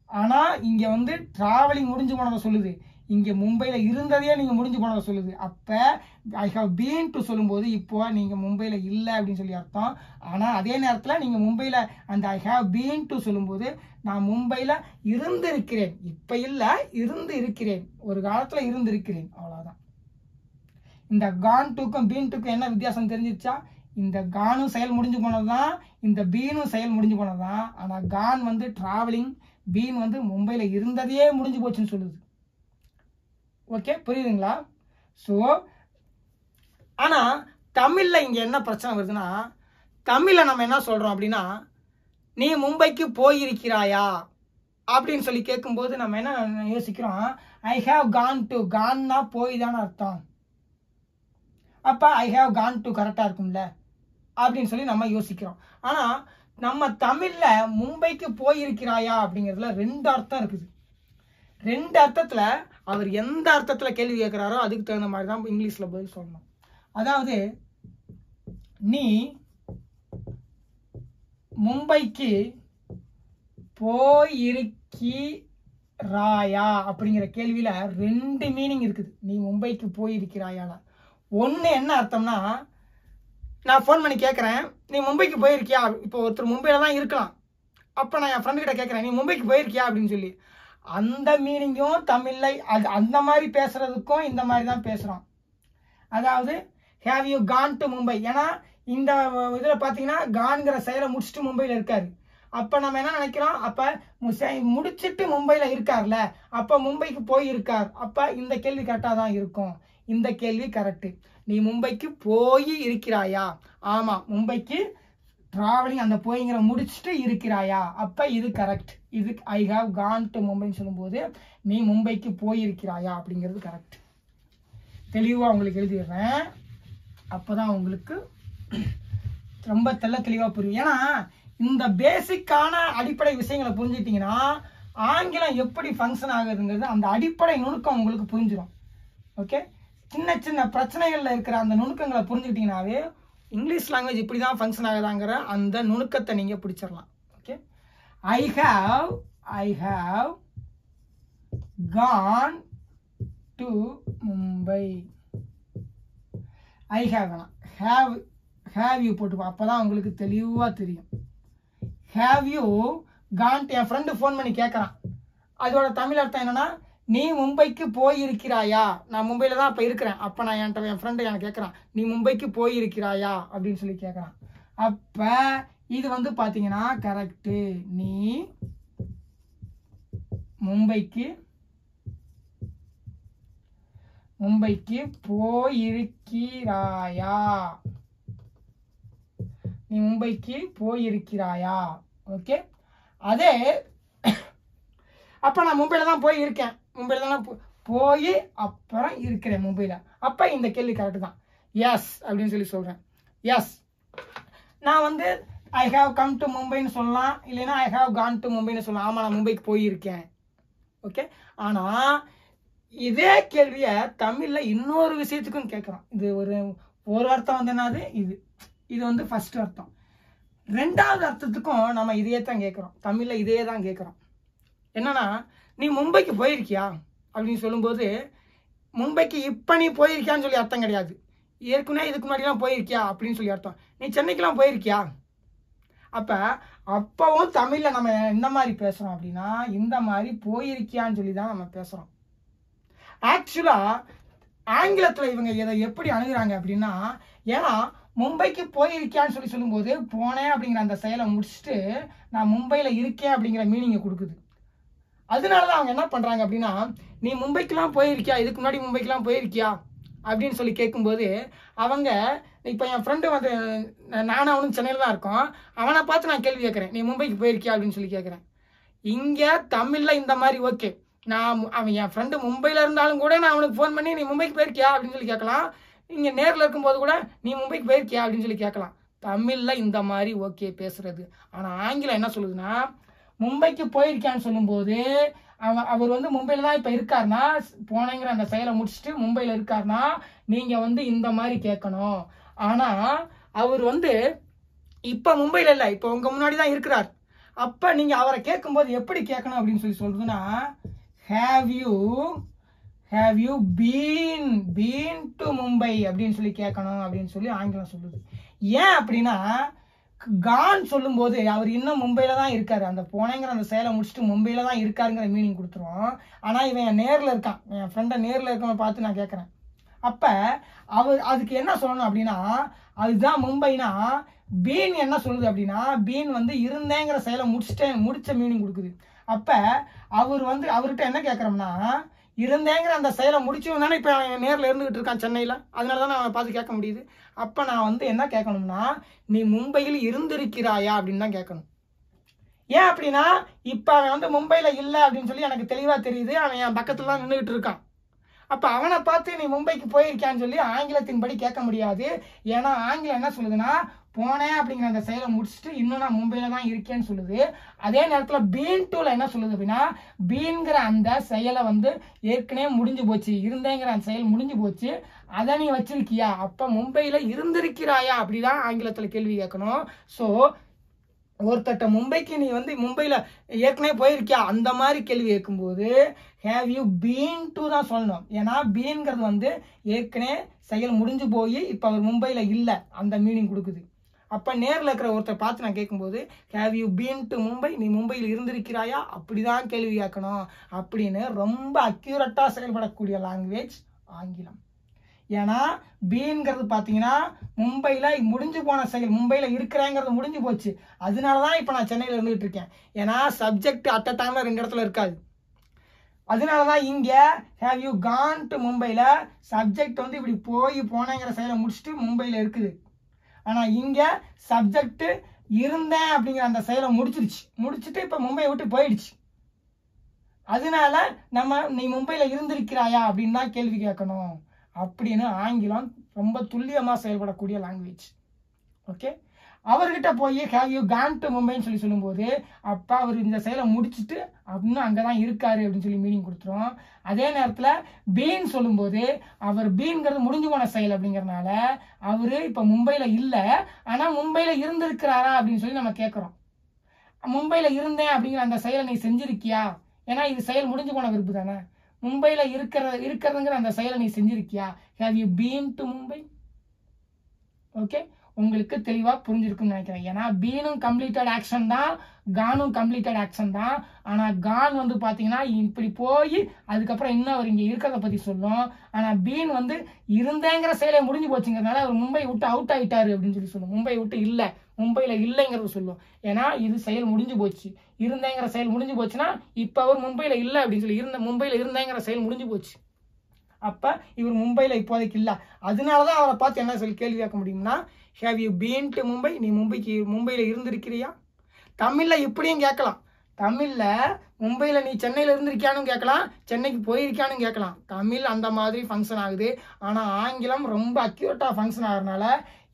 ஆனால் இங்கே வந்து ட்ராவலிங் முடிஞ்சு போனதை சொல்லுது, இங்கே மும்பையில் இருந்ததையே நீங்கள் முடிஞ்சு போனதை சொல்லுது. அப்போ ஐ ஹவ் பீன் டு சொல்லும்போது இப்போ நீங்கள் மும்பையில் இல்லை அப்படின்னு சொல்லி அர்த்தம். ஆனால் அதே நேரத்தில் நீங்கள் மும்பையில் அந்த ஐ ஹாவ் பீன் டு சொல்லும்போது நான் மும்பையில் இருந்திருக்கிறேன், இப்போ இல்லை, இருந்து இருக்கிறேன், ஒரு காலத்தில் இருந்திருக்கிறேன், அவ்வளோதான். இந்த கான் டுக்கும் பீன் டுக்கும் என்ன வித்தியாசம் தெரிஞ்சிருச்சா? இந்த கானும் செயல் முடிஞ்சு போனது தான், இந்த பீனும் செயல் முடிஞ்சு போனது தான். ஆனால் கான் வந்து ட்ராவலிங், பீன் வந்து மும்பையில் இருந்ததையே முடிஞ்சு போச்சுன்னு சொல்லுது. ஓகே, புரியுதுங்களா? ஸோ ஆனால் தமிழில் இங்கே என்ன பிரச்சனை வருதுன்னா, தமிழில் நம்ம என்ன சொல்கிறோம் அப்படின்னா, நீ மும்பைக்கு போயிருக்கிறாயா அப்படின்னு சொல்லி கேட்கும்போது நம்ம என்ன யோசிக்கிறோம், ஐ ஹாவ் கான் டு, கான்னா போய் தானே அர்த்தம். அப்போ ஐ ஹாவ் கான் டு கரெக்டாக இருக்கும்ல அப்படின்னு சொல்லி நம்ம யோசிக்கிறோம். ஆனால் நம்ம தமிழில் மும்பைக்கு போயிருக்கிறாயா அப்படிங்கிறதுல ரெண்டு அர்த்தம் இருக்குது. ரெண்டு அர்த்தத்தில் அவர் எந்த அர்த்தத்தில் கேள்வி கேட்குறாரோ அதுக்கு தகுந்த மாதிரி தான் இங்கிலீஷில் பதில் சொல்லணும். அதாவது நீ மும்பைக்கு போயிருக்கிறாயா அப்படிங்கிற கேள்வியில் ரெண்டு மீனிங் இருக்குது. நீ மும்பைக்கு போயிருக்கிறாயால ஒன்று என்ன அர்த்தம்னா, நான் ஃபோன் பண்ணி கேட்குறேன் நீ மும்பைக்கு போயிருக்கியா, இப்போ ஒருத்தர் மும்பையில் தான் இருக்கலாம், அப்போ நான் என் ஃப்ரெண்டுக்கிட்ட கேட்குறேன் நீ மும்பைக்கு போயிருக்கியா அப்படின்னு சொல்லி, அந்த மீனிங்கும் தமிழில் அது அந்த மாதிரி பேசுகிறதுக்கும் இந்த மாதிரி தான் பேசுகிறோம். அதாவது have you gone to Mumbai, ஏன்னா இந்த இதில் பார்த்தீங்கன்னா கான்கிற செயலை முடிச்சுட்டு மும்பையில் இருக்காரு. அப்போ நம்ம என்ன நினைக்கிறோம், அப்போ முடிச்சுட்டு மும்பையில் இருக்கார்ல, அப்போ மும்பைக்கு போயிருக்கார். அப்போ இந்த கேள்வி கரெக்டாக தான் இருக்கும். இந்த கேள்வி கரெக்டு. நீ மும்பைக்கு போய் இருக்கிறாயா, ஆமாம், மும்பைக்கு ட்ராவலிங் அந்த போய்ங்கிற முடிச்சுட்டு இருக்கிறாயா, அப்போ இது கரெக்ட். இது ஐ ஹாவ் கான் டு மும்பைன்னு சொல்லும்போது நீ மும்பைக்கு போயிருக்கிறாயா அப்படிங்கிறது கரெக்ட். தெளிவாக உங்களுக்கு எழுதிடுறேன், அப்போ தான் உங்களுக்கு ரொம்ப தெளிவாக புரியும். ஏன்னா இந்த பேசிக்கான அடிப்படை விஷயங்களை புரிஞ்சுக்கிட்டிங்கன்னா ஆங்கிலம் எப்படி ஃபங்க்ஷன் ஆகுதுங்கிறது அந்த அடிப்படை நுணுக்கம் உங்களுக்கு புரிஞ்சிடும். ஓகே, சின்ன சின்ன பிரச்சனைகளில் இருக்கிற அந்த நுணுக்கங்களை புரிஞ்சுக்கிட்டிங்கனாவே இங்கிலீஷ் லாங்குவேஜ் இப்படி தான் ஃபங்க்ஷன் ஆகுதாங்கிற அந்த நுணுக்கத்தை நீங்கள் பிடிச்சிடலாம். Okay, I have gone to Mumbai. I have வேணாம், ஹேவ் யூ போட்டுப்போம், அப்போ தான் உங்களுக்கு தெளிவாக தெரியும். ஹேவ் யூ கான், என் ஃப்ரெண்டு ஃபோன் பண்ணி கேட்குறான், அதோட தமிழ் அர்த்தம் என்னன்னா, நீ மும்பைக்கு போயிருக்கிறாயா, நான் மும்பையில் தான் இப்போ இருக்கிறேன், அப்போ நான் என் ஃப்ரெண்டு எனக்கு கேட்குறான் நீ மும்பைக்கு போயிருக்கிறாயா அப்படின்னு சொல்லி கேட்குறான். அப்போ இது வந்து பார்த்தீங்கன்னா கரெக்டு, நீ மும்பைக்கு போயிருக்கிறாயா? நீ மும்பைக்கு போயிருக்கிறாயா? ஓகே. அதே அப்ப நான் மும்பையில தான் போய் இருக்கேன், மும்பையில தான் போய் அப்புறம் இருக்கிறேன் மும்பையில. அப்ப இந்த கேள்வி கரெக்ட் தான். எஸ் அப்படின்னு சொல்லி சொல்றேன். எஸ், நான் வந்து ஐ ஹாவ் கம் டு மும்பைன்னு சொல்லலாம், இல்லைன்னா ஐ ஹாவ் கான் டு மும்பைன்னு சொல்லலாம். ஆமா, நான் மும்பைக்கு போயிருக்கேன். ஓகே. ஆனா இதே கேள்வியை தமிழ்ல இன்னொரு விஷயத்துக்கும் கேட்கிறோம். இது ஒரு அர்த்தம் வந்து என்னது, இது வந்து ஃபர்ஸ்ட் அர்த்தம். ரெண்டாவது அர்த்தத்துக்கும் நம்ம இதையே தான் கேட்கிறோம், தமிழ்ல இதே தான் கேட்கிறோம். என்னன்னா, நீ மும்பைக்கு போயிருக்கியா அப்படின்னு சொல்லும்போது, மும்பைக்கு இப்ப நீ போயிருக்கியான்னு சொல்லி அர்த்தம் கிடையாது. ஏற்கனவே இதுக்கு முன்னாடிலாம் போயிருக்கியா அப்படின்னு சொல்லி அர்த்தம். நீ சென்னைக்கெல்லாம் போயிருக்கியா? அப்பவும் தமிழ்ல நம்ம இந்த மாதிரி பேசுறோம் அப்படின்னா, இந்த மாதிரி போயிருக்கியான்னு சொல்லி தான் நம்ம பேசுறோம். ஆக்சுவலா ஆங்கிலத்துல இவங்க இதை எப்படி அணுகுறாங்க அப்படின்னா, ஏன்னா மும்பைக்கு போயிருக்கியான்னு சொல்லி சொல்லும்போது, போனேன் அப்படிங்கிற அந்த செயலை முடிச்சுட்டு நான் மும்பையில இருக்கேன் அப்படிங்கிற மீனிங்கை கொடுக்குது. அதனாலதான் அவங்க என்ன பண்றாங்க அப்படின்னா, நீ மும்பைக்கெல்லாம் போயிருக்கியா, இதுக்கு முன்னாடி மும்பைக்கெல்லாம் போயிருக்கியா அப்படின்னு சொல்லி கேட்கும்போது, அவங்க இப்போ என் ஃப்ரெண்டு வந்து நானும் அவனும் சென்னையில் தான் இருக்கோம், அவனை பார்த்து நான் கேள்வி கேட்குறேன், நீ மும்பைக்கு போயிருக்கியா அப்படின்னு சொல்லி கேட்குறேன். இங்கே தமிழில் இந்த மாதிரி ஓகே, அவன் என் ஃப்ரெண்டு மும்பையில் இருந்தாலும் கூட நான் அவனுக்கு ஃபோன் பண்ணி நீ மும்பைக்கு போயிருக்கியா அப்படின்னு சொல்லி கேட்கலாம். இங்கே நேரில் இருக்கும்போது கூட நீ மும்பைக்கு போயிருக்கியா அப்படின்னு சொல்லி கேட்கலாம். தமிழில் இந்த மாதிரி ஓகே பேசுறது. ஆனால் ஆங்கிலம் என்ன சொல்லுதுன்னா, மும்பைக்கு போயிருக்கான்னு சொல்லும்போது அவர் வந்து மும்பையில தான் இப்ப இருக்காருன்னா, போனேங்கிற அந்த செயலை முடிச்சுட்டு மும்பையில இருக்காருன்னா நீங்க வந்து இந்த மாதிரி கேட்கணும். ஆனா அவர் வந்து இப்ப மும்பையில இல்ல, இப்ப உங்க முன்னாடி தான் இருக்கிறார். அப்ப நீங்க அவரை கேட்கும்போது எப்படி கேட்கணும் அப்படின்னு சொல்லி சொல்றதுன்னா, have you been to Mumbai அப்படின்னு சொல்லி கேட்கணும் அப்படின்னு சொல்லி ஆங்கிலம் சொல்லுது. ஏன் அப்படின்னா, கான் சொல்லும் போது அவர் இன்னும் மும்பையில தான் இருக்காரு, அந்த போனேங்கிற அந்த செயலை முடிச்சுட்டு மும்பையில தான் இருக்காருங்கிற மீனிங் கொடுத்துருவோம். ஆனா இவன் என் நேர்ல இருக்கான், என் ஃப்ரெண்டை நேர்ல இருக்கவன் பார்த்து நான் கேட்கறேன். அப்ப அவர் அதுக்கு என்ன சொல்லணும் அப்படின்னா, அதுதான் மும்பைனா பீன் என்ன சொல்லுது அப்படின்னா, பீன் வந்து இருந்தேங்கிற செயலை முடிச்ச மீனிங் கொடுக்குது. அப்ப அவர் வந்து அவர்கிட்ட என்ன கேட்கறோம்னா, இருந்தேங்கிற அந்த செயலை முடிச்சவன் தானே இப்ப நேர்ல இருந்துகிட்டு இருக்கான் சென்னையில, அதனாலதான் அவனை பார்த்து கேட்க முடியுது. அப்ப நான் வந்து என்ன கேட்கணும்னா, நீ மும்பையில் இருந்திருக்கிறாயா அப்படின்னு தான் கேட்கணும். ஏன் அப்படின்னா, இப்ப அவன் வந்து மும்பையில இல்லை அப்படின்னு சொல்லி எனக்கு தெளிவா தெரியுது, அவன் என் பக்கத்துல தான் நின்றுகிட்டு இருக்கான். அப்ப அவனை பார்த்து நீ மும்பைக்கு போயிருக்கான்னு சொல்லி ஆங்கிலத்தின்படி கேட்க முடியாது. ஏன்னா ஆங்கிலம் என்ன சொல்லுதுன்னா, போனேன் அப்படிங்கிற அந்த செயலை முடிச்சுட்டு இன்னும் நான் மும்பையில தான் இருக்கேன்னு சொல்லுது. அதே நேரத்துல பீன் டூல என்ன சொல்லுது அப்படின்னா, பீன்கிற அந்த செயலை வந்து ஏற்கனவே முடிஞ்சு போச்சு, இருந்தேங்கிற அந்த செயல் முடிஞ்சு போச்சு, அதை நீ வச்சிருக்கியா, அப்ப மும்பையில இருந்திருக்கிறாயா அப்படிதான் ஆங்கிலத்துல கேள்வி கேட்கணும். சோ ஒருத்தட்ட மும்பைக்கு நீ வந்து மும்பையில ஏற்கனவே போயிருக்கியா அந்த மாதிரி கேள்வி கேட்கும்போது ஹேவ் யூ பீன் டு தான் சொல்லணும். ஏன்னா பீன்கிறது வந்து ஏற்கனவே செயல் முடிஞ்சு போய் இப்ப அவர் மும்பையில இல்லை அந்த மீனிங் கொடுக்குது. அப்ப நேரில் இருக்கிற ஒருத்தர் பார்த்து நான் கேட்கும்போது have you been to Mumbai, நீ மும்பையில் இருந்திருக்கிறாயா அப்படிதான் கேள்வி கேட்கணும் அப்படின்னு ரொம்ப அக்யூரட்டா செயல்படக்கூடிய லாங்குவேஜ் ஆங்கிலம். ஏன்னா பீன்கிறது பார்த்தீங்கன்னா மும்பையில் முடிஞ்சு போன செயல், மும்பையில் இருக்கிறேங்கிறது முடிஞ்சு போச்சு, அதனாலதான் இப்போ நான் சென்னையில் இருந்துகிட்டு இருக்கேன். ஏன்னா சப்ஜெக்ட் அட் அ டைம்ல 2 இடத்துல இருக்காது. அதனாலதான் இங்க ஹேவ் யூ கான் டு மும்பையில சப்ஜெக்ட் வந்து இப்படி போனேங்கிற செயலை முடிச்சுட்டு மும்பையில இருக்குது. ஆனா இங்க சப்ஜெக்ட் இருந்தேன் அப்படிங்கிற அந்த செயலை முடிச்சுட்டு இப்ப மும்பையை விட்டு போயிடுச்சு. அதனால நம்ம நீ மும்பையில இருந்திருக்கிறாயா அப்படின்னு தான் கேள்வி கேட்கணும் அப்படின்னு ஆங்கிலம் ரொம்ப துல்லியமா செயல்படக்கூடிய லாங்குவேஜ். ஓகே, அவர்கிட்ட போய் ஹேவ் யூ கான் டு மும்பைன்னு சொல்லி சொல்லும்போது அப்ப அவர் இந்த செயலை முடிச்சுட்டு அப்படின்னு அங்கதான் இருக்காரு அப்படின்னு சொல்லி மீனிங் கொடுத்துரும். அதே நேரத்துல பீன் சொல்லும்போது அவர் பீன்கிறது முடிஞ்சு போன செயல் அப்படிங்கறதுனால அவரு இப்ப மும்பையில இல்ல, ஆனா மும்பையில இருந்திருக்கிறாரா அப்படின்னு சொல்லி நம்ம கேட்கிறோம். மும்பையில இருந்தேன் அப்படிங்கிற அந்த செயலை நீ செஞ்சிருக்கியா, ஏன்னா இது செயல் முடிஞ்சு போன விருப்பு தானே, மும்பையில இருக்கிறதுங்கிற அந்த செயலை நீ செஞ்சிருக்கியா, have you been to Mumbai. Okay, உங்களுக்கு தெளிவா புரிஞ்சிருக்குன்னு நினைக்கிறேன். ஏன்னா பீனும் கம்ப்ளீட்டட் ஆக்ஷன் தான், கானும் கம்ப்ளீட்டட் ஆக்ஷன் தான். ஆனா கான் வந்து பாத்தீங்கன்னா இப்படி போய் அதுக்கப்புறம் இன்னும் அவர் இங்க இருக்கிறத பத்தி சொல்லும். ஆனா பீன் வந்து இருந்தேங்கிற செயலை முடிஞ்சு போச்சுங்கிறதுனால அவர் மும்பை விட்டு அவுட் ஆயிட்டாரு அப்படின்னு சொல்லி சொல்லும். மும்பை விட்டு இல்ல, மும்பையில இல்லைங்கிறது சொல்லும். ஏன்னா இது செயல் முடிஞ்சு போச்சு. இருந்தேங்கிற செயல் முடிஞ்சு போச்சுன்னா இப்ப அவர் மும்பையில இல்ல அப்படின்னு சொல்லி மும்பையில இருந்தேங்கிற செயல் முடிஞ்சு போச்சு. அப்ப இவர் மும்பையில இப்போதைக்கு இல்ல. அதனாலதான் அவரை பார்த்து என்ன சொல்லி கேள்வி கேட்க முடியும்னா, have you been to Mumbai, நீ மும்பையில இருந்திருக்கிறியா? தமிழ்ல இப்படியும் கேட்கலாம். தமிழ்ல மும்பையில நீ சென்னையில இருந்திருக்கியான்னு கேட்கலாம், சென்னைக்கு போயிருக்கியான்னு கேட்கலாம். தமிழ் அந்த மாதிரி ஃபங்க்ஷன் ஆகுது. ஆனா ஆங்கிலம் ரொம்ப அக்யூரேட்டா ஃபங்க்ஷன் ஆகுறதுனால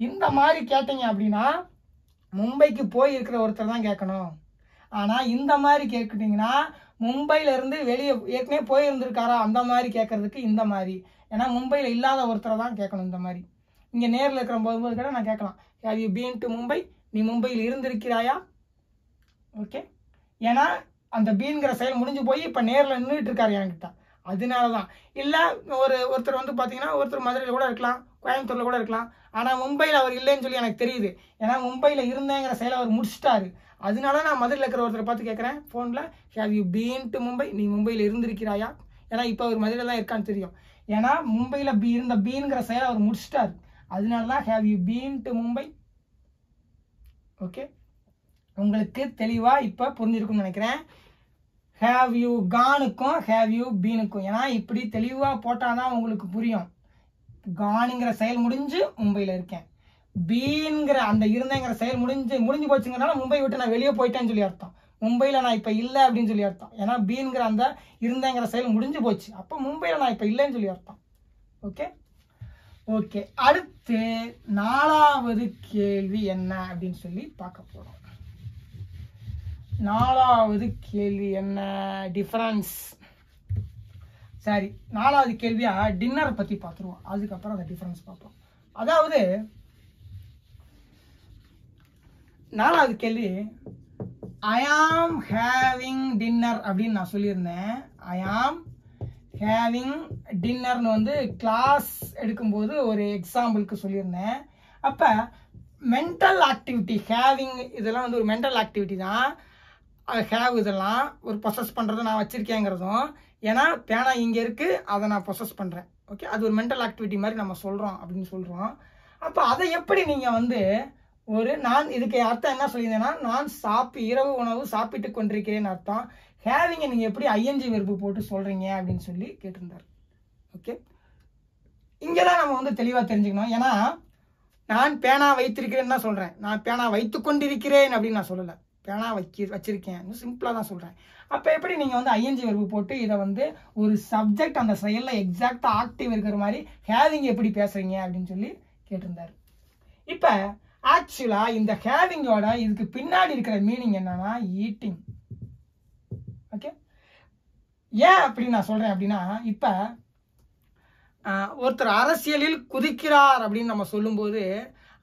இந்த மாதிரி கேட்டீங்க அப்படின்னா மும்பைக்கு போய் இருக்கிற ஒருத்தர் தான் கேட்கணும். ஆனா இந்த மாதிரி கேட்டுட்டீங்கன்னா மும்பையில இருந்து வெளியே ஏற்கனவே போய் இருந்திருக்காரா அந்த மாதிரி கேட்கறதுக்கு இந்த மாதிரி. ஏன்னா மும்பையில இல்லாத ஒருத்தரை தான் கேட்கணும். இந்த மாதிரி இங்க நேரில் இருக்கிற போது கூட நான் கேட்கலாம், have you been to Mumbai, நீ மும்பையில் இருந்திருக்கிறாயா? ஓகே, ஏன்னா அந்த பீன்கிற செயல் முடிஞ்சு போய் இப்ப நேரில் நின்றுட்டு இருக்காரு என்கிட்ட. அதனாலதான். இல்ல ஒருத்தர் வந்து பாத்தீங்கன்னா ஒருத்தர் மதுரையில கூட இருக்கலாம், கோயம்புத்தூர்ல கூட இருக்கலாம். ஆனா மும்பையில அவர் இல்லைன்னு சொல்லி எனக்கு தெரியுது. ஏன்னா மும்பையில இருந்தேங்கிற செயலை அவர் முடிச்சிட்டாரு. அதனால நான் மதுரையில் இருக்கிற ஒருத்தரை பார்த்து கேட்கறேன் போன்ல, have you been to Mumbai, நீ மும்பையில் இருந்திருக்கிறாயா? ஏன்னா இப்ப அவர் மதுரையில தான் இருக்கான்னு தெரியும். ஏன்னா மும்பையில இருந்த பீன்கிற செயலை அவர் முடிச்சிட்டாரு. அதனாலதான் have you been to Mumbai. Okay, உங்களுக்கு தெளிவா இப்ப புரிஞ்சிருக்கும்னு நினைக்கிறேன். ஹேவ் யூ கானுக்கும் ஹேவ் யூ பீனுக்கும். ஏன்னா இப்படி தெளிவா போட்டாதான் உங்களுக்கு புரியும். கானுங்கிற செயல் முடிஞ்சு மும்பையில இருக்கேன், பீன்கிற அந்த இருந்தேங்கிற செயல் முடிஞ்சு போச்சுங்கிறனால மும்பை விட்டு நான் வெளியே போயிட்டேன்னு சொல்லி அர்த்தம். மும்பையில நான் இப்ப இல்லை அப்படின்னு சொல்லி அர்த்தம். ஏன்னா பீன்கிற அந்த இருந்தேங்கிற செயல் முடிஞ்சு போச்சு. அப்ப மும்பையில நான் இப்ப இல்லைன்னு சொல்லி அர்த்தம். ஓகே ஓகே, அடுத்து 4வது கேள்வி என்ன அப்படின்னு சொல்லி பார்க்க போறோம். 4வது கேள்வி என்ன? டிஃபரன்ஸ். சரி, 4வது கேள்வியா டின்னர் பத்தி பார்த்துருவோம். அதுக்கப்புறம் அந்த டிஃபரன்ஸ் பார்ப்போம். அதாவது 4வது கேள்வி, ஐ ஆம் ஹேவிங் டின்னர் அப்படின்னு நான் சொல்லியிருந்தேன். ஐ ஆம் ஹேவிங் டின்னர்னு வந்து கிளாஸ் எடுக்கும்போது ஒரு எக்ஸாம்பிளுக்கு சொல்லியிருந்தேன். அப்ப மென்டல் ஆக்டிவிட்டி ஹேவிங் இதெல்லாம் வந்து ஒரு மென்டல் ஆக்டிவிட்டி தான். ஹேவ் இதெல்லாம் ஒரு ப்ரொசஸ் பண்றதை நான் வச்சிருக்கேங்கிறதும், ஏன்னா பேனா இங்க இருக்கு அதை நான் ப்ரொசஸ் பண்றேன். ஓகே, அது ஒரு மென்டல் ஆக்டிவிட்டி மாதிரி நம்ம சொல்றோம் அப்படின்னு சொல்றோம். அப்ப அதை எப்படி நீங்க வந்து நான் இதுக்கு அர்த்தம் என்ன சொல்லியிருந்தேன்னா, நான் இரவு உணவு சாப்பிட்டு கொண்டிருக்கிறேன் அர்த்தம். ஹேவிங்க நீங்க எப்படி ஐஎன்ஜி வெர்பு போட்டு சொல்றீங்க அப்படின்னு சொல்லி கேட்டிருந்தார். ஓகே, இங்கதான் நம்ம வந்து தெளிவா தெரிஞ்சுக்கணும். ஏன்னா நான் பேனா வைத்திருக்கிறேன்னு தான் சொல்றேன், நான் பேனா வைத்துக் கொண்டிருக்கிறேன் அப்படின்னு நான் சொல்லல. பேனா வச்சிருக்கேன் சிம்பிளா தான் சொல்றேன். அப்ப எப்படி நீங்க வந்து ஐஎன்ஜி வெர்பு போட்டு இதை வந்து ஒரு சப்ஜெக்ட் அந்த செயல்ல எக்ஸாக்டா ஆக்டிவ் இருக்கிற மாதிரி ஹேவிங் எப்படி பேசுறீங்க அப்படின்னு சொல்லி கேட்டிருந்தாரு. இப்ப ஆக்சுவலா இந்த ஹேவிங்கோட இதுக்கு பின்னாடி இருக்கிற மீனிங் என்னன்னா ஈட்டிங். ஓகே, ஏன் அப்படி நான் சொல்றேன் அப்படின்னா, இப்ப ஒருத்தர் அரசியலில் குதிக்கிறார் அப்படின்னு நம்ம சொல்லும்போது,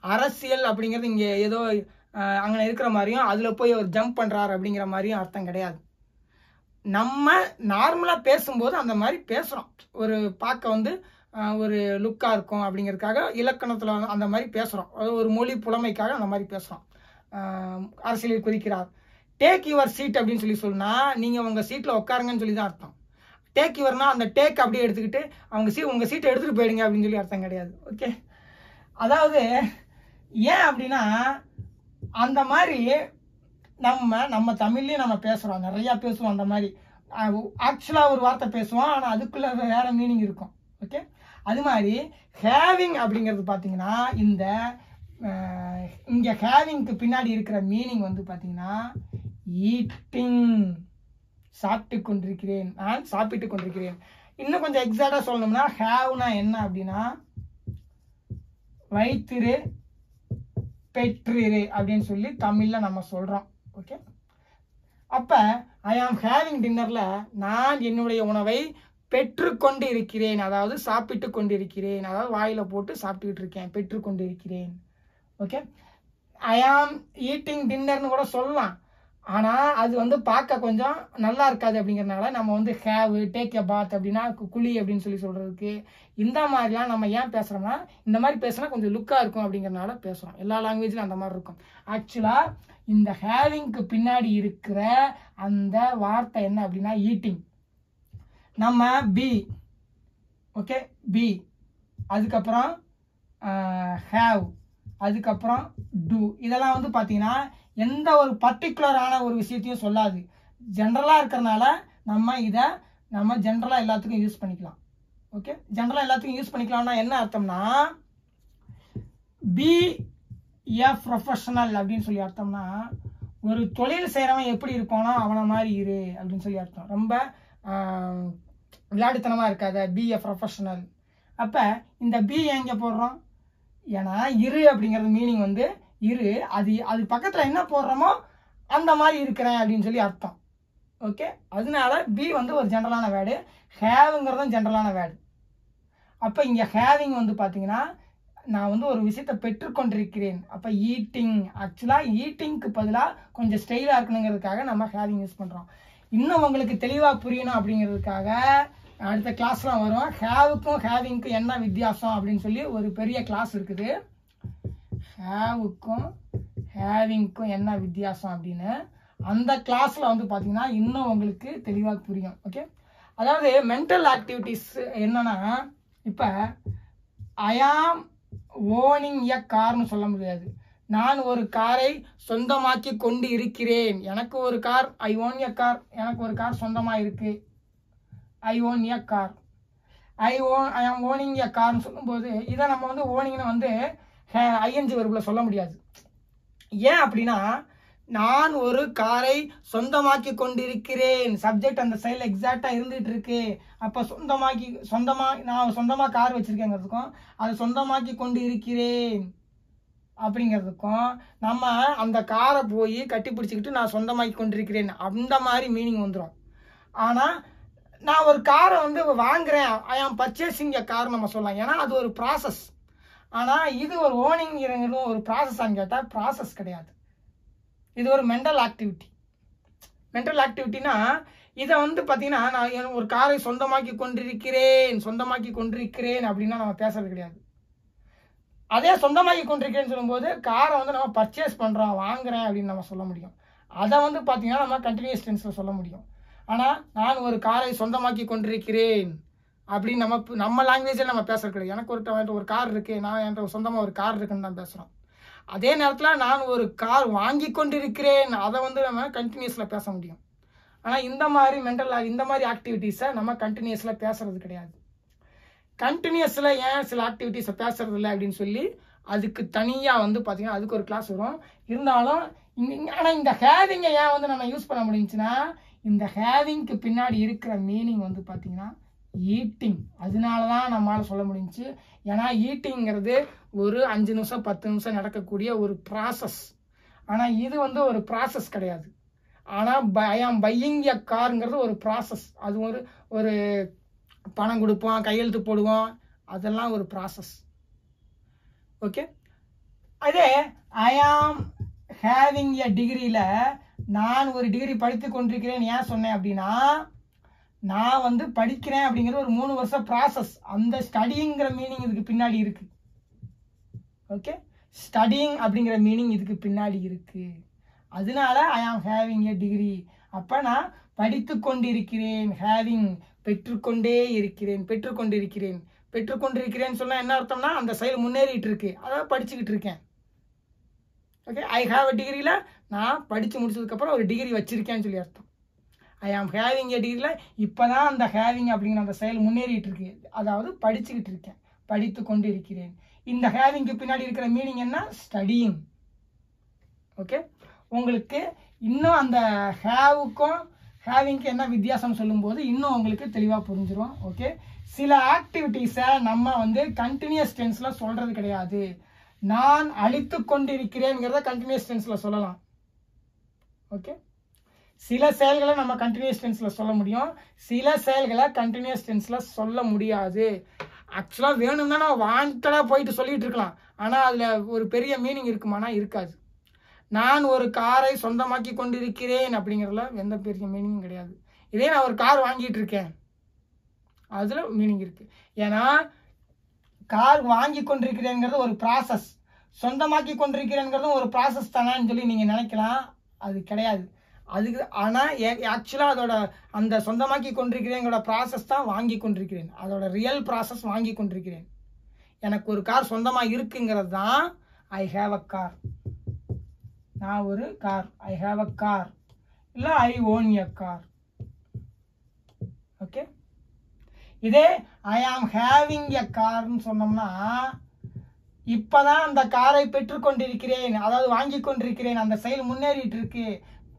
அரசியல் அப்படிங்கிறது இங்க ஏதோ அங்க இருக்கிற மாதிரியும் அதுல போய் அவர் ஜம்ப் பண்றாரு அப்படிங்கிற மாதிரியும் அர்த்தம் கிடையாது. நம்ம நார்மலா பேசும்போது அந்த மாதிரி பேசுறோம், ஒரு பார்க்க வந்து ஒரு லுக்கா இருக்கும் அப்படிங்கிறதுக்காக இலக்கணத்துல அந்த மாதிரி பேசுறோம், ஒரு மொழி புலமைக்காக அந்த மாதிரி பேசுறோம். அரசியலில் குதிக்கிறார், டேக் யுவர் சீட் அப்படின்னு சொல்லி சொன்னா நீங்க உங்க சீட்ல உட்காருங்கன்னு சொல்லி தான் அர்த்தம். டேக் யுவர்னா அந்த டேக் அப்படியே எடுத்துக்கிட்டு உங்க சீட்டை எடுத்துட்டு போயிடுங்க அப்படின்னு சொல்லி அர்த்தம் கிடையாது. ஓகே, அதாவது ஏன் அப்படின்னா அந்த மாதிரி நம்ம தமிழ்லயும் நம்ம பேசுறோம், நிறைய பேசுவோம். அந்த மாதிரி ஆக்சுவலா ஒரு வார்த்தை பேசுவோம், ஆனா அதுக்குள்ள வேற மீனிங் இருக்கும். ஓகே, அது மாதிரி ஹேவிங் அப்படிங்கிறது பாத்தீங்கன்னா இங்க ஹேவிங்க்கு பின்னாடி இருக்கிற மீனிங் வந்து பாத்தீங்கன்னா ஈட்டிங், சாப்பிட்டு கொண்டிருக்கிறேன், நான் சாப்பிட்டு கொண்டிருக்கிறேன். இன்னும் கொஞ்சம் எக்ஸாக்டா சொல்லணும்னா ஹேவ்னா என்ன அப்படின்னா வைத்திரு, பெற்றிரு அப்படின்னு சொல்லி தமிழ்ல நம்ம சொல்றோம். ஓகே, அப்ப ஐ ஆம் ஹேவிங் டின்னர்ல நான் என்னுடைய உணவை பெற்றுக்கொண்டு இருக்கிறேன், அதாவது சாப்பிட்டு கொண்டிருக்கிறேன், அதாவது வாயில போட்டு சாப்பிட்டுக்கிட்டு இருக்கேன், பெற்றுக்கொண்டு இருக்கிறேன். ஓகே, ஐ ஆம் ஈட்டிங் டின்னர்னு கூட சொல்லலாம். ஆனால் அது வந்து பார்க்க கொஞ்சம் நல்லா இருக்காது அப்படிங்கிறதுனால நம்ம வந்து ஹேவ், டேக் எ பாத் அப்படின்னா குழி அப்படின்னு சொல்லி சொல்கிறதுக்கு இந்த மாதிரிலாம் நம்ம ஏன் பேசுகிறோம்னா இந்த மாதிரி பேசுனா கொஞ்சம் லுக்காக இருக்கும் அப்படிங்கிறதுனால பேசுகிறோம். எல்லா லாங்குவேஜ்லையும் அந்த மாதிரி இருக்கும். ஆக்சுவலாக இந்த ஹேவிங்க்கு பின்னாடி இருக்கிற அந்த வார்த்தை என்ன அப்படின்னா ஈட்டிங். நம்ம பி, ஓகே, பி, அதுக்கப்புறம் ஹேவ், அதுக்கப்புறம் டூ, இதெல்லாம் வந்து பார்த்தீங்கன்னா எந்த ஒரு பர்டிகுலரான ஒரு விஷயத்தையும் சொல்லாது. ஜென்ரலாக இருக்கிறனால நம்ம ஜென்ரலாக எல்லாத்துக்கும் யூஸ் பண்ணிக்கலாம். ஓகே, ஜென்ரலாக எல்லாத்துக்கும் யூஸ் பண்ணிக்கலாம்னா என்ன அர்த்தம்னா பி எ ப்ரொஃபஷனல் அப்படின்னு சொல்லி அர்த்தம்னா ஒரு தொழில் செய்கிறவன் எப்படி இருப்பானோ அவனை மாதிரி இரு அப்படின்னு சொல்லி அர்த்தம். ரொம்ப விளையாட்டுத்தனமாக இருக்காத, பி எ ப்ரொஃபஷனல். அப்போ இந்த பி எங்கே போடுறோம்? ஏன்னா இரு அப்படிங்கிறது மீனிங் வந்து இரு, அது பக்கத்தில் என்ன போடுறோமோ அந்த மாதிரி இருக்கிறேன் அப்படின்னு சொல்லி அர்த்தம். ஓகே, அதனால பி வந்து ஒரு ஜென்ரலான வேர்டு, ஹேவுங்கிறதும் ஜென்ரலான வேர்டு. அப்போ இங்கே ஹேவிங் வந்து பார்த்தீங்கன்னா நான் வந்து ஒரு விஷயத்தை பெற்றுக்கொண்டிருக்கிறேன். அப்போ ஈட்டிங், ஆக்சுவலாக ஈட்டிங்க்கு பதிலாக கொஞ்சம் ஸ்டைலாக இருக்கணுங்கிறதுக்காக நம்ம ஹேவிங் யூஸ் பண்ணுறோம். இன்னும் உங்களுக்கு தெளிவாக புரியணும் அப்படிங்கிறதுக்காக அடுத்த கிளாஸ்லாம் வரும். ஹேவுக்கும் ஹேவிங்க்கும் என்ன வித்தியாசம் அப்படின்னு சொல்லி ஒரு பெரிய கிளாஸ் இருக்குது. ஹேவுக்கும் ஹேவிங்க்கும் என்ன வித்தியாசம் அப்படின்னு அந்த கிளாஸில் வந்து பார்த்தீங்கன்னா இன்னும் உங்களுக்கு தெளிவாக புரியும். ஓகே, அதாவது மென்டல் ஆக்டிவிட்டீஸ் என்னன்னா இப்போ ஐ ஆம் ஓனிங் எ கார்னு சொல்ல முடியாது. நான் ஒரு காரை சொந்தமாக்கி கொண்டு இருக்கிறேன். எனக்கு ஒரு car, I own a car, எனக்கு ஒரு கார் சொந்தமாக இருக்கு. ஐ ஓன் எ கார், ஐ ஆம் ஓனிங் எ கார்னு சொல்லும்போது இதை நம்ம வந்து ஓனிங்னு வந்து ஐஎன்ஜி வெர்பில் சொல்ல முடியாது. ஏன் அப்படின்னா நான் ஒரு காரை சொந்தமாக்கி கொண்டிருக்கிறேன், சப்ஜெக்ட் அந்த சைடில் எக்ஸாக்டாக இருந்துகிட்டு இருக்கு. அப்போ நான் சொந்தமாக கார் வச்சுருக்கேங்கிறதுக்கும் அதை சொந்தமாக்கி கொண்டு இருக்கிறேன் அப்படிங்கிறதுக்கும் நம்ம அந்த காரை போய் கட்டி பிடிச்சிக்கிட்டு நான் சொந்தமாக்கி கொண்டிருக்கிறேன் அந்த மாதிரி மீனிங் வந்துடும். ஆனால் நான் ஒரு காரை வந்து வாங்குறேன், ஐ ஆம் பர்ச்சேசிங் எ கார் நம்ம சொல்லலாம், ஏன்னா அது ஒரு ப்ராசஸ். ஆனால் இது ஒரு ஓனிங்கிறதும் ஒரு ப்ராசஸான்னு கேட்டால் ப்ராசஸ் கிடையாது, இது ஒரு மென்டல் ஆக்டிவிட்டி. மென்டல் ஆக்டிவிட்டினா இதை வந்து பார்த்தீங்கன்னா நான் ஒரு காரை சொந்தமாக்கி கொண்டிருக்கிறேன் அப்படின்னா நம்ம பேசுறது கிடையாது. அதே சொந்தமாக்கி கொண்டிருக்கிறேன்னு சொல்லும்போது காரை வந்து நம்ம பர்ச்சேஸ் பண்ணுறோம், வாங்குறேன் அப்படின்னு நம்ம சொல்ல முடியும். அதை வந்து பார்த்தீங்கன்னா நம்ம கண்டினியூஸ் டென்ஸில் சொல்ல முடியும். ஆனால் நான் ஒரு காரை சொந்தமாக்கி கொண்டிருக்கிறேன் அப்படின்னு நம்ம லாங்குவேஜில் நம்ம பேசுறது கிடையாது. எனக்கு ஒரு கார் இருக்குது, நான் என்கிட்ட சொந்தமாக ஒரு கார் இருக்குன்னு தான் பேசுகிறோம். அதே நேரத்தில் நான் ஒரு கார் வாங்கி கொண்டிருக்கிறேன் அதை வந்து நம்ம கண்டினியூஸில் பேச முடியும். ஆனால் இந்த மாதிரி ஆக்டிவிட்டீஸை நம்ம கண்டினியூஸில் பேசுறது கிடையாது. கண்டினியூஸில் ஏன் சில ஆக்டிவிட்டீஸை பேசுறது இல்லை அப்படின்னு சொல்லி அதுக்கு தனியாக வந்து பார்த்தீங்கன்னா அதுக்கு ஒரு கிளாஸ் வரும். இருந்தாலும் ஆனால் இந்த ஹேவிங்கை ஏன் வந்து நம்ம யூஸ் பண்ண முடிஞ்சுன்னா இந்த ஹேவிங்க்கு பின்னாடி இருக்கிற மீனிங் வந்து பார்த்தீங்கன்னா ஈட்டிங். அதனால தான் நம்மளால் சொல்ல முடிஞ்சு. ஏன்னா ஈட்டிங்கிறது ஒரு 5 நிமிஷம் 10 நிமிஷம் நடக்கக்கூடிய ஒரு ப்ராசஸ். ஆனால் இது வந்து ஒரு ப்ராசஸ் கிடையாது. ஆனால் ஐ ஆம் பையிங் எ காருங்கிறது ஒரு ப்ராசஸ். அது ஒரு பணம் கொடுப்போம், கையெழுத்து போடுவோம், அதெல்லாம் ஒரு ப்ராசஸ். ஓகே, அதே ஐ ஆம் ஹேவிங் எ டிகிரியில் நான் ஒரு டிகிரி படித்து கொண்டிருக்கிறேன் ஏன் சொன்னேன் அப்படின்னா நான் வந்து படிக்கிறேன் அப்படிங்கிறது ஒரு 3 வருஷம் ப்ராசஸ். அந்த ஸ்டடிங்கிற மீனிங் இதுக்கு பின்னாடி இருக்கு. ஓகே, ஸ்டடிங் அப்படிங்கிற மீனிங் இதுக்கு பின்னாடி இருக்கு. அதனால ஐ ஆம் ஹேவிங் எ டிகிரி. அப்போ நான் படித்து கொண்டிருக்கிறேன், ஹேவிங் பெற்றுக்கொண்டிருக்கிறேன் சொன்னால் என்ன அர்த்தம்னா அந்த செயல் முன்னேறிட்டு இருக்கு, அதாவது படிச்சுக்கிட்டு இருக்கேன். ஓகே, ஐ ஹாவ் அ டிகிரியில் நான் படித்து முடிச்சதுக்கப்புறம் ஒரு டிகிரி வச்சிருக்கேன்னு சொல்லி அர்த்தம். ஐ ஆம் ஹேவிங் எ டிகிரியில் இப்போ தான் அந்த ஹேவிங் அப்படிங்கிற அந்த செயல் முன்னேறிட்டு இருக்கு, அதாவது படிச்சுக்கிட்டு இருக்கேன், படித்து கொண்டு இருக்கிறேன். இந்த ஹேவிங்க்கு பின்னாடி இருக்கிற மீனிங் என்ன? ஸ்டடியிங். ஓகே, உங்களுக்கு இன்னும் அந்த ஹேவுக்கும் ஹேவிங்க்கு என்ன வித்தியாசம் சொல்லும்போது இன்னும் உங்களுக்கு தெளிவாக புரிஞ்சிடும். ஓகே, சில ஆக்டிவிட்டீஸை நம்ம வந்து கண்டினியூஸ் டென்ஸில் சொல்கிறது கிடையாது. நான் அழித்து கொண்டிருக்கிறேங்கிறத கண்டினியூஸ் டென்ஸில் சொல்லலாம். ஓகே, சில செயல்களை நம்ம கண்டினியூஸ் டென்ஸில் சொல்ல முடியும், சில செயல்களை கண்டினியூஸ் டென்ஸில் சொல்ல முடியாது. ஆக்சுவலாக வேணும்னா நம்ம வாண்டடாக போயிட்டு சொல்லிட்டு இருக்கலாம், ஆனால் அதில் ஒரு பெரிய மீனிங் இருக்குமானா இருக்காது. நான் ஒரு காரை சொந்தமாக்கி கொண்டிருக்கிறேன் அப்படிங்கிறதுல எந்த பெரிய மீனிங்கும் கிடையாது. இதே நான் ஒரு கார் வாங்கிட்டு இருக்கேன், அதுல மீனிங் இருக்கு. ஏன்னா கார் வாங்கி கொண்டிருக்கிறேங்கிறது ஒரு ப்ராசஸ், சொந்தமாக்கி கொண்டிருக்கிறேங்கிறதும் ஒரு ப்ராசஸ் தானான்னு சொல்லி நீங்க நினைக்கலாம். அது கிடையாது. அதுக்கு ஆனால் ஆக்சுவலாக அதோட அந்த சொந்தமாக்கி கொண்டிருக்கிறேங்களோட ப்ராசஸ் தான் வாங்கி கொண்டிருக்கிறேன். அதோட ரியல் ப்ராசஸ் வாங்கி கொண்டிருக்கிறேன். எனக்கு ஒரு கார் சொந்தமாக இருக்குங்கிறது தான் ஐ ஹேவ் அ கார். நான் ஒரு car, I have a car, இல்லை I own a car. Okay. இதே ஐ ஆம் ஹேவிங் எ கார்னு சொன்னோம்னா இப்பதான் அந்த காரை பெற்றுக்கொண்டிருக்கிறேன், அதாவது வாங்கி கொண்டிருக்கிறேன், அந்த செயல் முன்னேறிட்டு இருக்கு.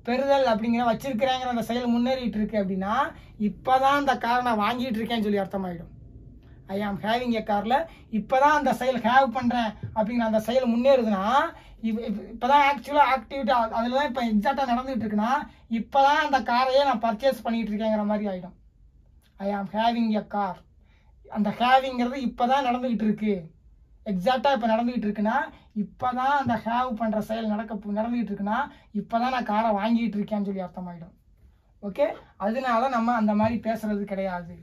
பெறுதல் அப்படிங்கிற வச்சிருக்கிறேங்கிற அந்த செயல் முன்னேறிட்டு இருக்கு அப்படின்னா இப்பதான் அந்த காரை நான் வாங்கிட்டு இருக்கேன்னு சொல்லி அர்த்தமாயிடும். ஐ ஆம் ஹேவிங் எ கார்ல இப்பதான் அந்த செயல் ஹேவ் பண்றேன் அப்படிங்கிற அந்த செயல் முன்னேறுதுன்னா இப்பதான் ஆக்சுவலா ஆக்டிவிட்டி அதுலதான் இப்ப எக்ஸாக்டா நடந்துட்டு இருக்குன்னா இப்பதான் அந்த காரையே நான் பர்ச்சேஸ் பண்ணிட்டு இருக்கேங்கிற மாதிரி ஆயிடும். ஐ ஆம் ஹேவிங் எ கார், அந்த ஹேவிங்கிறது இப்பதான் நடந்துகிட்டு இருக்கு, எக்ஸாக்டா இப்ப நடந்துகிட்டு இருக்குன்னா இப்பதான் அந்த ஹேவ் பண்ற செயல் நடந்துகிட்டு இருக்குன்னா இப்பதான் நான் காரை வாங்கிட்டு இருக்கேன்னு சொல்லி அர்த்தமாயிடும். ஓகே. அதனால நம்ம அந்த மாதிரி பேசுறது கிடையாது.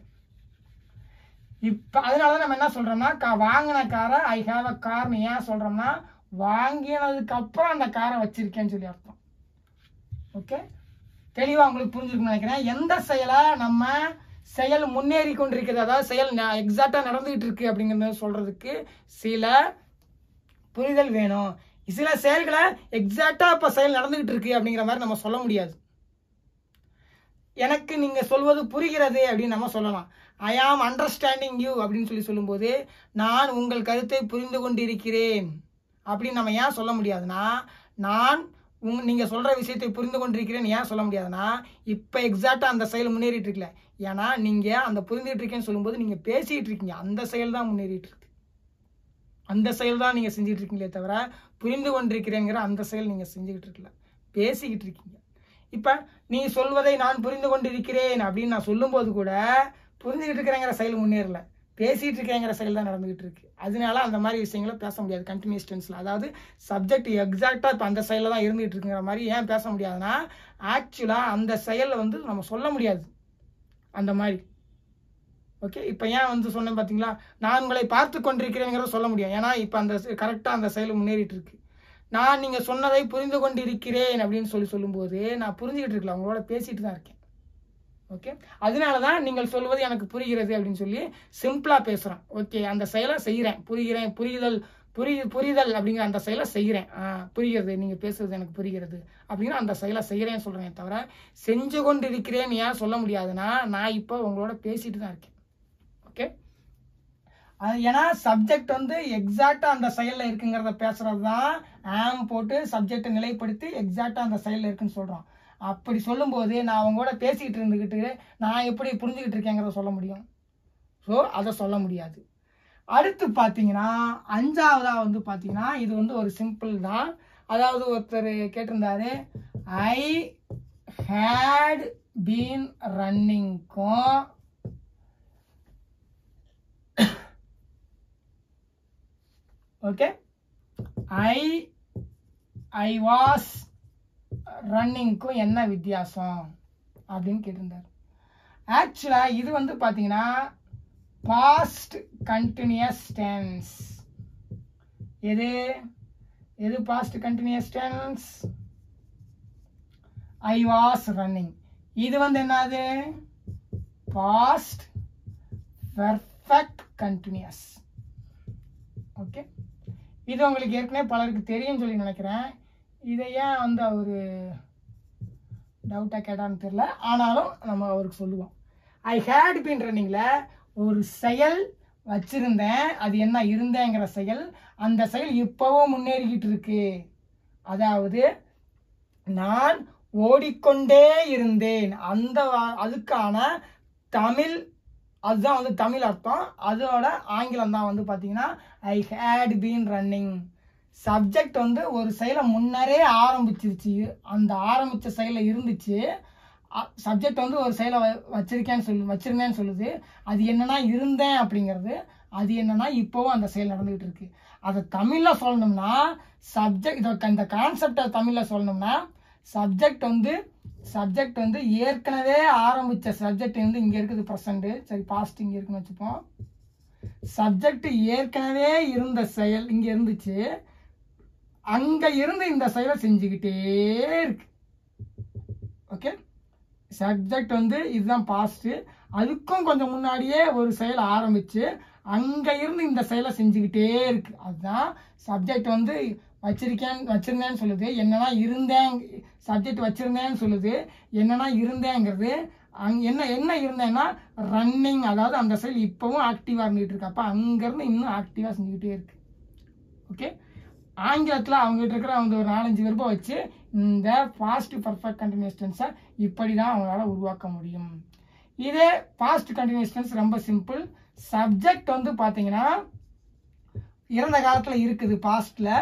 இப்ப அதனால நம்ம என்ன சொல்றோம்னா வாங்கின காரை ஐ ஹேவ் அ கார்னு ஏன் சொல்றோம்னா வாங்கினதுக்கு அப்புறம் அந்த காரை வச்சிருக்கேன்னு சொல்லி அர்த்தம். ஓகே. தெளிவா உங்களுக்கு புரிஞ்சிருக்குன்னு நினைக்கிறேன். எந்த செயலை நம்ம செயல் முன்னேறி கொண்டிருக்கிறது, அதாவது செயல் எக்ஸாக்டா நடந்துகிட்டு இருக்கு அப்படிங்கிறத சொல்றதுக்கு சில புரிதல் வேணும். சில செயல்களை எக்ஸாக்டா இப்ப செயல் நடந்துகிட்டு இருக்கு அப்படிங்கிற மாதிரி நம்ம சொல்ல முடியாது. எனக்கு நீங்க சொல்வது புரிகிறது அப்படின்னு நம்ம சொல்லலாம். ஐ ஆம் அண்டர்ஸ்டாண்டிங் யூ அப்படின்னு சொல்லி சொல்லும்போது நான் உங்கள் கருத்தை புரிந்து கொண்டிருக்கிறேன் அப்படின்னு நம்ம ஏன் சொல்ல முடியாதுன்னா நான் நீங்க சொல்ற விஷயத்தை புரிந்து கொண்டிருக்கிறேன்னு ஏன் சொல்ல முடியாதுன்னா இப்ப எக்ஸாக்டா அந்த செயல் முன்னேறிட்டு இருக்கல. ஏன்னா நீங்க அந்த புரிந்துட்டு இருக்கேன்னு சொல்லும்போது நீங்க பேசிட்டு இருக்கீங்க, அந்த செயல் தான் முன்னேறிட்டு இருக்கு, அந்த செயல் தான் நீங்க செஞ்சுட்டு இருக்கீங்களே தவிர புரிந்து கொண்டிருக்கிறேங்கிற அந்த செயல் நீங்க செஞ்சுக்கிட்டு இருக்கல, பேசிக்கிட்டு இருக்கீங்க. இப்ப நீ சொல்வதை நான் புரிந்து கொண்டிருக்கிறேன் அப்படின்னு நான் சொல்லும் போது கூட புரிஞ்சுக்கிட்டு இருக்கிறேங்கிற செயல் முன்னேறல, பேசிட்டு இருக்கேங்கிற செயல் தான் நடந்துகிட்டு இருக்கு. அதனால அந்த மாதிரி விஷயங்களை பேச முடியாது கண்டினியூஸ் டென்ஸ்ல. அதாவது சப்ஜெக்ட் எக்ஸாக்டா இப்ப அந்த செயல தான் இருந்துகிட்டு இருக்குங்கிற மாதிரி ஏன் பேச முடியாதுன்னா ஆக்சுவலா அந்த செயலை வந்து நம்ம சொல்ல முடியாது அந்த மாதிரி. ஓகே. இப்ப ஏன் சொன்னேன் பாத்தீங்களா, நான் உங்களை பார்த்து கொண்டிருக்கிறேங்கிறத சொல்ல முடியும். ஏன்னா இப்ப அந்த கரெக்டா அந்த செயல் முன்னேறிட்டு இருக்கு. நான் நீங்க சொன்னதை புரிந்து கொண்டிருக்கிறேன் அப்படின்னு சொல்லும்போது நான் புரிஞ்சுக்கிட்டு இருக்கல, உங்களோட பேசிட்டு தான் இருக்கேன். ஓகே. அதனாலதான் நீங்கள் சொல்வது எனக்கு புரிகிறது அப்படின்னு சொல்லி சிம்பிளா பேசுறேன். ஓகே. அந்த செயலை செய்யறேன், புரிதல் அப்படிங்கிற அந்த செயலை செய்யறேன், புரிகிறது, நீங்க பேசுறது எனக்கு புரிகிறது அப்படிங்கிற அந்த செயலை செய்யறேன்னு சொல்றேன் தவிர செஞ்சு கொண்டு இருக்கிறேன்னு ஏன் சொல்ல முடியாதுன்னா நான் இப்போ உங்களோட பேசிட்டு தான் இருக்கேன். ஓகே. ஏன்னா சப்ஜெக்ட் எக்ஸாக்டா அந்த செயல்ல இருக்குங்கிறத பேசுறது தான் ஆம் போட்டு சப்ஜெக்டை நிலைப்படுத்தி எக்ஸாக்டா அந்த செயல்ல இருக்குன்னு சொல்றோம். அப்படி சொல்லும் போது நான் அவங்களோட பேசிக்கிட்டு இருந்துகிட்டு நான் எப்படி புரிஞ்சுக்கிட்டு இருக்கேங்கிறத சொல்ல முடியும்? ஸோ அதை சொல்ல முடியாது. அடுத்து பாத்தீங்கன்னா அஞ்சாவதா பாத்தீங்கன்னா இது ஒரு சிம்பிள் தான். அதாவது ஒருத்தர் கேட்டிருந்தாரு ஐ ஹேட் பீன் ரன்னிங்க்கும் ஓகே ஐ வாஸ் ரன்னிங்க்கும் என்ன வித்தியாசம் அப்படின்னு கேட்டிருந்தாரு. ஆக்சுவலா இது பாத்தீங்கன்னா பாஸ்ட் கண்டினியூஸ் டென்ஸ். எது past continuous tense? I was running. இது என்னது? Past perfect continuous. ஓகே. இது உங்களுக்கு ஏற்கனவே பலருக்கு தெரியும் சொல்லி நினைக்கிறேன். இதை ஏன் அவரு டவுட்டா கேட்டான்னு தெரியல, ஆனாலும் நம்ம அவருக்கு சொல்லுவோம். ஐ ஹேட் பீன் ரன்னிங்ல ஒரு செயல் வச்சிருந்தேன், அது என்ன இருந்தேங்கிற செயல், அந்த செயல் இப்பவும் முன்னேறிக்கிட்டு இருக்கு. அதாவது நான் ஓடிக்கொண்டே இருந்தேன், அதுக்கான தமிழ் அதுதான் தமிழ் அர்த்தம். அதோட ஆங்கிலம் தான் பாத்தீங்கன்னா ஐ ஹேட் பீன் ரன்னிங். சப்ஜெக்ட் ஒரு செயலை முன்னரே ஆரம்பிச்சிருச்சு, அந்த ஆரம்பிச்ச செயலை இருந்துச்சு. சப்ஜெக்ட் ஒரு செயலை வச்சிருந்தேன்னு சொல்லுது. அது என்னன்னா இருந்தேன் அப்படிங்கிறது, அது என்னன்னா இப்போவும் அந்த செயல் நடந்துகிட்டு இருக்கு. அதை தமிழில் சொல்லணும்னா சப்ஜெக்ட், இந்த கான்செப்டை தமிழில் சொல்லணும்னா சப்ஜெக்ட் வந்து ஏற்கனவே ஆரம்பித்த சப்ஜெக்ட் வந்து இங்கே இருக்குது ப்ரெசண்ட்டு, சரி பாஸ்ட் இங்கே இருக்குன்னு வச்சுப்போம். சப்ஜெக்ட் ஏற்கனவே இருந்த செயல் இங்கே இருந்துச்சு, அங்கே இருந்து இந்த செயலை செஞ்சுக்கிட்டே இருக்கு. ஓகே, சப்ஜெக்ட் வந்து இதுதான் பாஸ்ட்டு, அதுக்கும் கொஞ்சம் முன்னாடியே ஒரு செயல் ஆரம்பிச்சு அங்கே இருந்து இந்த செயலை செஞ்சுக்கிட்டே இருக்கு. அதுதான் சப்ஜெக்ட் வந்து வச்சிருந்தேன்னு சொல்லுது, என்னன்னா இருந்தேன். சப்ஜெக்ட் வச்சிருந்தேன்னு சொல்லுது, என்னன்னா இருந்தேங்கிறது. என்ன இருந்தேன்னா ரன்னிங், அதாவது அந்த செயல் இப்பவும் ஆக்டிவாக இருந்துகிட்டு இருக்கு. அப்போ அங்கேருந்து இன்னும் ஆக்டிவாக செஞ்சுக்கிட்டே இருக்கு. ஓகே, ஆங்கிலத்தில் அவங்ககிட்ட இருக்கிற அந்த ஒரு 4-5 வெர்பை வச்சு இந்த பாஸ்ட் பர்ஃபெக்ட் கண்டினியூஸ் டென்ஸை இப்படி தான் அவங்களால உருவாக்க முடியும். இதே பாஸ்ட் கண்டினியூஸ் டென்ஸ் ரொம்ப சிம்பிள். சப்ஜெக்ட் வந்து பார்த்தீங்கன்னா இறந்த காலத்தில் இருக்குது, பாஸ்டில்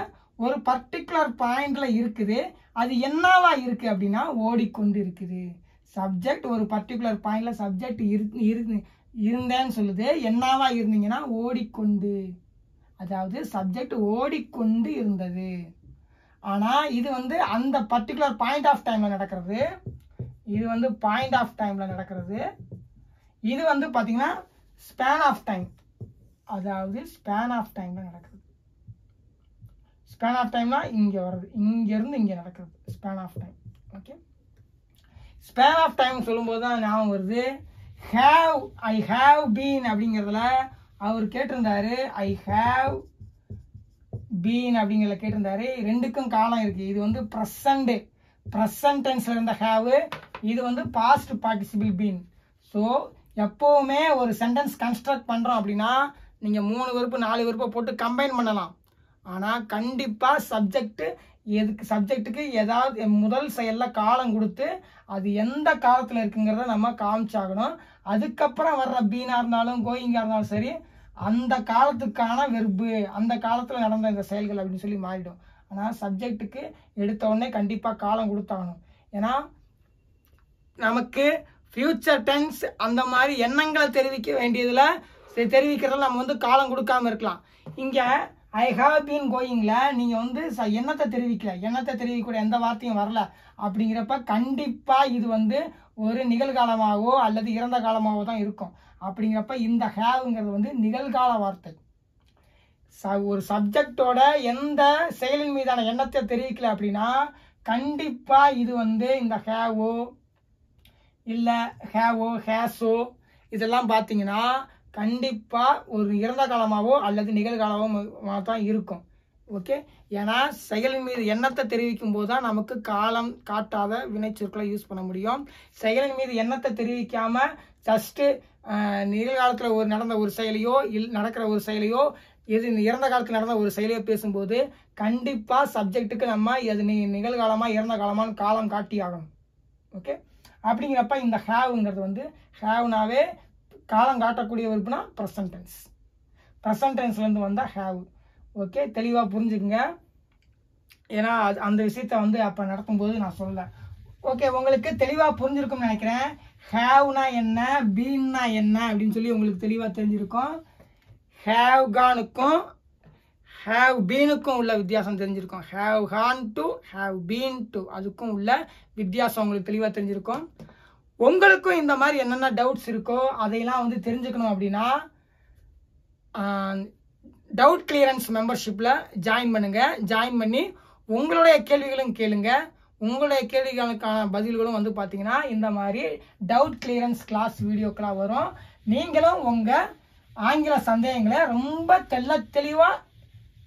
ஒரு பர்டிகுலர் பாயிண்டில் இருக்குது. அது என்னவா இருக்குது அப்படின்னா ஓடிக்கொண்டு இருக்குது. சப்ஜெக்ட் ஒரு பர்டிகுலர் பாயிண்டில் சப்ஜெக்ட் இருந்தேன்னு சொல்லுது, என்னவா இருந்தீங்கன்னா ஓடிக்கொண்டு, அதாவது சப்ஜெக்ட் ஓடிக்கொண்டு இருந்தது. ஆனால் இது வந்து அந்த பர்டிகுலர் பாயிண்ட் ஆஃப் டைமில் நடக்கிறது. இது வந்து பாயிண்ட் ஆஃப் டைமில் நடக்கிறது. இது வந்து பார்த்தீங்கன்னா ஸ்பேன் ஆஃப் டைம், அதாவது ஸ்பேன் ஆஃப் டைமில் நடக்கிறது. ஸ்பேன் ஆஃப் டைம்னா இங்கே வர்றது, இங்கேருந்து இங்கே நடக்கிறது span of time. Okay, span of time சொல்லும்போது தான் ஞாபகம் வருது, ஐ ஹாவ் பீன் அப்படிங்கிறதுல அவர் கேட்டிருந்தாரு, ஐ ஹாவ் பீன் அப்படிங்கிறத கேட்டிருந்தாரு. ரெண்டுக்கும் காலம் இருக்கு. இது வந்து ப்ரெசன்ட் டென்ஸ்ல இருந்த ஹாவ், இது வந்து பாஸ்ட் பார்ட்டிசிபிள் பீன். ஸோ எப்போவுமே ஒரு சென்டென்ஸ் கன்ஸ்ட்ரக்ட் பண்ணுறோம் அப்படின்னா நீங்கள் 3 வெர்பு 4 வெர்பை போட்டு கம்பைன் பண்ணலாம். ஆனால் கண்டிப்பாக சப்ஜெக்ட்டுக்கு ஏதாவது முதல் செயலில் காலம் கொடுத்து அது எந்த காலத்தில் இருக்குங்கிறத நம்ம காமிச்சாகணும். அதுக்கப்புறம் வர்ற பீனாக இருந்தாலும் கோயிங்காக இருந்தாலும் சரி, அந்த காலத்துக்கான வெர்பு, அந்த காலத்தில் நடந்த இந்த செயல்கள் அப்படின்னு சொல்லி மாறிடும். ஆனால் சப்ஜெக்ட்டுக்கு எடுத்த உடனே கண்டிப்பாக காலம் கொடுத்தாகணும். ஏன்னா நமக்கு ஃபியூச்சர் டென்ஸ் அந்த மாதிரி எண்ணங்களை தெரிவிக்கிறதுல நம்ம வந்து காலம் கொடுக்காம இருக்கலாம். இங்கே ஐ ஹாவ் பீன் கோயிங்கில் நீங்கள் வந்து எண்ணத்தை தெரிவிக்கக்கூடிய எந்த வார்த்தையும் வரல. அப்படிங்கிறப்ப கண்டிப்பாக இது வந்து ஒரு நிகழ்காலமாகவோ அல்லது இறந்த காலமாகவோ தான் இருக்கும். அப்படிங்கிறப்ப இந்த ஹேவுங்கிறது வந்து நிகழ்கால வார்த்தை. ஒரு சப்ஜெக்டோட எந்த செயலின் மீதான எண்ணத்தை தெரிவிக்கல அப்படின்னா கண்டிப்பாக இது வந்து இந்த ஹேவோ இல்லை ஹேஸோ இதெல்லாம் பார்த்தீங்கன்னா கண்டிப்பாக ஒரு இறந்த காலமாகவோ அல்லது நிகழ்காலமாக தான் இருக்கும். ஓகே, ஏன்னா செயலின் மீது எண்ணத்தை தெரிவிக்கும் போது தான் நமக்கு காலம் காட்டாத வினைச்சொற்களை யூஸ் பண்ண முடியும். செயலின் மீது எண்ணத்தை தெரிவிக்காமல் ஜஸ்ட்டு நிகழ்காலத்தில் நடந்த ஒரு செயலையோ நடக்கிற ஒரு செயலையோ இறந்த காலத்தில் நடந்த ஒரு செயலையோ பேசும்போது கண்டிப்பாக சப்ஜெக்ட்டுக்கு நம்ம அது நிகழ்காலமாக இறந்த காலமானு காலம் காட்டி ஆகணும். ஓகே, அப்படிங்கிறப்ப இந்த ஹேவுங்கிறது வந்து ஹேவ்னாவே காலம் காட்டக்கூடிய வெர்புனா ப்ரெசன்ட் டென்ஸ்லேருந்து வந்தால் ஹேவ். ஓகே, தெளிவாக புரிஞ்சுக்குங்க. ஏன்னா அந்த விஷயத்த வந்து அப்போ நடத்தும்போது நான் சொல்லலை. ஓகே, உங்களுக்கு தெளிவாக புரிஞ்சிருக்கும்னு நினைக்கிறேன். ஹேவ்னா என்ன, பீன்னா என்ன அப்படின்னு சொல்லி உங்களுக்கு தெளிவாக தெரிஞ்சிருக்கும். ஹேவ் கானுக்கும் ஹேவ் பீனுக்கும் உள்ள வித்தியாசம் தெரிஞ்சிருக்கும். Have Khan to have been to அதுக்கும் உள்ள வித்தியாசம் உங்களுக்கு தெளிவாக தெரிஞ்சிருக்கும். உங்களுக்கும் இந்த மாதிரி என்னென்ன டவுட்ஸ் இருக்கோ அதையெல்லாம் வந்து தெரிஞ்சுக்கணும் அப்படின்னா டவுட் கிளியரன்ஸ் மெம்பர்ஷிப்பில் ஜாயின் பண்ணுங்கள். ஜாயின் பண்ணி உங்களுடைய கேள்விகளும் கேளுங்க. உங்களுடைய கேள்விகளுக்கான பதில்களும் வந்து பார்த்தீங்கன்னா இந்த மாதிரி டவுட் கிளியரன்ஸ் கிளாஸ் வீடியோக்கெலாம் வரும். நீங்களும் உங்கள் ஆங்கில சந்தேகங்களை ரொம்ப தெளிவாக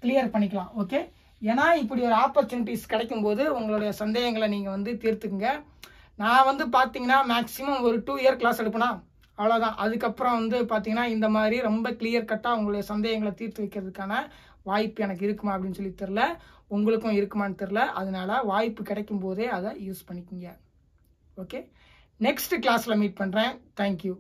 கிளியர் பண்ணிக்கலாம். ஓகே, ஏன்னா இப்படி ஒரு ஆப்பர்ச்சுனிட்டிஸ் கிடைக்கும்போது உங்களுடைய சந்தேகங்களை நீங்கள் வந்து தீர்த்துக்குங்க. நான் வந்து பார்த்தீங்கன்னா மேக்ஸிமம் ஒரு 2 இயர் கிளாஸ் எடுப்பேனா அவ்வளோதான். அதுக்கப்புறம் வந்து பார்த்தீங்கன்னா இந்த மாதிரி ரொம்ப கிளியர் கட்டாக உங்களுடைய சந்தேகங்களை தீர்த்து வைக்கிறதுக்கான வாய்ப்பு எனக்கு இருக்குமா அப்படின்னு சொல்லி தெரில, உங்களுக்கும் இருக்குமான்னு தெரில. அதனால வாய்ப்பு கிடைக்கும் போதே அதை யூஸ் பண்ணிக்கோங்க. ஓகே, நெக்ஸ்ட் கிளாஸில் மீட் பண்ணுறேன். தேங்க்யூ.